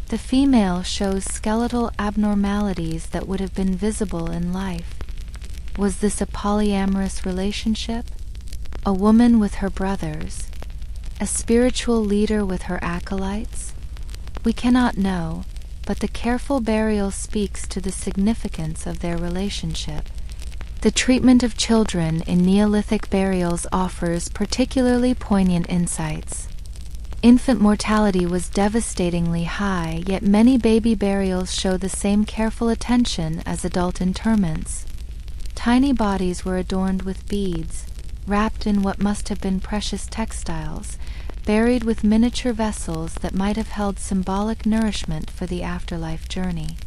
The female shows skeletal abnormalities that would have been visible in life. Was this a polyamorous relationship? A woman with her brothers? A spiritual leader with her acolytes? We cannot know, but the careful burial speaks to the significance of their relationship. The treatment of children in Neolithic burials offers particularly poignant insights. Infant mortality was devastatingly high, yet many baby burials show the same careful attention as adult interments. Tiny bodies were adorned with beads, wrapped in what must have been precious textiles, buried with miniature vessels that might have held symbolic nourishment for the afterlife journey.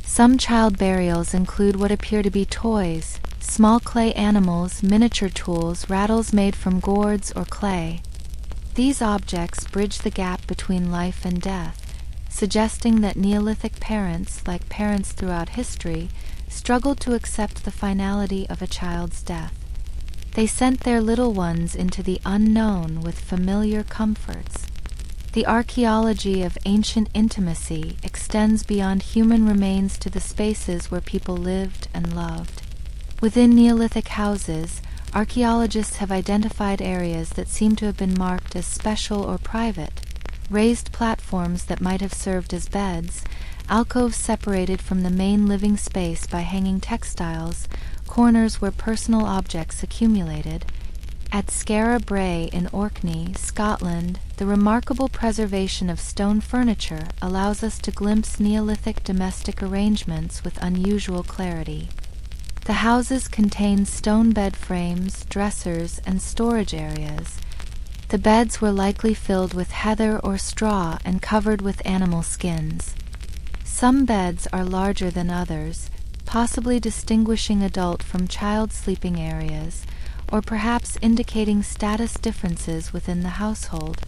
Some child burials include what appear to be toys, small clay animals, miniature tools, rattles made from gourds or clay. These objects bridge the gap between life and death, suggesting that Neolithic parents, like parents throughout history, struggled to accept the finality of a child's death. They sent their little ones into the unknown with familiar comforts. The archaeology of ancient intimacy extends beyond human remains to the spaces where people lived and loved. Within Neolithic houses, archaeologists have identified areas that seem to have been marked as special or private, raised platforms that might have served as beds, alcoves separated from the main living space by hanging textiles, corners where personal objects accumulated. At Skara Brae in Orkney, Scotland, the remarkable preservation of stone furniture allows us to glimpse Neolithic domestic arrangements with unusual clarity. The houses contain stone bed frames, dressers, and storage areas. The beds were likely filled with heather or straw and covered with animal skins. Some beds are larger than others, possibly distinguishing adult from child sleeping areas, or perhaps indicating status differences within the household.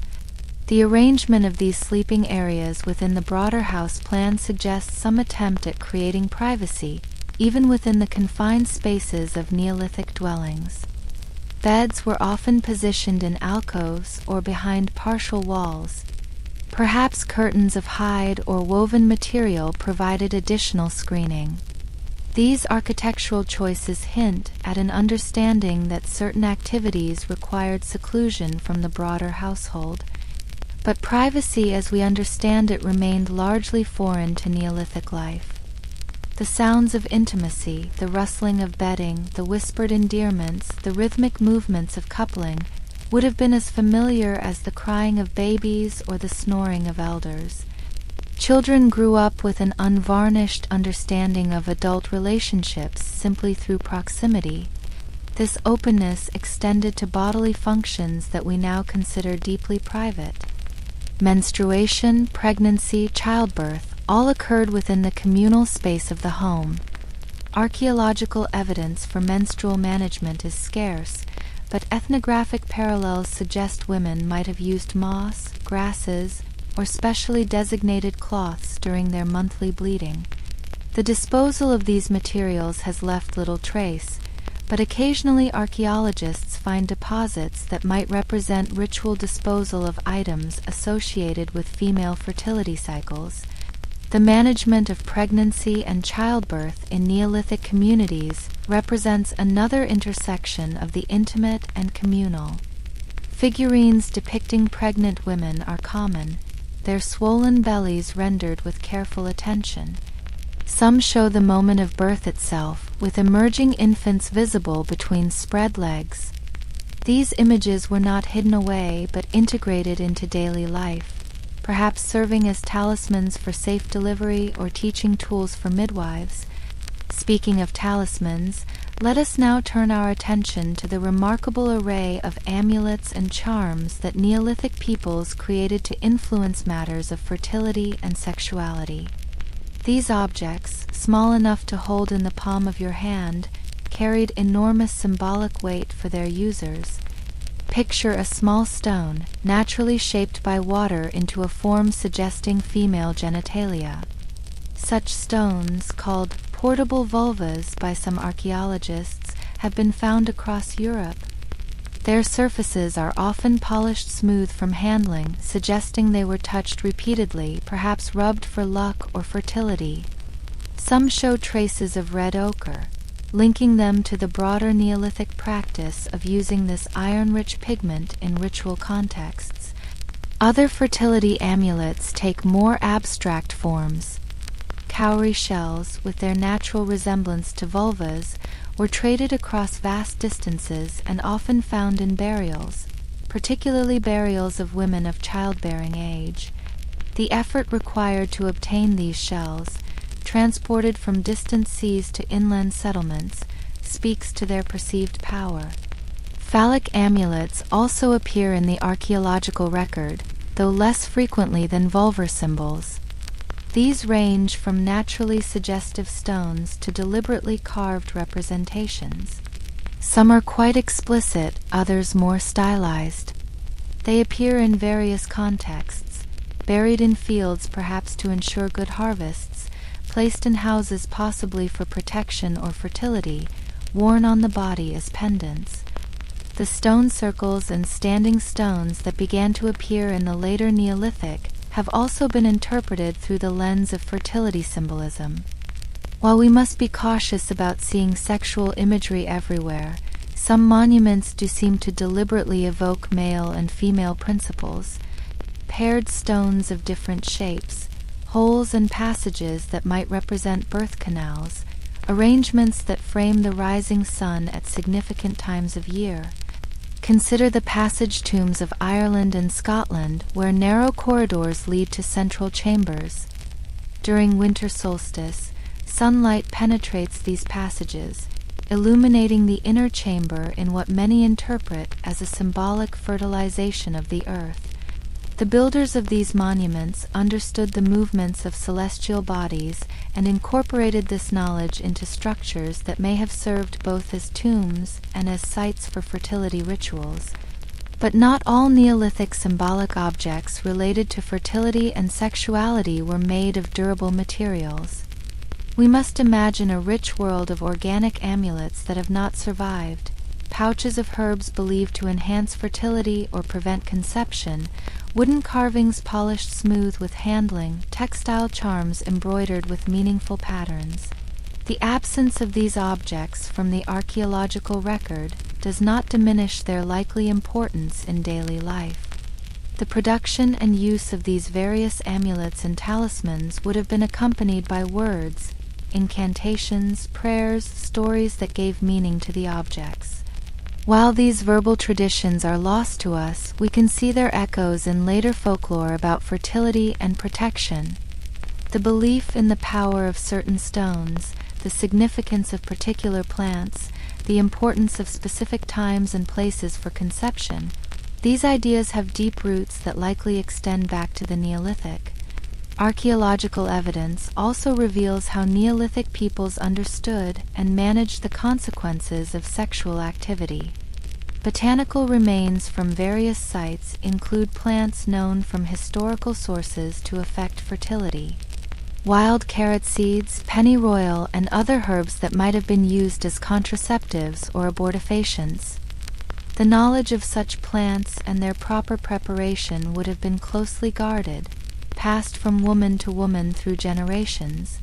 The arrangement of these sleeping areas within the broader house plan suggests some attempt at creating privacy, even within the confined spaces of Neolithic dwellings. Beds were often positioned in alcoves or behind partial walls. Perhaps curtains of hide or woven material provided additional screening. These architectural choices hint at an understanding that certain activities required seclusion from the broader household. But privacy as we understand it remained largely foreign to Neolithic life. The sounds of intimacy, the rustling of bedding, the whispered endearments, the rhythmic movements of coupling, would have been as familiar as the crying of babies or the snoring of elders. Children grew up with an unvarnished understanding of adult relationships simply through proximity. This openness extended to bodily functions that we now consider deeply private. Menstruation, pregnancy, childbirth all occurred within the communal space of the home. Archaeological evidence for menstrual management is scarce, but ethnographic parallels suggest women might have used moss, grasses, or specially designated cloths during their monthly bleeding. The disposal of these materials has left little trace, but occasionally archaeologists find deposits that might represent ritual disposal of items associated with female fertility cycles. The management of pregnancy and childbirth in Neolithic communities represents another intersection of the intimate and communal. Figurines depicting pregnant women are common, their swollen bellies rendered with careful attention. Some show the moment of birth itself, with emerging infants visible between spread legs. These images were not hidden away but integrated into daily life, perhaps serving as talismans for safe delivery or teaching tools for midwives. Speaking of talismans, let us now turn our attention to the remarkable array of amulets and charms that Neolithic peoples created to influence matters of fertility and sexuality. These objects, small enough to hold in the palm of your hand, carried enormous symbolic weight for their users. Picture a small stone, naturally shaped by water into a form suggesting female genitalia. Such stones, called portable vulvas by some archaeologists, have been found across Europe. Their surfaces are often polished smooth from handling, suggesting they were touched repeatedly, perhaps rubbed for luck or fertility. Some show traces of red ochre, linking them to the broader Neolithic practice of using this iron-rich pigment in ritual contexts. Other fertility amulets take more abstract forms. Cowrie shells, with their natural resemblance to vulvas, were traded across vast distances and often found in burials, particularly burials of women of childbearing age. The effort required to obtain these shells, transported from distant seas to inland settlements, speaks to their perceived power. Phallic amulets also appear in the archaeological record, though less frequently than vulvar symbols. These range from naturally suggestive stones to deliberately carved representations. Some are quite explicit, others more stylized. They appear in various contexts, buried in fields perhaps to ensure good harvests, placed in houses possibly for protection or fertility, worn on the body as pendants. The stone circles and standing stones that began to appear in the later Neolithic have also been interpreted through the lens of fertility symbolism. While we must be cautious about seeing sexual imagery everywhere, some monuments do seem to deliberately evoke male and female principles. Paired stones of different shapes, holes and passages that might represent birth canals, arrangements that frame the rising sun at significant times of year. Consider the passage tombs of Ireland and Scotland, where narrow corridors lead to central chambers. During winter solstice, sunlight penetrates these passages, illuminating the inner chamber in what many interpret as a symbolic fertilization of the earth. The builders of these monuments understood the movements of celestial bodies and incorporated this knowledge into structures that may have served both as tombs and as sites for fertility rituals. But not all Neolithic symbolic objects related to fertility and sexuality were made of durable materials. We must imagine a rich world of organic amulets that have not survived, pouches of herbs believed to enhance fertility or prevent conception, wooden carvings polished smooth with handling, textile charms embroidered with meaningful patterns. The absence of these objects from the archaeological record does not diminish their likely importance in daily life. The production and use of these various amulets and talismans would have been accompanied by words, incantations, prayers, stories that gave meaning to the objects. While these verbal traditions are lost to us, we can see their echoes in later folklore about fertility and protection. The belief in the power of certain stones, the significance of particular plants, the importance of specific times and places for conception, these ideas have deep roots that likely extend back to the Neolithic. Archaeological evidence also reveals how Neolithic peoples understood and managed the consequences of sexual activity. Botanical remains from various sites include plants known from historical sources to affect fertility. Wild carrot seeds, pennyroyal, and other herbs that might have been used as contraceptives or abortifacients. The knowledge of such plants and their proper preparation would have been closely guarded, passed from woman to woman through generations.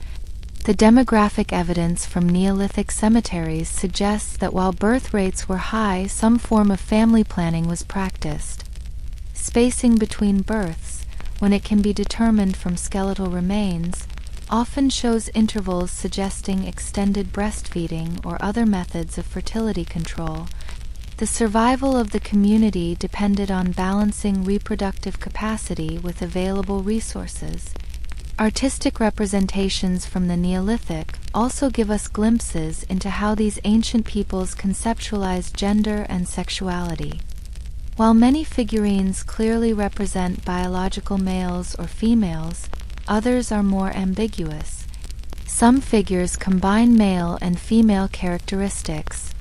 The demographic evidence from Neolithic cemeteries suggests that while birth rates were high, some form of family planning was practiced. Spacing between births, when it can be determined from skeletal remains, often shows intervals suggesting extended breastfeeding or other methods of fertility control. The survival of the community depended on balancing reproductive capacity with available resources. Artistic representations from the Neolithic also give us glimpses into how these ancient peoples conceptualized gender and sexuality. While many figurines clearly represent biological males or females, others are more ambiguous. Some figures combine male and female characteristics.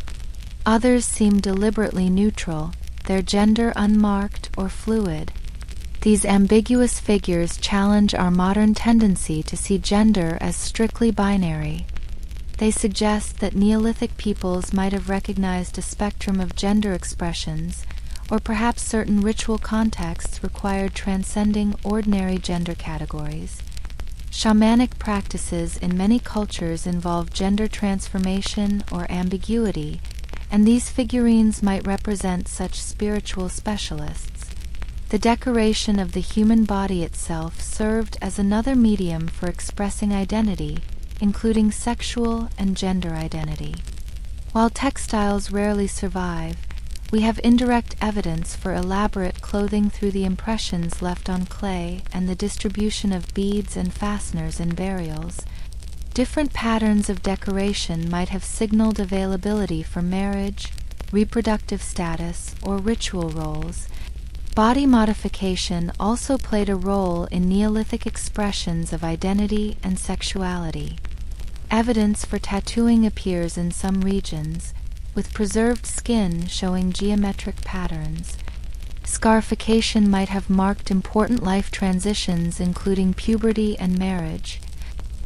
Others seem deliberately neutral, their gender unmarked or fluid. These ambiguous figures challenge our modern tendency to see gender as strictly binary. They suggest that Neolithic peoples might have recognized a spectrum of gender expressions, or perhaps certain ritual contexts required transcending ordinary gender categories. Shamanic practices in many cultures involve gender transformation or ambiguity, and these figurines might represent such spiritual specialists. The decoration of the human body itself served as another medium for expressing identity, including sexual and gender identity. While textiles rarely survive, we have indirect evidence for elaborate clothing through the impressions left on clay and the distribution of beads and fasteners in burials. Different patterns of decoration might have signaled availability for marriage, reproductive status, or ritual roles. Body modification also played a role in Neolithic expressions of identity and sexuality. Evidence for tattooing appears in some regions, with preserved skin showing geometric patterns. Scarification might have marked important life transitions including puberty and marriage.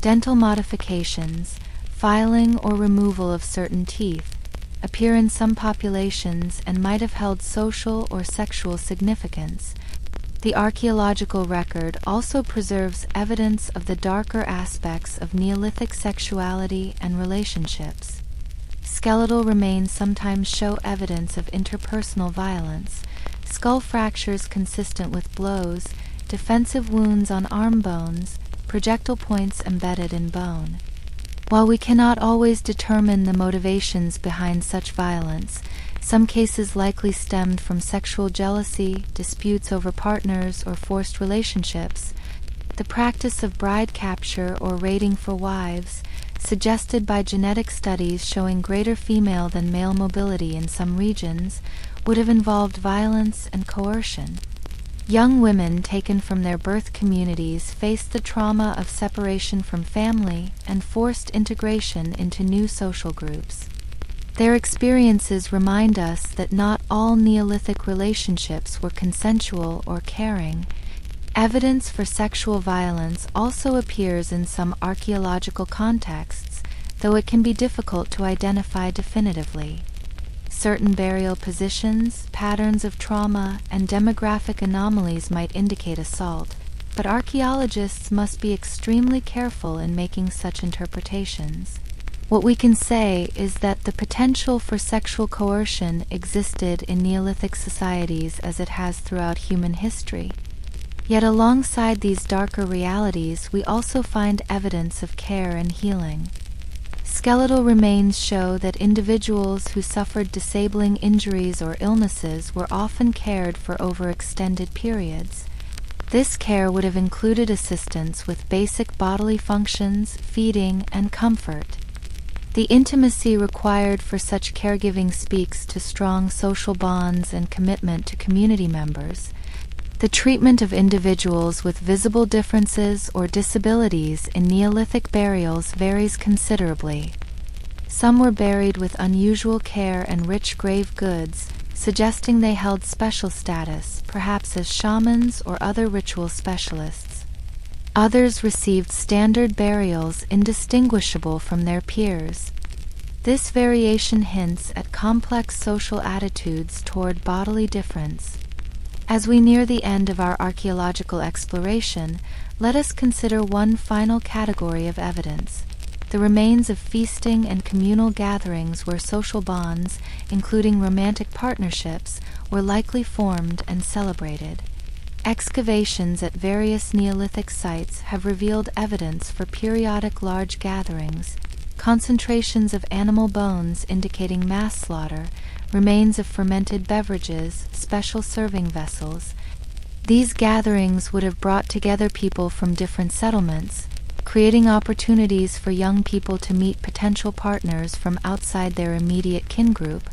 Dental modifications, filing or removal of certain teeth, appear in some populations and might have held social or sexual significance. The archaeological record also preserves evidence of the darker aspects of Neolithic sexuality and relationships. Skeletal remains sometimes show evidence of interpersonal violence, skull fractures consistent with blows, defensive wounds on arm bones, projectile points embedded in bone. While we cannot always determine the motivations behind such violence, some cases likely stemmed from sexual jealousy, disputes over partners, or forced relationships. The practice of bride capture or raiding for wives, suggested by genetic studies showing greater female than male mobility in some regions, would have involved violence and coercion. Young women taken from their birth communities faced the trauma of separation from family and forced integration into new social groups. Their experiences remind us that not all Neolithic relationships were consensual or caring. Evidence for sexual violence also appears in some archaeological contexts, though it can be difficult to identify definitively. Certain burial positions, patterns of trauma, and demographic anomalies might indicate assault, but archaeologists must be extremely careful in making such interpretations. What we can say is that the potential for sexual coercion existed in Neolithic societies as it has throughout human history. Yet alongside these darker realities, we also find evidence of care and healing. Skeletal remains show that individuals who suffered disabling injuries or illnesses were often cared for over extended periods. This care would have included assistance with basic bodily functions, feeding, and comfort. The intimacy required for such caregiving speaks to strong social bonds and commitment to community members. The treatment of individuals with visible differences or disabilities in Neolithic burials varies considerably. Some were buried with unusual care and rich grave goods, suggesting they held special status, perhaps as shamans or other ritual specialists. Others received standard burials indistinguishable from their peers. This variation hints at complex social attitudes toward bodily difference. As we near the end of our archaeological exploration, let us consider one final category of evidence: the remains of feasting and communal gatherings where social bonds, including romantic partnerships, were likely formed and celebrated. Excavations at various Neolithic sites have revealed evidence for periodic large gatherings, concentrations of animal bones indicating mass slaughter, remains of fermented beverages, special serving vessels. These gatherings would have brought together people from different settlements, creating opportunities for young people to meet potential partners from outside their immediate kin group.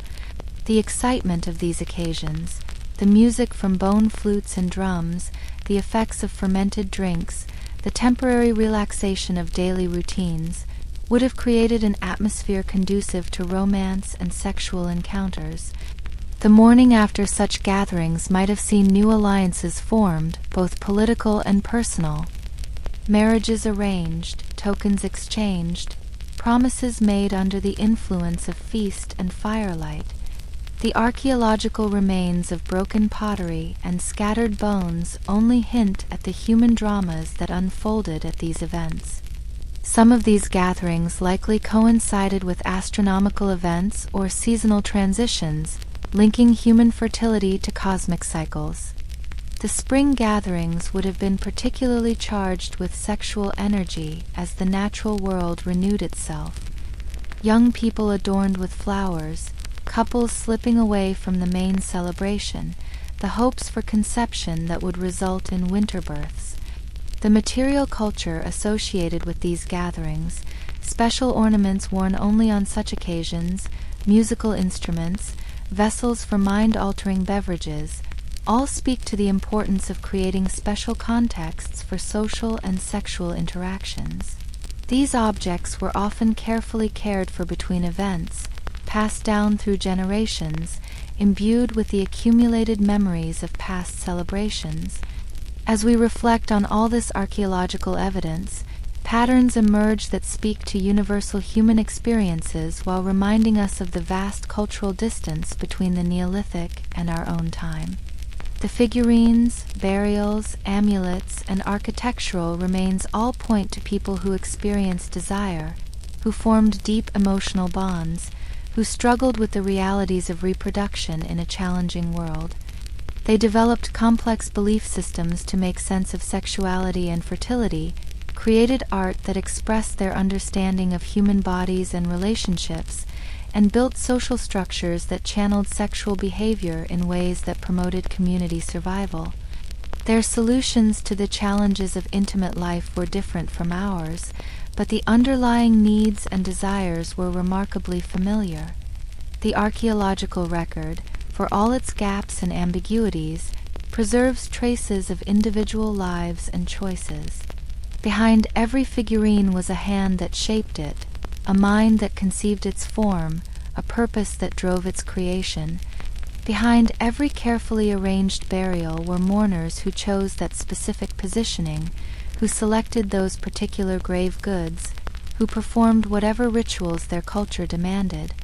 The excitement of these occasions, the music from bone flutes and drums, the effects of fermented drinks, the temporary relaxation of daily routines, would have created an atmosphere conducive to romance and sexual encounters. The morning after such gatherings might have seen new alliances formed, both political and personal. Marriages arranged, tokens exchanged, promises made under the influence of feast and firelight. The archaeological remains of broken pottery and scattered bones only hint at the human dramas that unfolded at these events. Some of these gatherings likely coincided with astronomical events or seasonal transitions, linking human fertility to cosmic cycles. The spring gatherings would have been particularly charged with sexual energy as the natural world renewed itself. Young people adorned with flowers, couples slipping away from the main celebration, the hopes for conception that would result in winter births. The material culture associated with these gatherings, special ornaments worn only on such occasions, musical instruments, vessels for mind-altering beverages, all speak to the importance of creating special contexts for social and sexual interactions. These objects were often carefully cared for between events, passed down through generations, imbued with the accumulated memories of past celebrations. As we reflect on all this archaeological evidence, patterns emerge that speak to universal human experiences while reminding us of the vast cultural distance between the Neolithic and our own time. The figurines, burials, amulets, and architectural remains all point to people who experienced desire, who formed deep emotional bonds, who struggled with the realities of reproduction in a challenging world. They developed complex belief systems to make sense of sexuality and fertility, created art that expressed their understanding of human bodies and relationships, and built social structures that channeled sexual behavior in ways that promoted community survival. Their solutions to the challenges of intimate life were different from ours, but the underlying needs and desires were remarkably familiar. The archaeological record, for all its gaps and ambiguities, preserves traces of individual lives and choices. Behind every figurine was a hand that shaped it, a mind that conceived its form, a purpose that drove its creation. Behind every carefully arranged burial were mourners who chose that specific positioning, who selected those particular grave goods, who performed whatever rituals their culture demanded.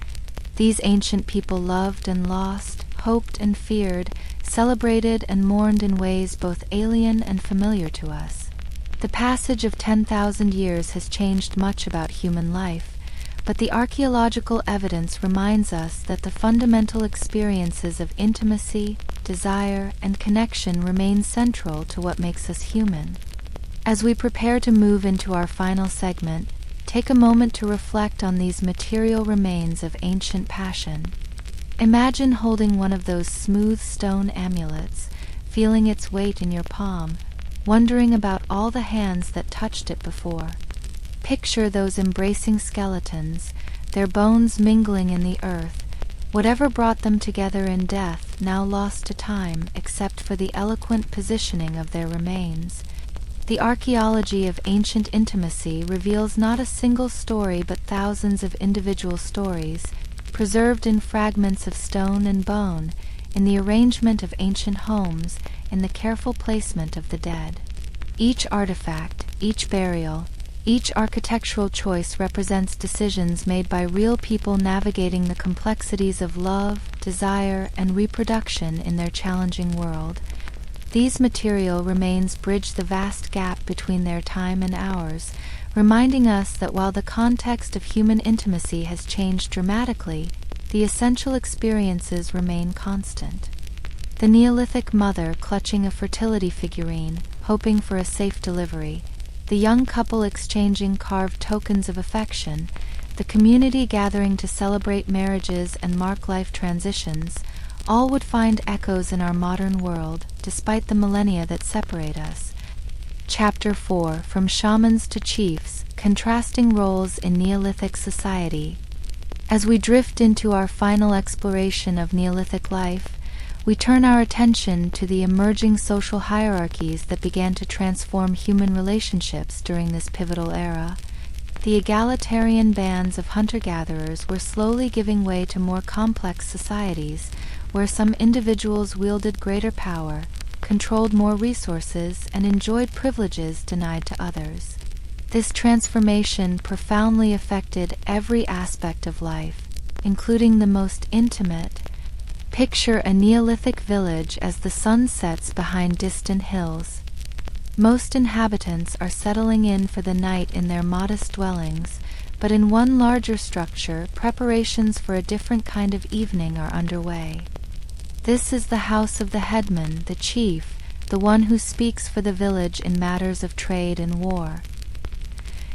These ancient people loved and lost, hoped and feared, celebrated and mourned in ways both alien and familiar to us. The passage of 10,000 years has changed much about human life, but the archaeological evidence reminds us that the fundamental experiences of intimacy, desire, and connection remain central to what makes us human. As we prepare to move into our final segment, take a moment to reflect on these material remains of ancient passion. Imagine holding one of those smooth stone amulets, feeling its weight in your palm, wondering about all the hands that touched it before. Picture those embracing skeletons, their bones mingling in the earth. Whatever brought them together in death, now lost to time except for the eloquent positioning of their remains. The archaeology of ancient intimacy reveals not a single story but thousands of individual stories, preserved in fragments of stone and bone, in the arrangement of ancient homes, in the careful placement of the dead. Each artifact, each burial, each architectural choice represents decisions made by real people navigating the complexities of love, desire, and reproduction in their challenging world. These material remains bridge the vast gap between their time and ours, reminding us that while the context of human intimacy has changed dramatically, the essential experiences remain constant. The Neolithic mother clutching a fertility figurine, hoping for a safe delivery, the young couple exchanging carved tokens of affection, the community gathering to celebrate marriages and mark life transitions, all would find echoes in our modern world, despite the millennia that separate us. Chapter 4, From Shamans to Chiefs, Contrasting Roles in Neolithic Society. As we drift into our final exploration of Neolithic life, we turn our attention to the emerging social hierarchies that began to transform human relationships during this pivotal era. The egalitarian bands of hunter-gatherers were slowly giving way to more complex societies, where some individuals wielded greater power, controlled more resources, and enjoyed privileges denied to others. This transformation profoundly affected every aspect of life, including the most intimate. Picture a Neolithic village as the sun sets behind distant hills. Most inhabitants are settling in for the night in their modest dwellings, but in one larger structure, preparations for a different kind of evening are underway. This is the house of the headman, the chief, the one who speaks for the village in matters of trade and war.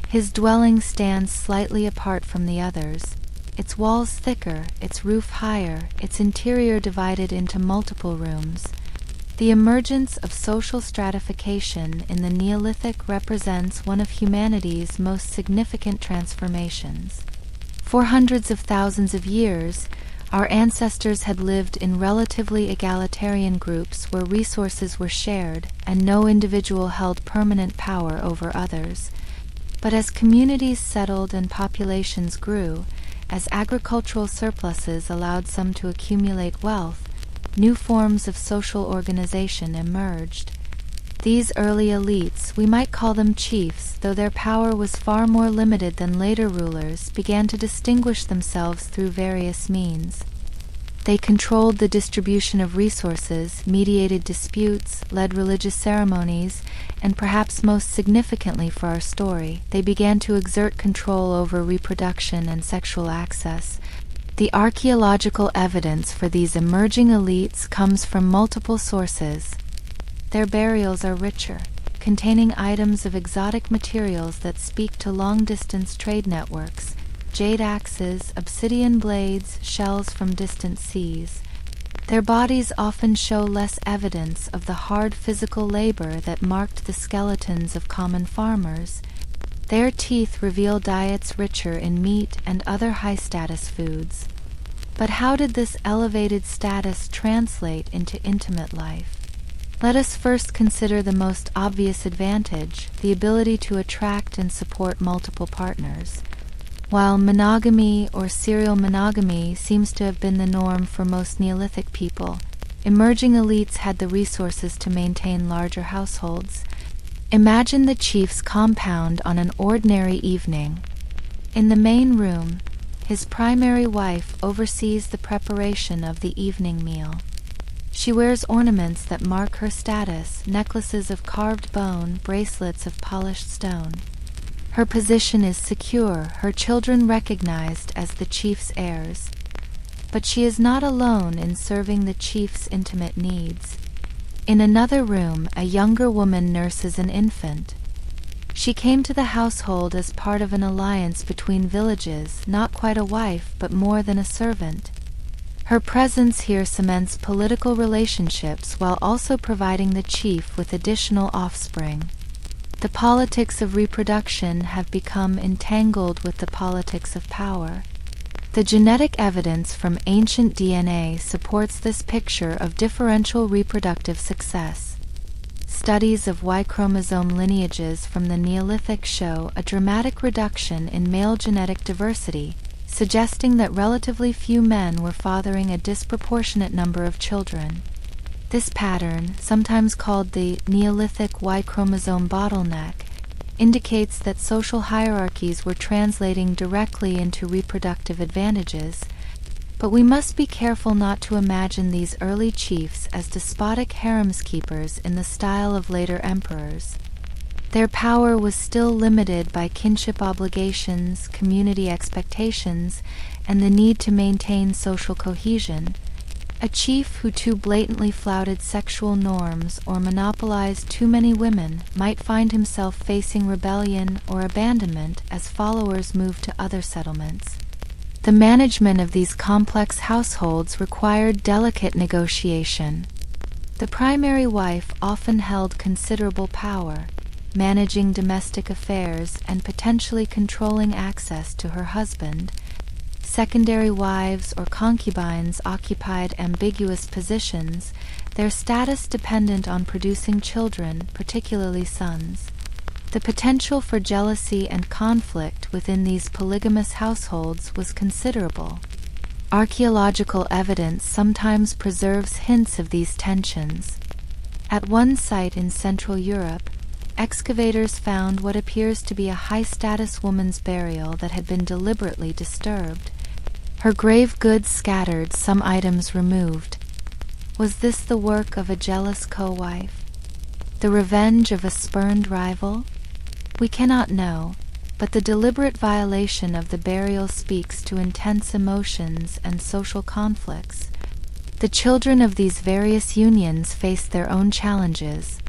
His dwelling stands slightly apart from the others, its walls thicker, its roof higher, its interior divided into multiple rooms. The emergence of social stratification in the Neolithic represents one of humanity's most significant transformations. For hundreds of thousands of years, our ancestors had lived in relatively egalitarian groups where resources were shared and no individual held permanent power over others. But as communities settled and populations grew, as agricultural surpluses allowed some to accumulate wealth, new forms of social organization emerged. These early elites, we might call them chiefs, though their power was far more limited than later rulers, began to distinguish themselves through various means. They controlled the distribution of resources, mediated disputes, led religious ceremonies, and perhaps most significantly for our story, they began to exert control over reproduction and sexual access. The archaeological evidence for these emerging elites comes from multiple sources. Their burials are richer, containing items of exotic materials that speak to long-distance trade networks, jade axes, obsidian blades, shells from distant seas. Their bodies often show less evidence of the hard physical labor that marked the skeletons of common farmers. Their teeth reveal diets richer in meat and other high-status foods. But how did this elevated status translate into intimate life? Let us first consider the most obvious advantage, the ability to attract and support multiple partners. While monogamy or serial monogamy seems to have been the norm for most Neolithic people, emerging elites had the resources to maintain larger households. Imagine the chief's compound on an ordinary evening. In the main room, his primary wife oversees the preparation of the evening meal. She wears ornaments that mark her status, necklaces of carved bone, bracelets of polished stone. Her position is secure, her children recognized as the chief's heirs. But she is not alone in serving the chief's intimate needs. In another room, a younger woman nurses an infant. She came to the household as part of an alliance between villages, not quite a wife, but more than a servant. Her presence here cements political relationships while also providing the chief with additional offspring. The politics of reproduction have become entangled with the politics of power. The genetic evidence from ancient DNA supports this picture of differential reproductive success. Studies of Y chromosome lineages from the Neolithic show a dramatic reduction in male genetic diversity, suggesting that relatively few men were fathering a disproportionate number of children. This pattern, sometimes called the Neolithic Y chromosome bottleneck, indicates that social hierarchies were translating directly into reproductive advantages, but we must be careful not to imagine these early chiefs as despotic harems keepers in the style of later emperors. Their power was still limited by kinship obligations, community expectations, and the need to maintain social cohesion. A chief who too blatantly flouted sexual norms or monopolized too many women might find himself facing rebellion or abandonment as followers moved to other settlements. The management of these complex households required delicate negotiation. The primary wife often held considerable power, managing domestic affairs and potentially controlling access to her husband. Secondary wives or concubines occupied ambiguous positions, their status dependent on producing children, particularly sons. The potential for jealousy and conflict within these polygamous households was considerable. Archaeological evidence sometimes preserves hints of these tensions. At one site in Central Europe, excavators found what appears to be a high-status woman's burial that had been deliberately disturbed. Her grave goods scattered, some items removed. Was this the work of a jealous co-wife? The revenge of a spurned rival? We cannot know, but the deliberate violation of the burial speaks to intense emotions and social conflicts. The children of these various unions faced their own challenges.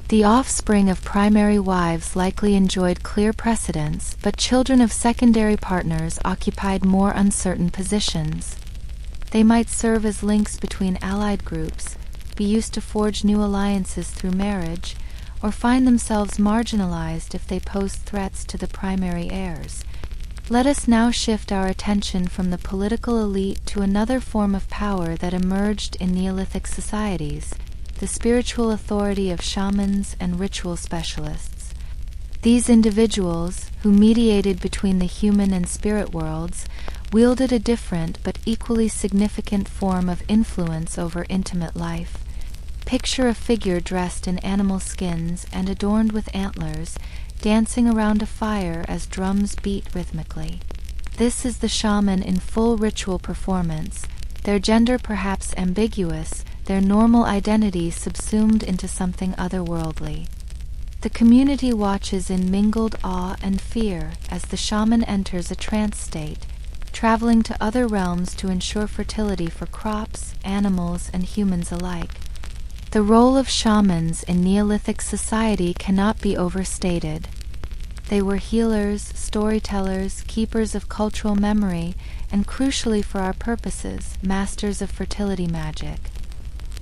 The offspring of primary wives likely enjoyed clear precedence, but children of secondary partners occupied more uncertain positions. They might serve as links between allied groups, be used to forge new alliances through marriage, or find themselves marginalized if they posed threats to the primary heirs. Let us now shift our attention from the political elite to another form of power that emerged in Neolithic societies, the spiritual authority of shamans and ritual specialists. These individuals, who mediated between the human and spirit worlds, wielded a different but equally significant form of influence over intimate life. Picture a figure dressed in animal skins and adorned with antlers, dancing around a fire as drums beat rhythmically. This is the shaman in full ritual performance, their gender perhaps ambiguous, their normal identity subsumed into something otherworldly. The community watches in mingled awe and fear as the shaman enters a trance state, traveling to other realms to ensure fertility for crops, animals, and humans alike. The role of shamans in Neolithic society cannot be overstated. They were healers, storytellers, keepers of cultural memory, and crucially for our purposes, masters of fertility magic.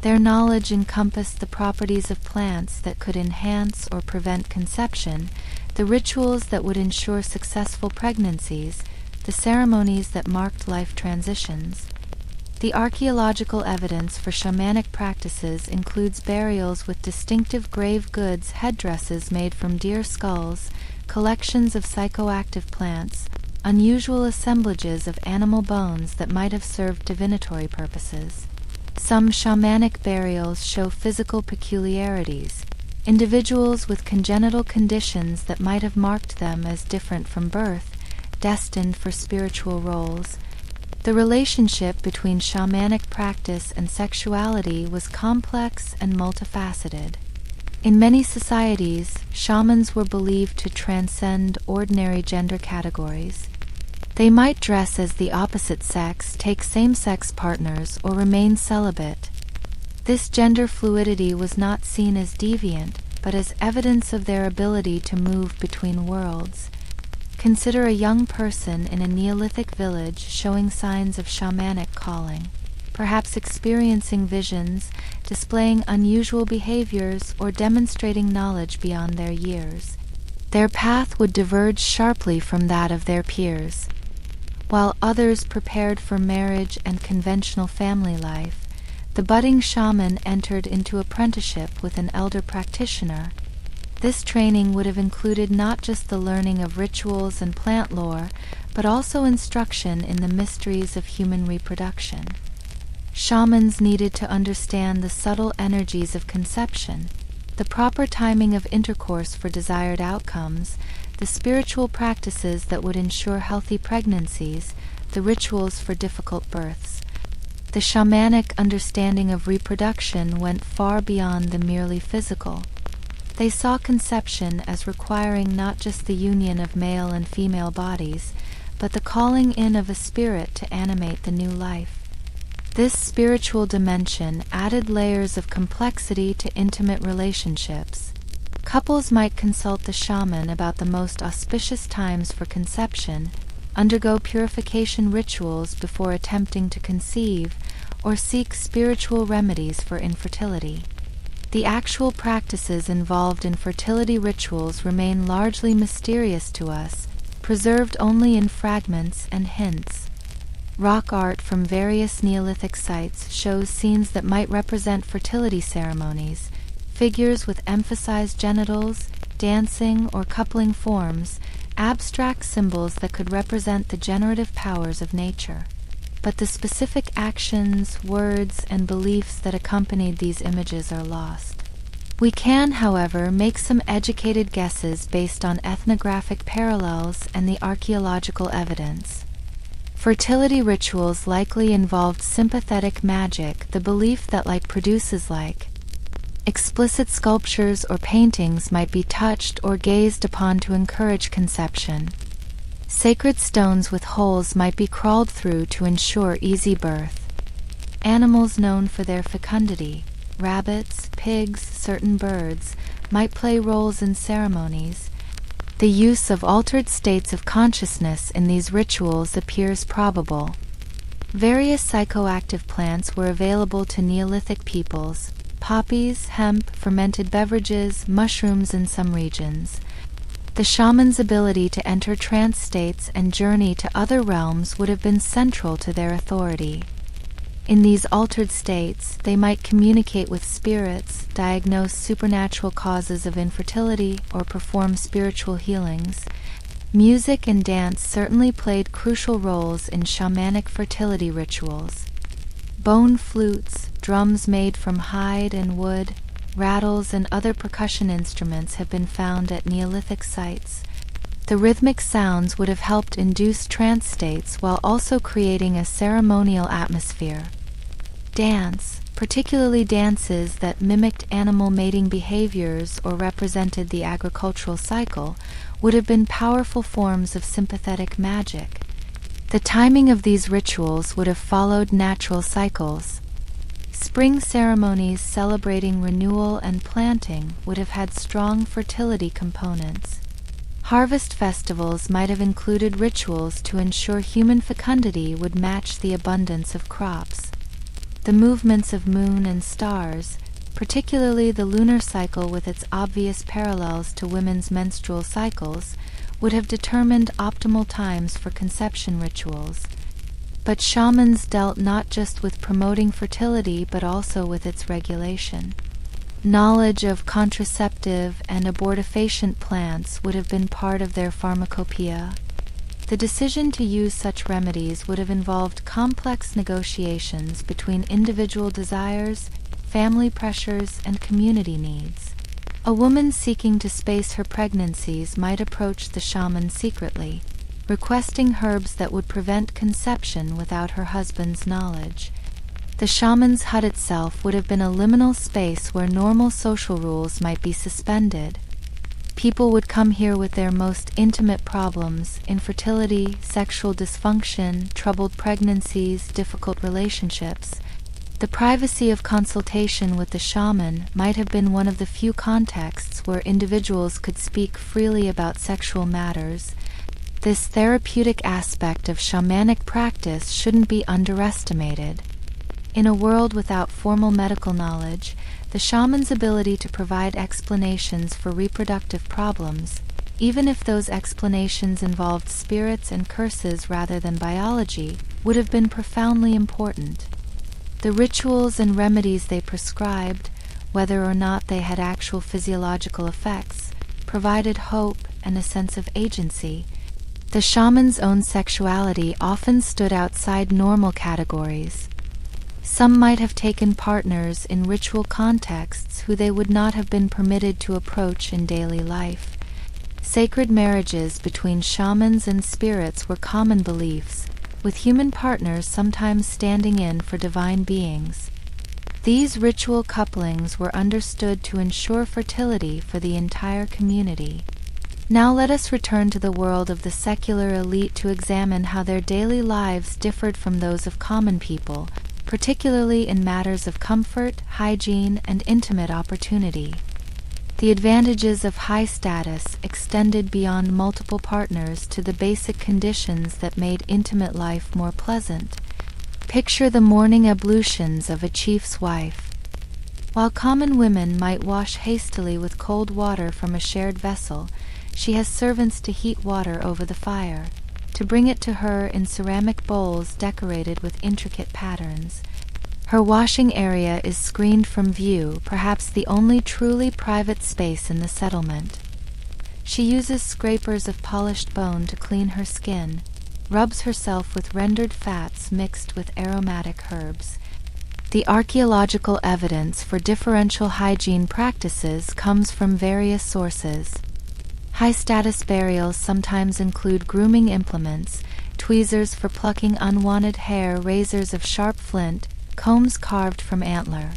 Their knowledge encompassed the properties of plants that could enhance or prevent conception, the rituals that would ensure successful pregnancies, the ceremonies that marked life transitions. The archaeological evidence for shamanic practices includes burials with distinctive grave goods, headdresses made from deer skulls, collections of psychoactive plants, unusual assemblages of animal bones that might have served divinatory purposes. Some shamanic burials show physical peculiarities, individuals with congenital conditions that might have marked them as different from birth, destined for spiritual roles. The relationship between shamanic practice and sexuality was complex and multifaceted. In many societies, shamans were believed to transcend ordinary gender categories. They might dress as the opposite sex, take same-sex partners, or remain celibate. This gender fluidity was not seen as deviant, but as evidence of their ability to move between worlds. Consider a young person in a Neolithic village showing signs of shamanic calling. perhaps experiencing visions, displaying unusual behaviors, or demonstrating knowledge beyond their years. Their path would diverge sharply from that of their peers. While others prepared for marriage and conventional family life, the budding shaman entered into apprenticeship with an elder practitioner. This training would have included not just the learning of rituals and plant lore, but also instruction in the mysteries of human reproduction. Shamans needed to understand the subtle energies of conception, the proper timing of intercourse for desired outcomes, the spiritual practices that would ensure healthy pregnancies, the rituals for difficult births. The shamanic understanding of reproduction went far beyond the merely physical. They saw conception as requiring not just the union of male and female bodies, but the calling in of a spirit to animate the new life. This spiritual dimension added layers of complexity to intimate relationships. Couples might consult the shaman about the most auspicious times for conception, undergo purification rituals before attempting to conceive, or seek spiritual remedies for infertility. The actual practices involved in fertility rituals remain largely mysterious to us, preserved only in fragments and hints. Rock art from various Neolithic sites shows scenes that might represent fertility ceremonies, figures with emphasized genitals, dancing or coupling forms, abstract symbols that could represent the generative powers of nature. But the specific actions, words, and beliefs that accompanied these images are lost. We can, however, make some educated guesses based on ethnographic parallels and the archaeological evidence. Fertility rituals likely involved sympathetic magic, the belief that like produces like. Explicit sculptures or paintings might be touched or gazed upon to encourage conception. Sacred stones with holes might be crawled through to ensure easy birth. Animals known for their fecundity, rabbits, pigs, certain birds, might play roles in ceremonies. The use of altered states of consciousness in these rituals appears probable. Various psychoactive plants were available to Neolithic peoples: poppies, hemp, fermented beverages, mushrooms in some regions. The shaman's ability to enter trance states and journey to other realms would have been central to their authority. In these altered states, they might communicate with spirits, diagnose supernatural causes of infertility, or perform spiritual healings. Music and dance certainly played crucial roles in shamanic fertility rituals. Bone flutes, drums made from hide and wood, rattles and other percussion instruments have been found at Neolithic sites. The rhythmic sounds would have helped induce trance states while also creating a ceremonial atmosphere. Dance, particularly dances that mimicked animal mating behaviors or represented the agricultural cycle, would have been powerful forms of sympathetic magic. The timing of these rituals would have followed natural cycles. Spring ceremonies celebrating renewal and planting would have had strong fertility components. Harvest festivals might have included rituals to ensure human fecundity would match the abundance of crops. The movements of moon and stars, particularly the lunar cycle with its obvious parallels to women's menstrual cycles, would have determined optimal times for conception rituals. But shamans dealt not just with promoting fertility but also with its regulation. Knowledge of contraceptive and abortifacient plants would have been part of their pharmacopoeia. The decision to use such remedies would have involved complex negotiations between individual desires, family pressures, and community needs. A woman seeking to space her pregnancies might approach the shaman secretly, requesting herbs that would prevent conception without her husband's knowledge. The shaman's hut itself would have been a liminal space where normal social rules might be suspended. People would come here with their most intimate problems: infertility, sexual dysfunction, troubled pregnancies, difficult relationships. The privacy of consultation with the shaman might have been one of the few contexts where individuals could speak freely about sexual matters. This therapeutic aspect of shamanic practice shouldn't be underestimated. In a world without formal medical knowledge, the shaman's ability to provide explanations for reproductive problems, even if those explanations involved spirits and curses rather than biology, would have been profoundly important. The rituals and remedies they prescribed, whether or not they had actual physiological effects, provided hope and a sense of agency. The shaman's own sexuality often stood outside normal categories. Some might have taken partners in ritual contexts who they would not have been permitted to approach in daily life. Sacred marriages between shamans and spirits were common beliefs, with human partners sometimes standing in for divine beings. These ritual couplings were understood to ensure fertility for the entire community. Now let us return to the world of the secular elite to examine how their daily lives differed from those of common people, particularly in matters of comfort, hygiene, and intimate opportunity. The advantages of high status extended beyond multiple partners to the basic conditions that made intimate life more pleasant. Picture the morning ablutions of a chief's wife. While common women might wash hastily with cold water from a shared vessel, she has servants to heat water over the fire, to bring it to her in ceramic bowls decorated with intricate patterns. Her washing area is screened from view, perhaps the only truly private space in the settlement. She uses scrapers of polished bone to clean her skin, rubs herself with rendered fats mixed with aromatic herbs. The archaeological evidence for differential hygiene practices comes from various sources. High-status burials sometimes include grooming implements, tweezers for plucking unwanted hair, razors of sharp flint, combs carved from antler.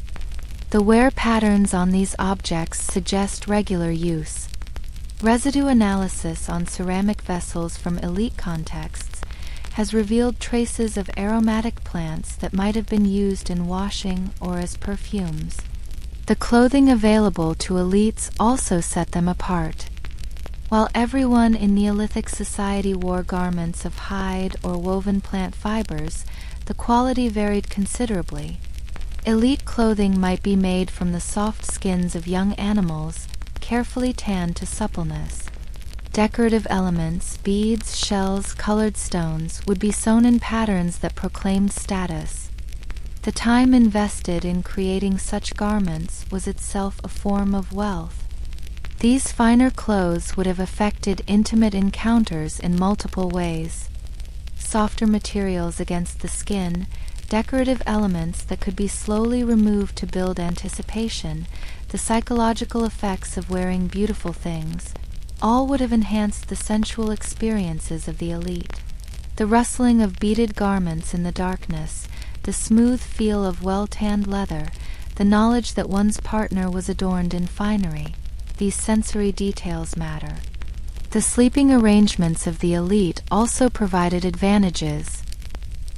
The wear patterns on these objects suggest regular use. Residue analysis on ceramic vessels from elite contexts has revealed traces of aromatic plants that might have been used in washing or as perfumes. The clothing available to elites also set them apart. While everyone in Neolithic society wore garments of hide or woven plant fibers, the quality varied considerably. Elite clothing might be made from the soft skins of young animals, carefully tanned to suppleness. Decorative elements, beads, shells, colored stones, would be sewn in patterns that proclaimed status. The time invested in creating such garments was itself a form of wealth. These finer clothes would have affected intimate encounters in multiple ways. Softer materials against the skin, decorative elements that could be slowly removed to build anticipation, the psychological effects of wearing beautiful things, all would have enhanced the sensual experiences of the elite. The rustling of beaded garments in the darkness, the smooth feel of well-tanned leather, the knowledge that one's partner was adorned in finery, these sensory details matter. The sleeping arrangements of the elite also provided advantages.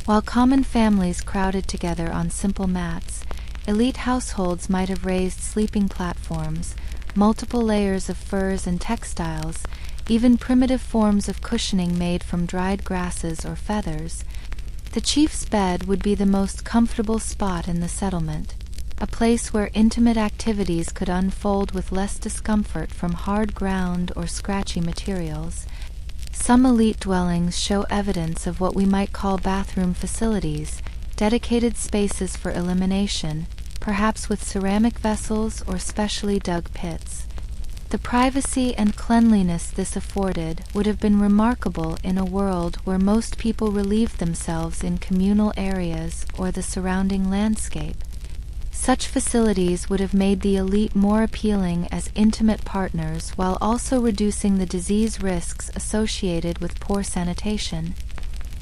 While common families crowded together on simple mats, elite households might have raised sleeping platforms, multiple layers of furs and textiles, even primitive forms of cushioning made from dried grasses or feathers. The chief's bed would be the most comfortable spot in the settlement, a place where intimate activities could unfold with less discomfort from hard ground or scratchy materials. Some elite dwellings show evidence of what we might call bathroom facilities, dedicated spaces for elimination, perhaps with ceramic vessels or specially dug pits. The privacy and cleanliness this afforded would have been remarkable in a world where most people relieved themselves in communal areas or the surrounding landscape. Such facilities would have made the elite more appealing as intimate partners while also reducing the disease risks associated with poor sanitation.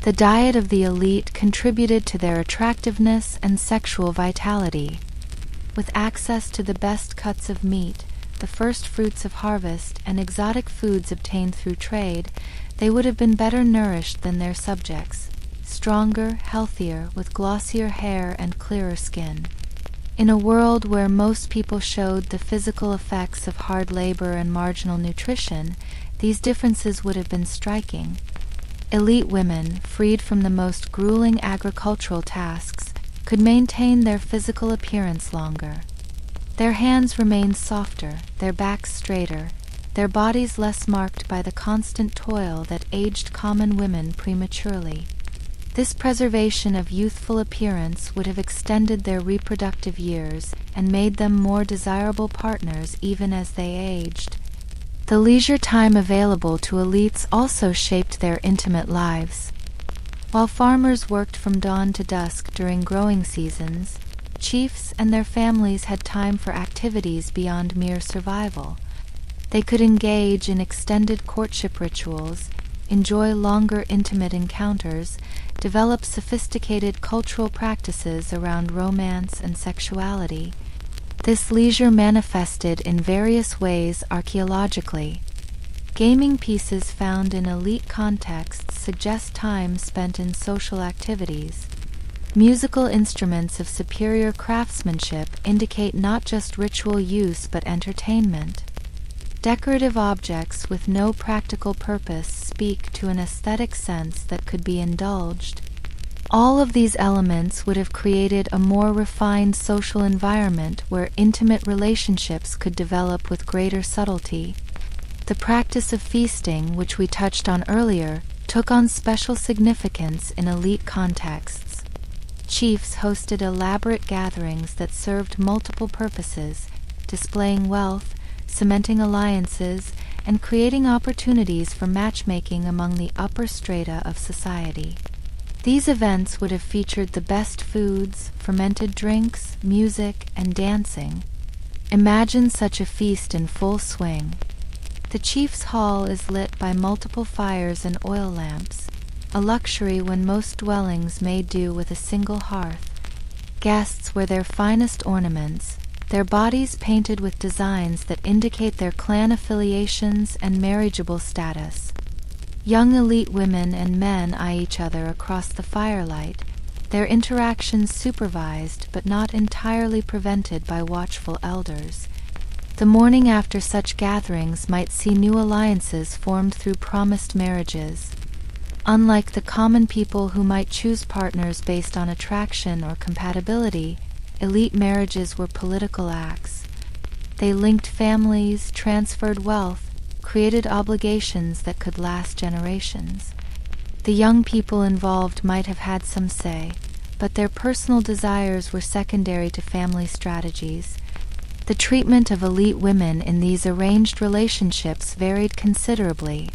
The diet of the elite contributed to their attractiveness and sexual vitality. With access to the best cuts of meat, the first fruits of harvest, and exotic foods obtained through trade, they would have been better nourished than their subjects, stronger, healthier, with glossier hair and clearer skin. In a world where most people showed the physical effects of hard labor and marginal nutrition, these differences would have been striking. Elite women, freed from the most grueling agricultural tasks, could maintain their physical appearance longer. Their hands remained softer, their backs straighter, their bodies less marked by the constant toil that aged common women prematurely. This preservation of youthful appearance would have extended their reproductive years and made them more desirable partners even as they aged. The leisure time available to elites also shaped their intimate lives. While farmers worked from dawn to dusk during growing seasons, chiefs and their families had time for activities beyond mere survival. They could engage in extended courtship rituals, enjoy longer intimate encounters, develop sophisticated cultural practices around romance and sexuality. This leisure manifested in various ways archaeologically. Gaming pieces found in elite contexts suggest time spent in social activities. Musical instruments of superior craftsmanship indicate not just ritual use but entertainment. Decorative objects with no practical purpose speak to an aesthetic sense that could be indulged. All of these elements would have created a more refined social environment where intimate relationships could develop with greater subtlety. The practice of feasting, which we touched on earlier, took on special significance in elite contexts. Chiefs hosted elaborate gatherings that served multiple purposes, displaying wealth, cementing alliances, and creating opportunities for matchmaking among the upper strata of society. These events would have featured the best foods, fermented drinks, music, and dancing. Imagine such a feast in full swing. The chief's hall is lit by multiple fires and oil lamps, a luxury when most dwellings may do with a single hearth. Guests wear their finest ornaments, their bodies painted with designs that indicate their clan affiliations and marriageable status. Young elite women and men eye each other across the firelight, their interactions supervised but not entirely prevented by watchful elders. The morning after such gatherings might see new alliances formed through promised marriages. Unlike the common people who might choose partners based on attraction or compatibility, elite marriages were political acts. They linked families, transferred wealth, created obligations that could last generations. The young people involved might have had some say, but their personal desires were secondary to family strategies. The treatment of elite women in these arranged relationships varied considerably.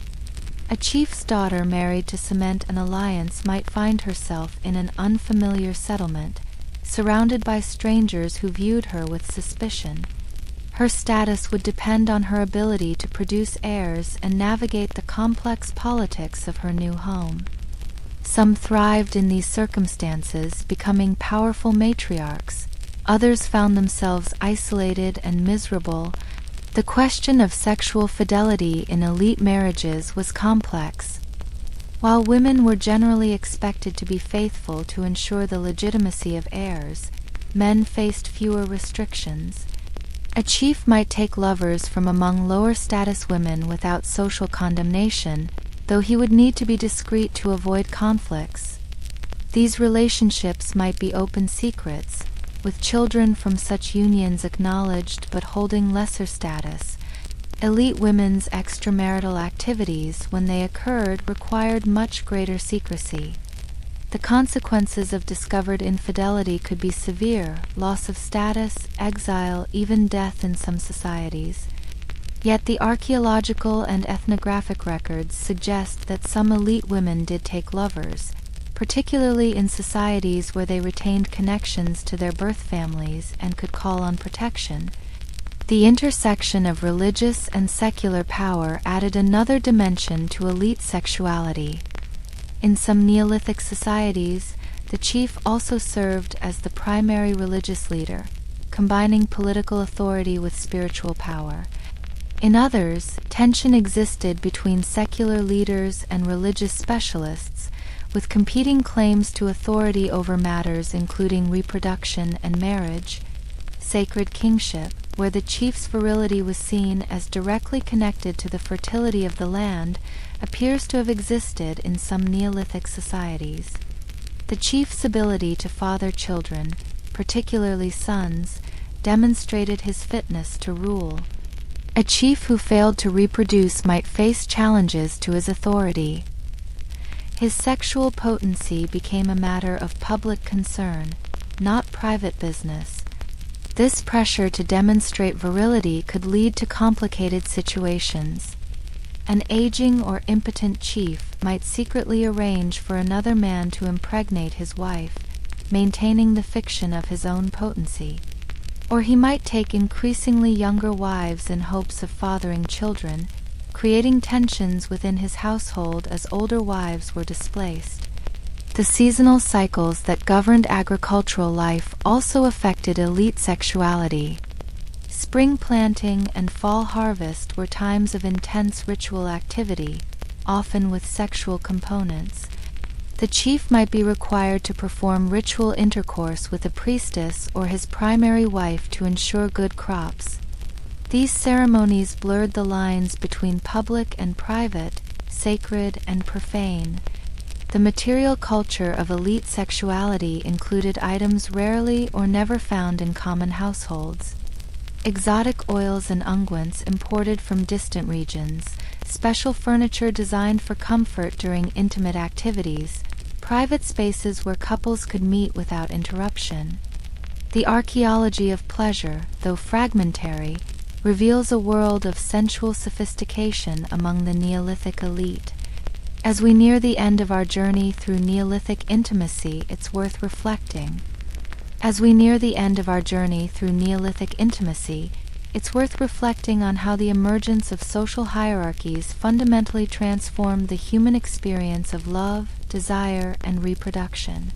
A chief's daughter married to cement an alliance might find herself in an unfamiliar settlement, surrounded by strangers who viewed her with suspicion. Her status would depend on her ability to produce heirs and navigate the complex politics of her new home. Some thrived in these circumstances, becoming powerful matriarchs. Others found themselves isolated and miserable. The question of sexual fidelity in elite marriages was complex. While women were generally expected to be faithful to ensure the legitimacy of heirs, men faced fewer restrictions. A chief might take lovers from among lower-status women without social condemnation, though he would need to be discreet to avoid conflicts. These relationships might be open secrets, with children from such unions acknowledged but holding lesser status. Elite women's extramarital activities, when they occurred, required much greater secrecy. The consequences of discovered infidelity could be severe: loss of status, exile, even death in some societies. Yet the archaeological and ethnographic records suggest that some elite women did take lovers, particularly in societies where they retained connections to their birth families and could call on protection. The intersection of religious and secular power added another dimension to elite sexuality. In some Neolithic societies, the chief also served as the primary religious leader, combining political authority with spiritual power. In others, tension existed between secular leaders and religious specialists, with competing claims to authority over matters including reproduction and marriage. Sacred kingship, where the chief's virility was seen as directly connected to the fertility of the land, appears to have existed in some Neolithic societies. The chief's ability to father children, particularly sons, demonstrated his fitness to rule. A chief who failed to reproduce might face challenges to his authority. His sexual potency became a matter of public concern, not private business. This pressure to demonstrate virility could lead to complicated situations. An aging or impotent chief might secretly arrange for another man to impregnate his wife, maintaining the fiction of his own potency. Or he might take increasingly younger wives in hopes of fathering children, creating tensions within his household as older wives were displaced. The seasonal cycles that governed agricultural life also affected elite sexuality. Spring planting and fall harvest were times of intense ritual activity, often with sexual components. The chief might be required to perform ritual intercourse with a priestess or his primary wife to ensure good crops. These ceremonies blurred the lines between public and private, sacred and profane. The material culture of elite sexuality included items rarely or never found in common households. Exotic oils and unguents imported from distant regions, special furniture designed for comfort during intimate activities, private spaces where couples could meet without interruption. The archaeology of pleasure, though fragmentary, reveals a world of sensual sophistication among the Neolithic elite. As we near the end of our journey through Neolithic intimacy, it's worth reflecting. It's worth reflecting on how the emergence of social hierarchies fundamentally transformed the human experience of love, desire, and reproduction.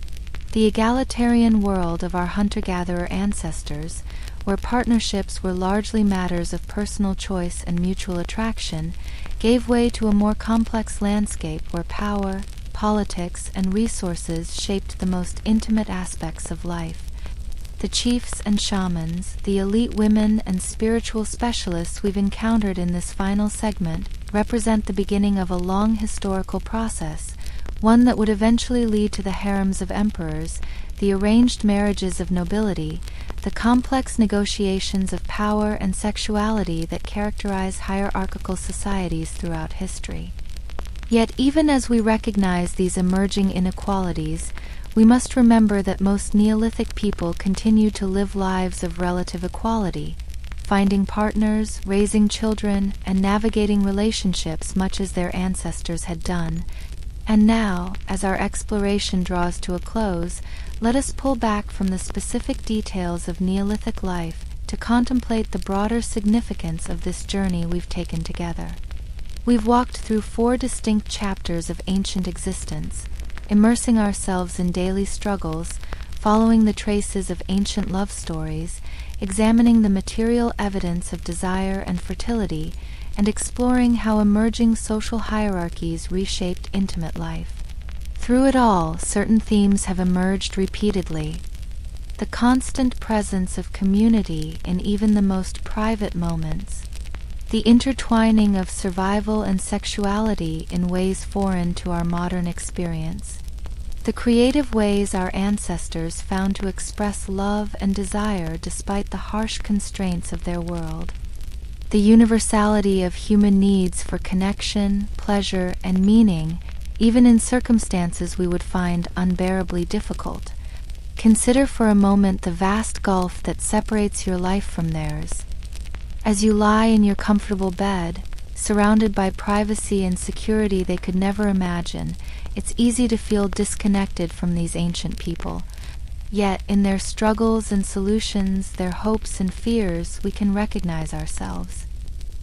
The egalitarian world of our hunter-gatherer ancestors, where partnerships were largely matters of personal choice and mutual attraction, gave way to a more complex landscape where power, politics, and resources shaped the most intimate aspects of life. The chiefs and shamans, the elite women and spiritual specialists we've encountered in this final segment, represent the beginning of a long historical process, one that would eventually lead to the harems of emperors, the arranged marriages of nobility, the complex negotiations of power and sexuality that characterize hierarchical societies throughout history. Yet even as we recognize these emerging inequalities, we must remember that most Neolithic people continued to live lives of relative equality, finding partners, raising children, and navigating relationships much as their ancestors had done. And now, as our exploration draws to a close, let us pull back from the specific details of Neolithic life to contemplate the broader significance of this journey we've taken together. We've walked through 4 distinct chapters of ancient existence, immersing ourselves in daily struggles, following the traces of ancient love stories, examining the material evidence of desire and fertility, and exploring how emerging social hierarchies reshaped intimate life. Through it all, certain themes have emerged repeatedly. The constant presence of community in even the most private moments, the intertwining of survival and sexuality in ways foreign to our modern experience, the creative ways our ancestors found to express love and desire despite the harsh constraints of their world, the universality of human needs for connection, pleasure, and meaning, even in circumstances we would find unbearably difficult. Consider for a moment the vast gulf that separates your life from theirs. As you lie in your comfortable bed, surrounded by privacy and security they could never imagine, it's easy to feel disconnected from these ancient people. Yet, in their struggles and solutions, their hopes and fears, we can recognize ourselves.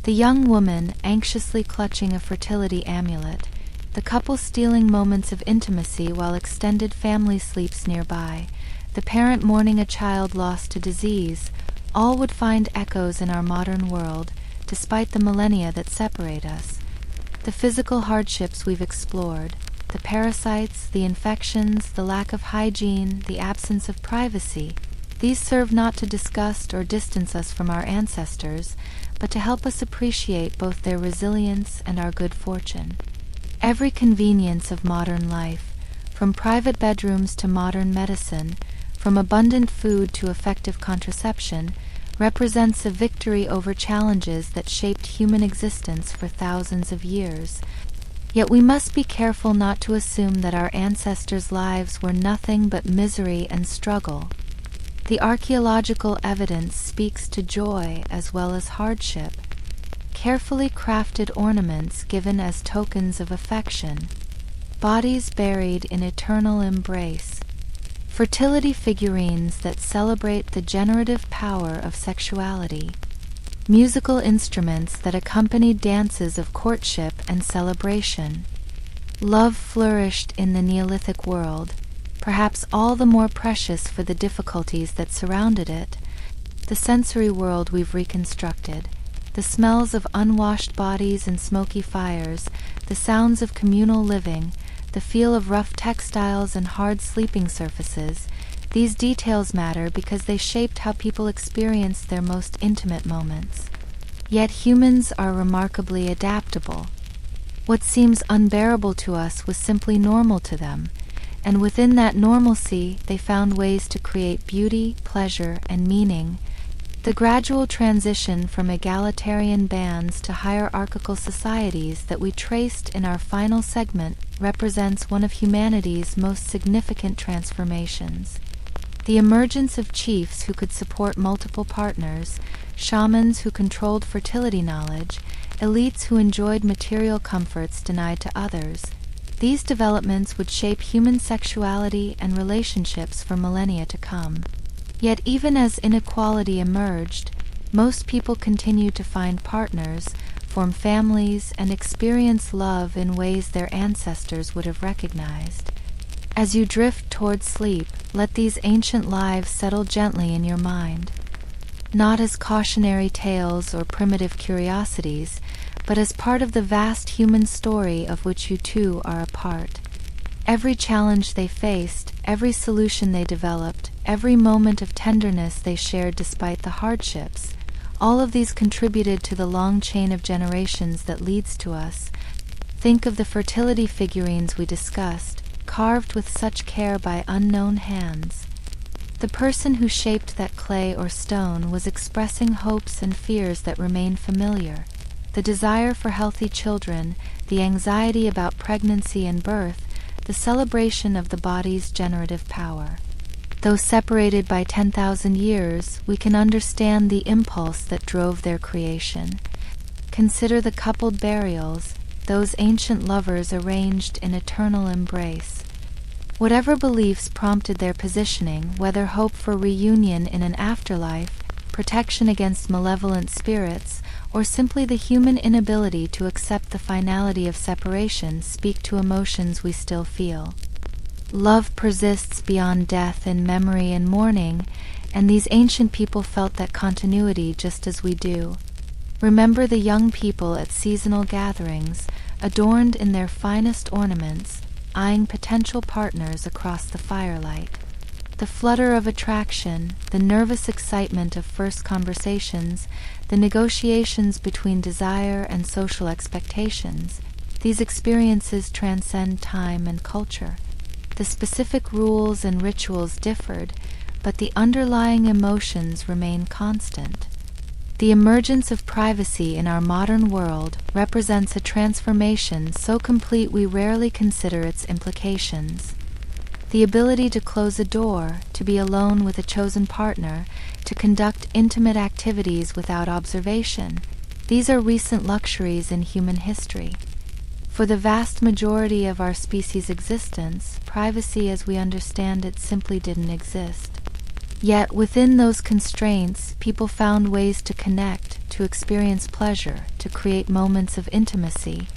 The young woman anxiously clutching a fertility amulet, the couple stealing moments of intimacy while extended family sleeps nearby, the parent mourning a child lost to disease, all would find echoes in our modern world, despite the millennia that separate us. The physical hardships we've explored, the parasites, the infections, the lack of hygiene, the absence of privacy, these serve not to disgust or distance us from our ancestors, but to help us appreciate both their resilience and our good fortune. Every convenience of modern life, from private bedrooms to modern medicine, from abundant food to effective contraception, represents a victory over challenges that shaped human existence for thousands of years. Yet we must be careful not to assume that our ancestors' lives were nothing but misery and struggle. The archaeological evidence speaks to joy as well as hardship. Carefully crafted ornaments given as tokens of affection, bodies buried in eternal embrace, fertility figurines that celebrate the generative power of sexuality, musical instruments that accompanied dances of courtship and celebration. Love flourished in the Neolithic world, perhaps all the more precious for the difficulties that surrounded it. The sensory world we've reconstructed, the smells of unwashed bodies and smoky fires, the sounds of communal living, the feel of rough textiles and hard sleeping surfaces, these details matter because they shaped how people experienced their most intimate moments. Yet humans are remarkably adaptable. What seems unbearable to us was simply normal to them, and within that normalcy they found ways to create beauty, pleasure, and meaning. The gradual transition from egalitarian bands to hierarchical societies that we traced in our final segment represents one of humanity's most significant transformations. The emergence of chiefs who could support multiple partners, shamans who controlled fertility knowledge, elites who enjoyed material comforts denied to others. These developments would shape human sexuality and relationships for millennia to come. Yet even as inequality emerged, most people continued to find partners, form families, and experience love in ways their ancestors would have recognized. As you drift toward sleep, let these ancient lives settle gently in your mind, not as cautionary tales or primitive curiosities, but as part of the vast human story of which you too are a part. Every challenge they faced, every solution they developed, every moment of tenderness they shared despite the hardships, all of these contributed to the long chain of generations that leads to us. Think of the fertility figurines we discussed, carved with such care by unknown hands. The person who shaped that clay or stone was expressing hopes and fears that remain familiar. The desire for healthy children, the anxiety about pregnancy and birth, the celebration of the body's generative power. Though separated by 10,000 years, we can understand the impulse that drove their creation. Consider the coupled burials, those ancient lovers arranged in eternal embrace. Whatever beliefs prompted their positioning, whether hope for reunion in an afterlife, protection against malevolent spirits, or simply the human inability to accept the finality of separation, speak to emotions we still feel. Love persists beyond death in memory and mourning, and these ancient people felt that continuity just as we do. Remember the young people at seasonal gatherings, adorned in their finest ornaments, eyeing potential partners across the firelight. The flutter of attraction, the nervous excitement of first conversations, the negotiations between desire and social expectations, these experiences transcend time and culture. The specific rules and rituals differed, but the underlying emotions remain constant. The emergence of privacy in our modern world represents a transformation so complete we rarely consider its implications. The ability to close a door, to be alone with a chosen partner, to conduct intimate activities without observation, these are recent luxuries in human history. For the vast majority of our species' existence, privacy as we understand it simply didn't exist. Yet within those constraints, people found ways to connect, to experience pleasure, to create moments of intimacy.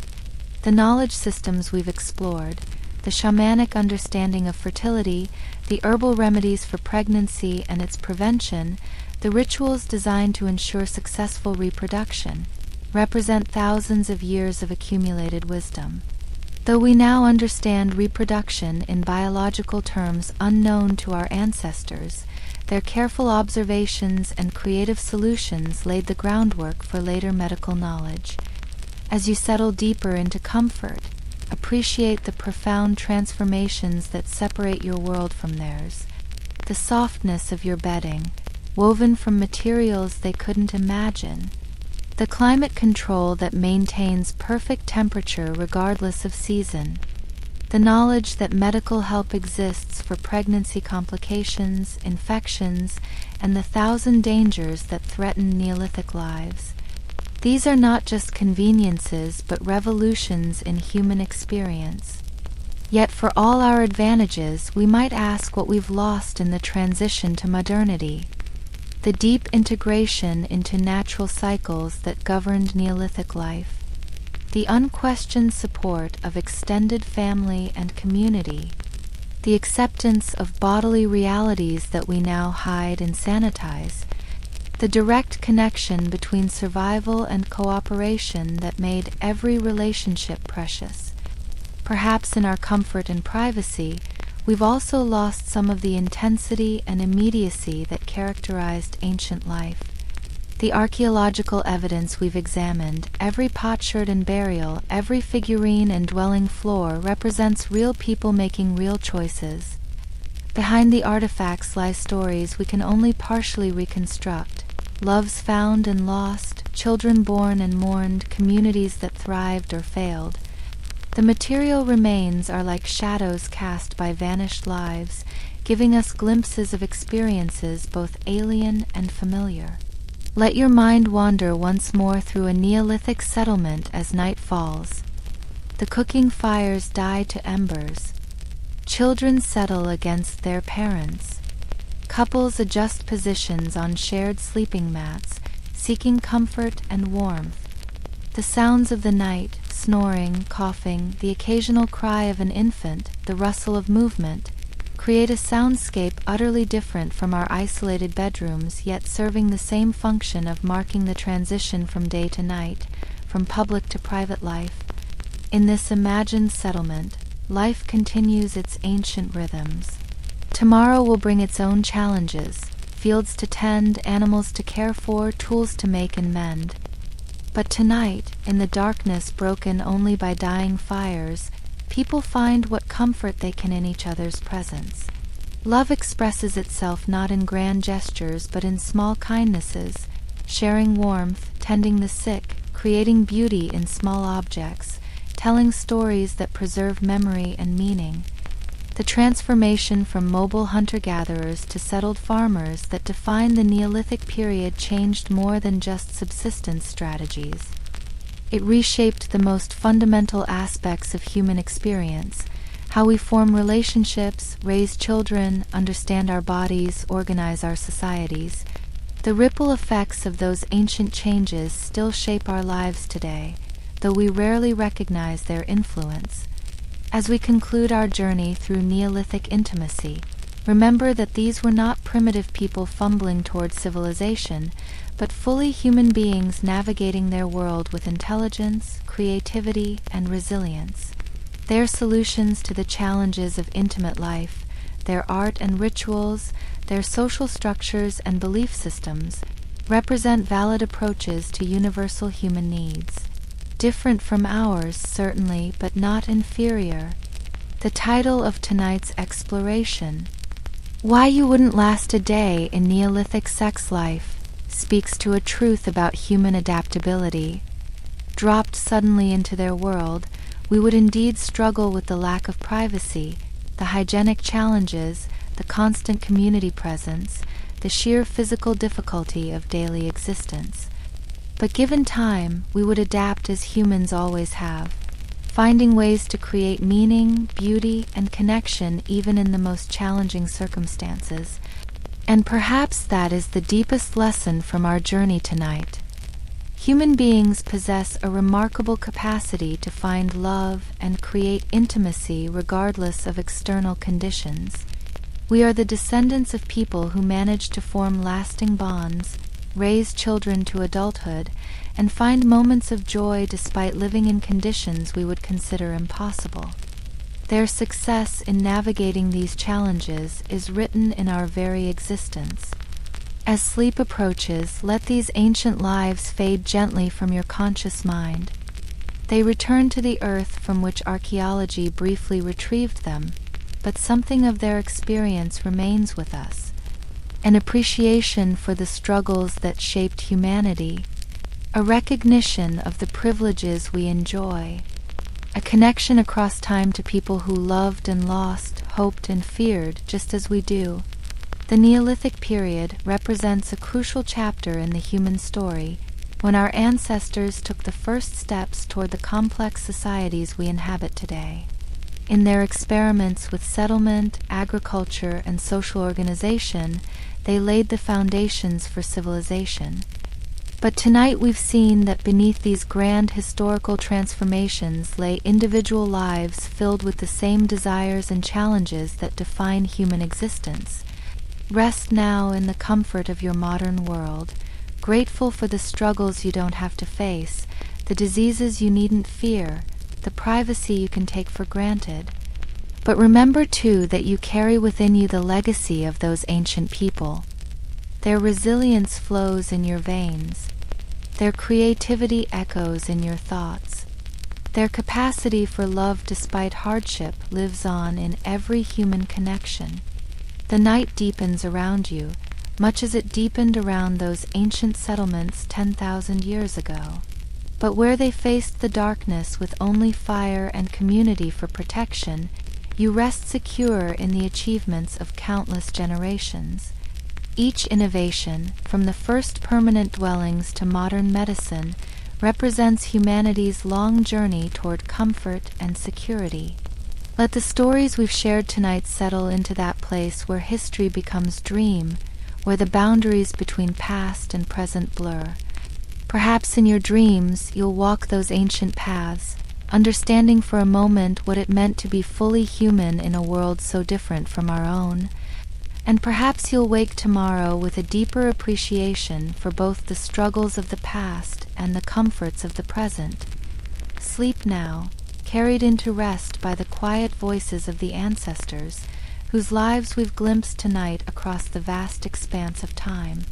The knowledge systems we've explored, the shamanic understanding of fertility, the herbal remedies for pregnancy and its prevention, the rituals designed to ensure successful reproduction, represent thousands of years of accumulated wisdom. Though we now understand reproduction in biological terms unknown to our ancestors, their careful observations and creative solutions laid the groundwork for later medical knowledge. As you settle deeper into comfort, Appreciate the profound transformations that separate your world from theirs. The softness of your bedding, woven from materials they couldn't imagine. The climate control that maintains perfect temperature regardless of season. The knowledge that medical help exists for pregnancy complications, infections, and the 1,000 dangers that threaten Neolithic lives. These are not just conveniences but revolutions in human experience. Yet for all our advantages, we might ask what we've lost in the transition to modernity. The deep integration into natural cycles that governed Neolithic life. The unquestioned support of extended family and community. The acceptance of bodily realities that we now hide and sanitize. The direct connection between survival and cooperation that made every relationship precious. Perhaps in our comfort and privacy, we've also lost some of the intensity and immediacy that characterized ancient life. The archaeological evidence we've examined, every potsherd and burial, every figurine and dwelling floor represents real people making real choices. Behind the artifacts lie stories we can only partially reconstruct. Loves found and lost, children born and mourned, communities that thrived or failed. The material remains are like shadows cast by vanished lives, giving us glimpses of experiences both alien and familiar. Let your mind wander once more through a Neolithic settlement as night falls. The cooking fires die to embers. Children settle against their parents. Couples adjust positions on shared sleeping mats, seeking comfort and warmth. The sounds of the night, snoring, coughing, the occasional cry of an infant, the rustle of movement, create a soundscape utterly different from our isolated bedrooms, yet serving the same function of marking the transition from day to night, from public to private life. In this imagined settlement, life continues its ancient rhythms. Tomorrow will bring its own challenges, fields to tend, animals to care for, tools to make and mend. But tonight, in the darkness broken only by dying fires, people find what comfort they can in each other's presence. Love expresses itself not in grand gestures but in small kindnesses, sharing warmth, tending the sick, creating beauty in small objects, telling stories that preserve memory and meaning. The transformation from mobile hunter-gatherers to settled farmers that defined the Neolithic period changed more than just subsistence strategies. It reshaped the most fundamental aspects of human experience, how we form relationships, raise children, understand our bodies, organize our societies. The ripple effects of those ancient changes still shape our lives today, though we rarely recognize their influence. As we conclude our journey through Neolithic intimacy, remember that these were not primitive people fumbling toward civilization, but fully human beings navigating their world with intelligence, creativity, and resilience. Their solutions to the challenges of intimate life, their art and rituals, their social structures and belief systems, represent valid approaches to universal human needs. Different from ours, certainly, but not inferior. The title of tonight's exploration, Why You Wouldn't Last a Day in Neolithic Sex Life, speaks to a truth about human adaptability. Dropped suddenly into their world, we would indeed struggle with the lack of privacy, the hygienic challenges, the constant community presence, the sheer physical difficulty of daily existence. But given time, we would adapt as humans always have, finding ways to create meaning, beauty, and connection even in the most challenging circumstances. And perhaps that is the deepest lesson from our journey tonight. Human beings possess a remarkable capacity to find love and create intimacy regardless of external conditions. We are the descendants of people who managed to form lasting bonds, raise children to adulthood, and find moments of joy despite living in conditions we would consider impossible. Their success in navigating these challenges is written in our very existence. As sleep approaches, let these ancient lives fade gently from your conscious mind. They return to the earth from which archaeology briefly retrieved them, but something of their experience remains with us. An appreciation for the struggles that shaped humanity, a recognition of the privileges we enjoy, a connection across time to people who loved and lost, hoped and feared just as we do. The Neolithic period represents a crucial chapter in the human story, when our ancestors took the first steps toward the complex societies we inhabit today. In their experiments with settlement, agriculture, and social organization, they laid the foundations for civilization. But tonight we've seen that beneath these grand historical transformations lay individual lives filled with the same desires and challenges that define human existence. Rest now in the comfort of your modern world, grateful for the struggles you don't have to face, the diseases you needn't fear, the privacy you can take for granted. But remember too that you carry within you the legacy of those ancient people. Their resilience flows in your veins. Their creativity echoes in your thoughts. Their capacity for love despite hardship lives on in every human connection. The night deepens around you, much as it deepened around those ancient settlements 10,000 years ago. But where they faced the darkness with only fire and community for protection, you rest secure in the achievements of countless generations. Each innovation, from the first permanent dwellings to modern medicine, represents humanity's long journey toward comfort and security. Let the stories we've shared tonight settle into that place where history becomes dream, where the boundaries between past and present blur. Perhaps in your dreams you'll walk those ancient paths, understanding for a moment what it meant to be fully human in a world so different from our own. And perhaps you'll wake tomorrow with a deeper appreciation for both the struggles of the past and the comforts of the present. Sleep now, carried into rest by the quiet voices of the ancestors, whose lives we've glimpsed tonight across the vast expanse of time.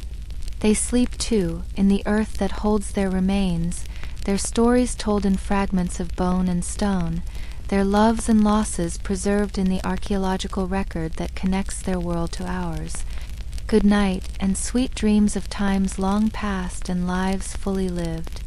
They sleep too, in the earth that holds their remains, their stories told in fragments of bone and stone, their loves and losses preserved in the archaeological record that connects their world to ours. Good night, and sweet dreams of times long past and lives fully lived.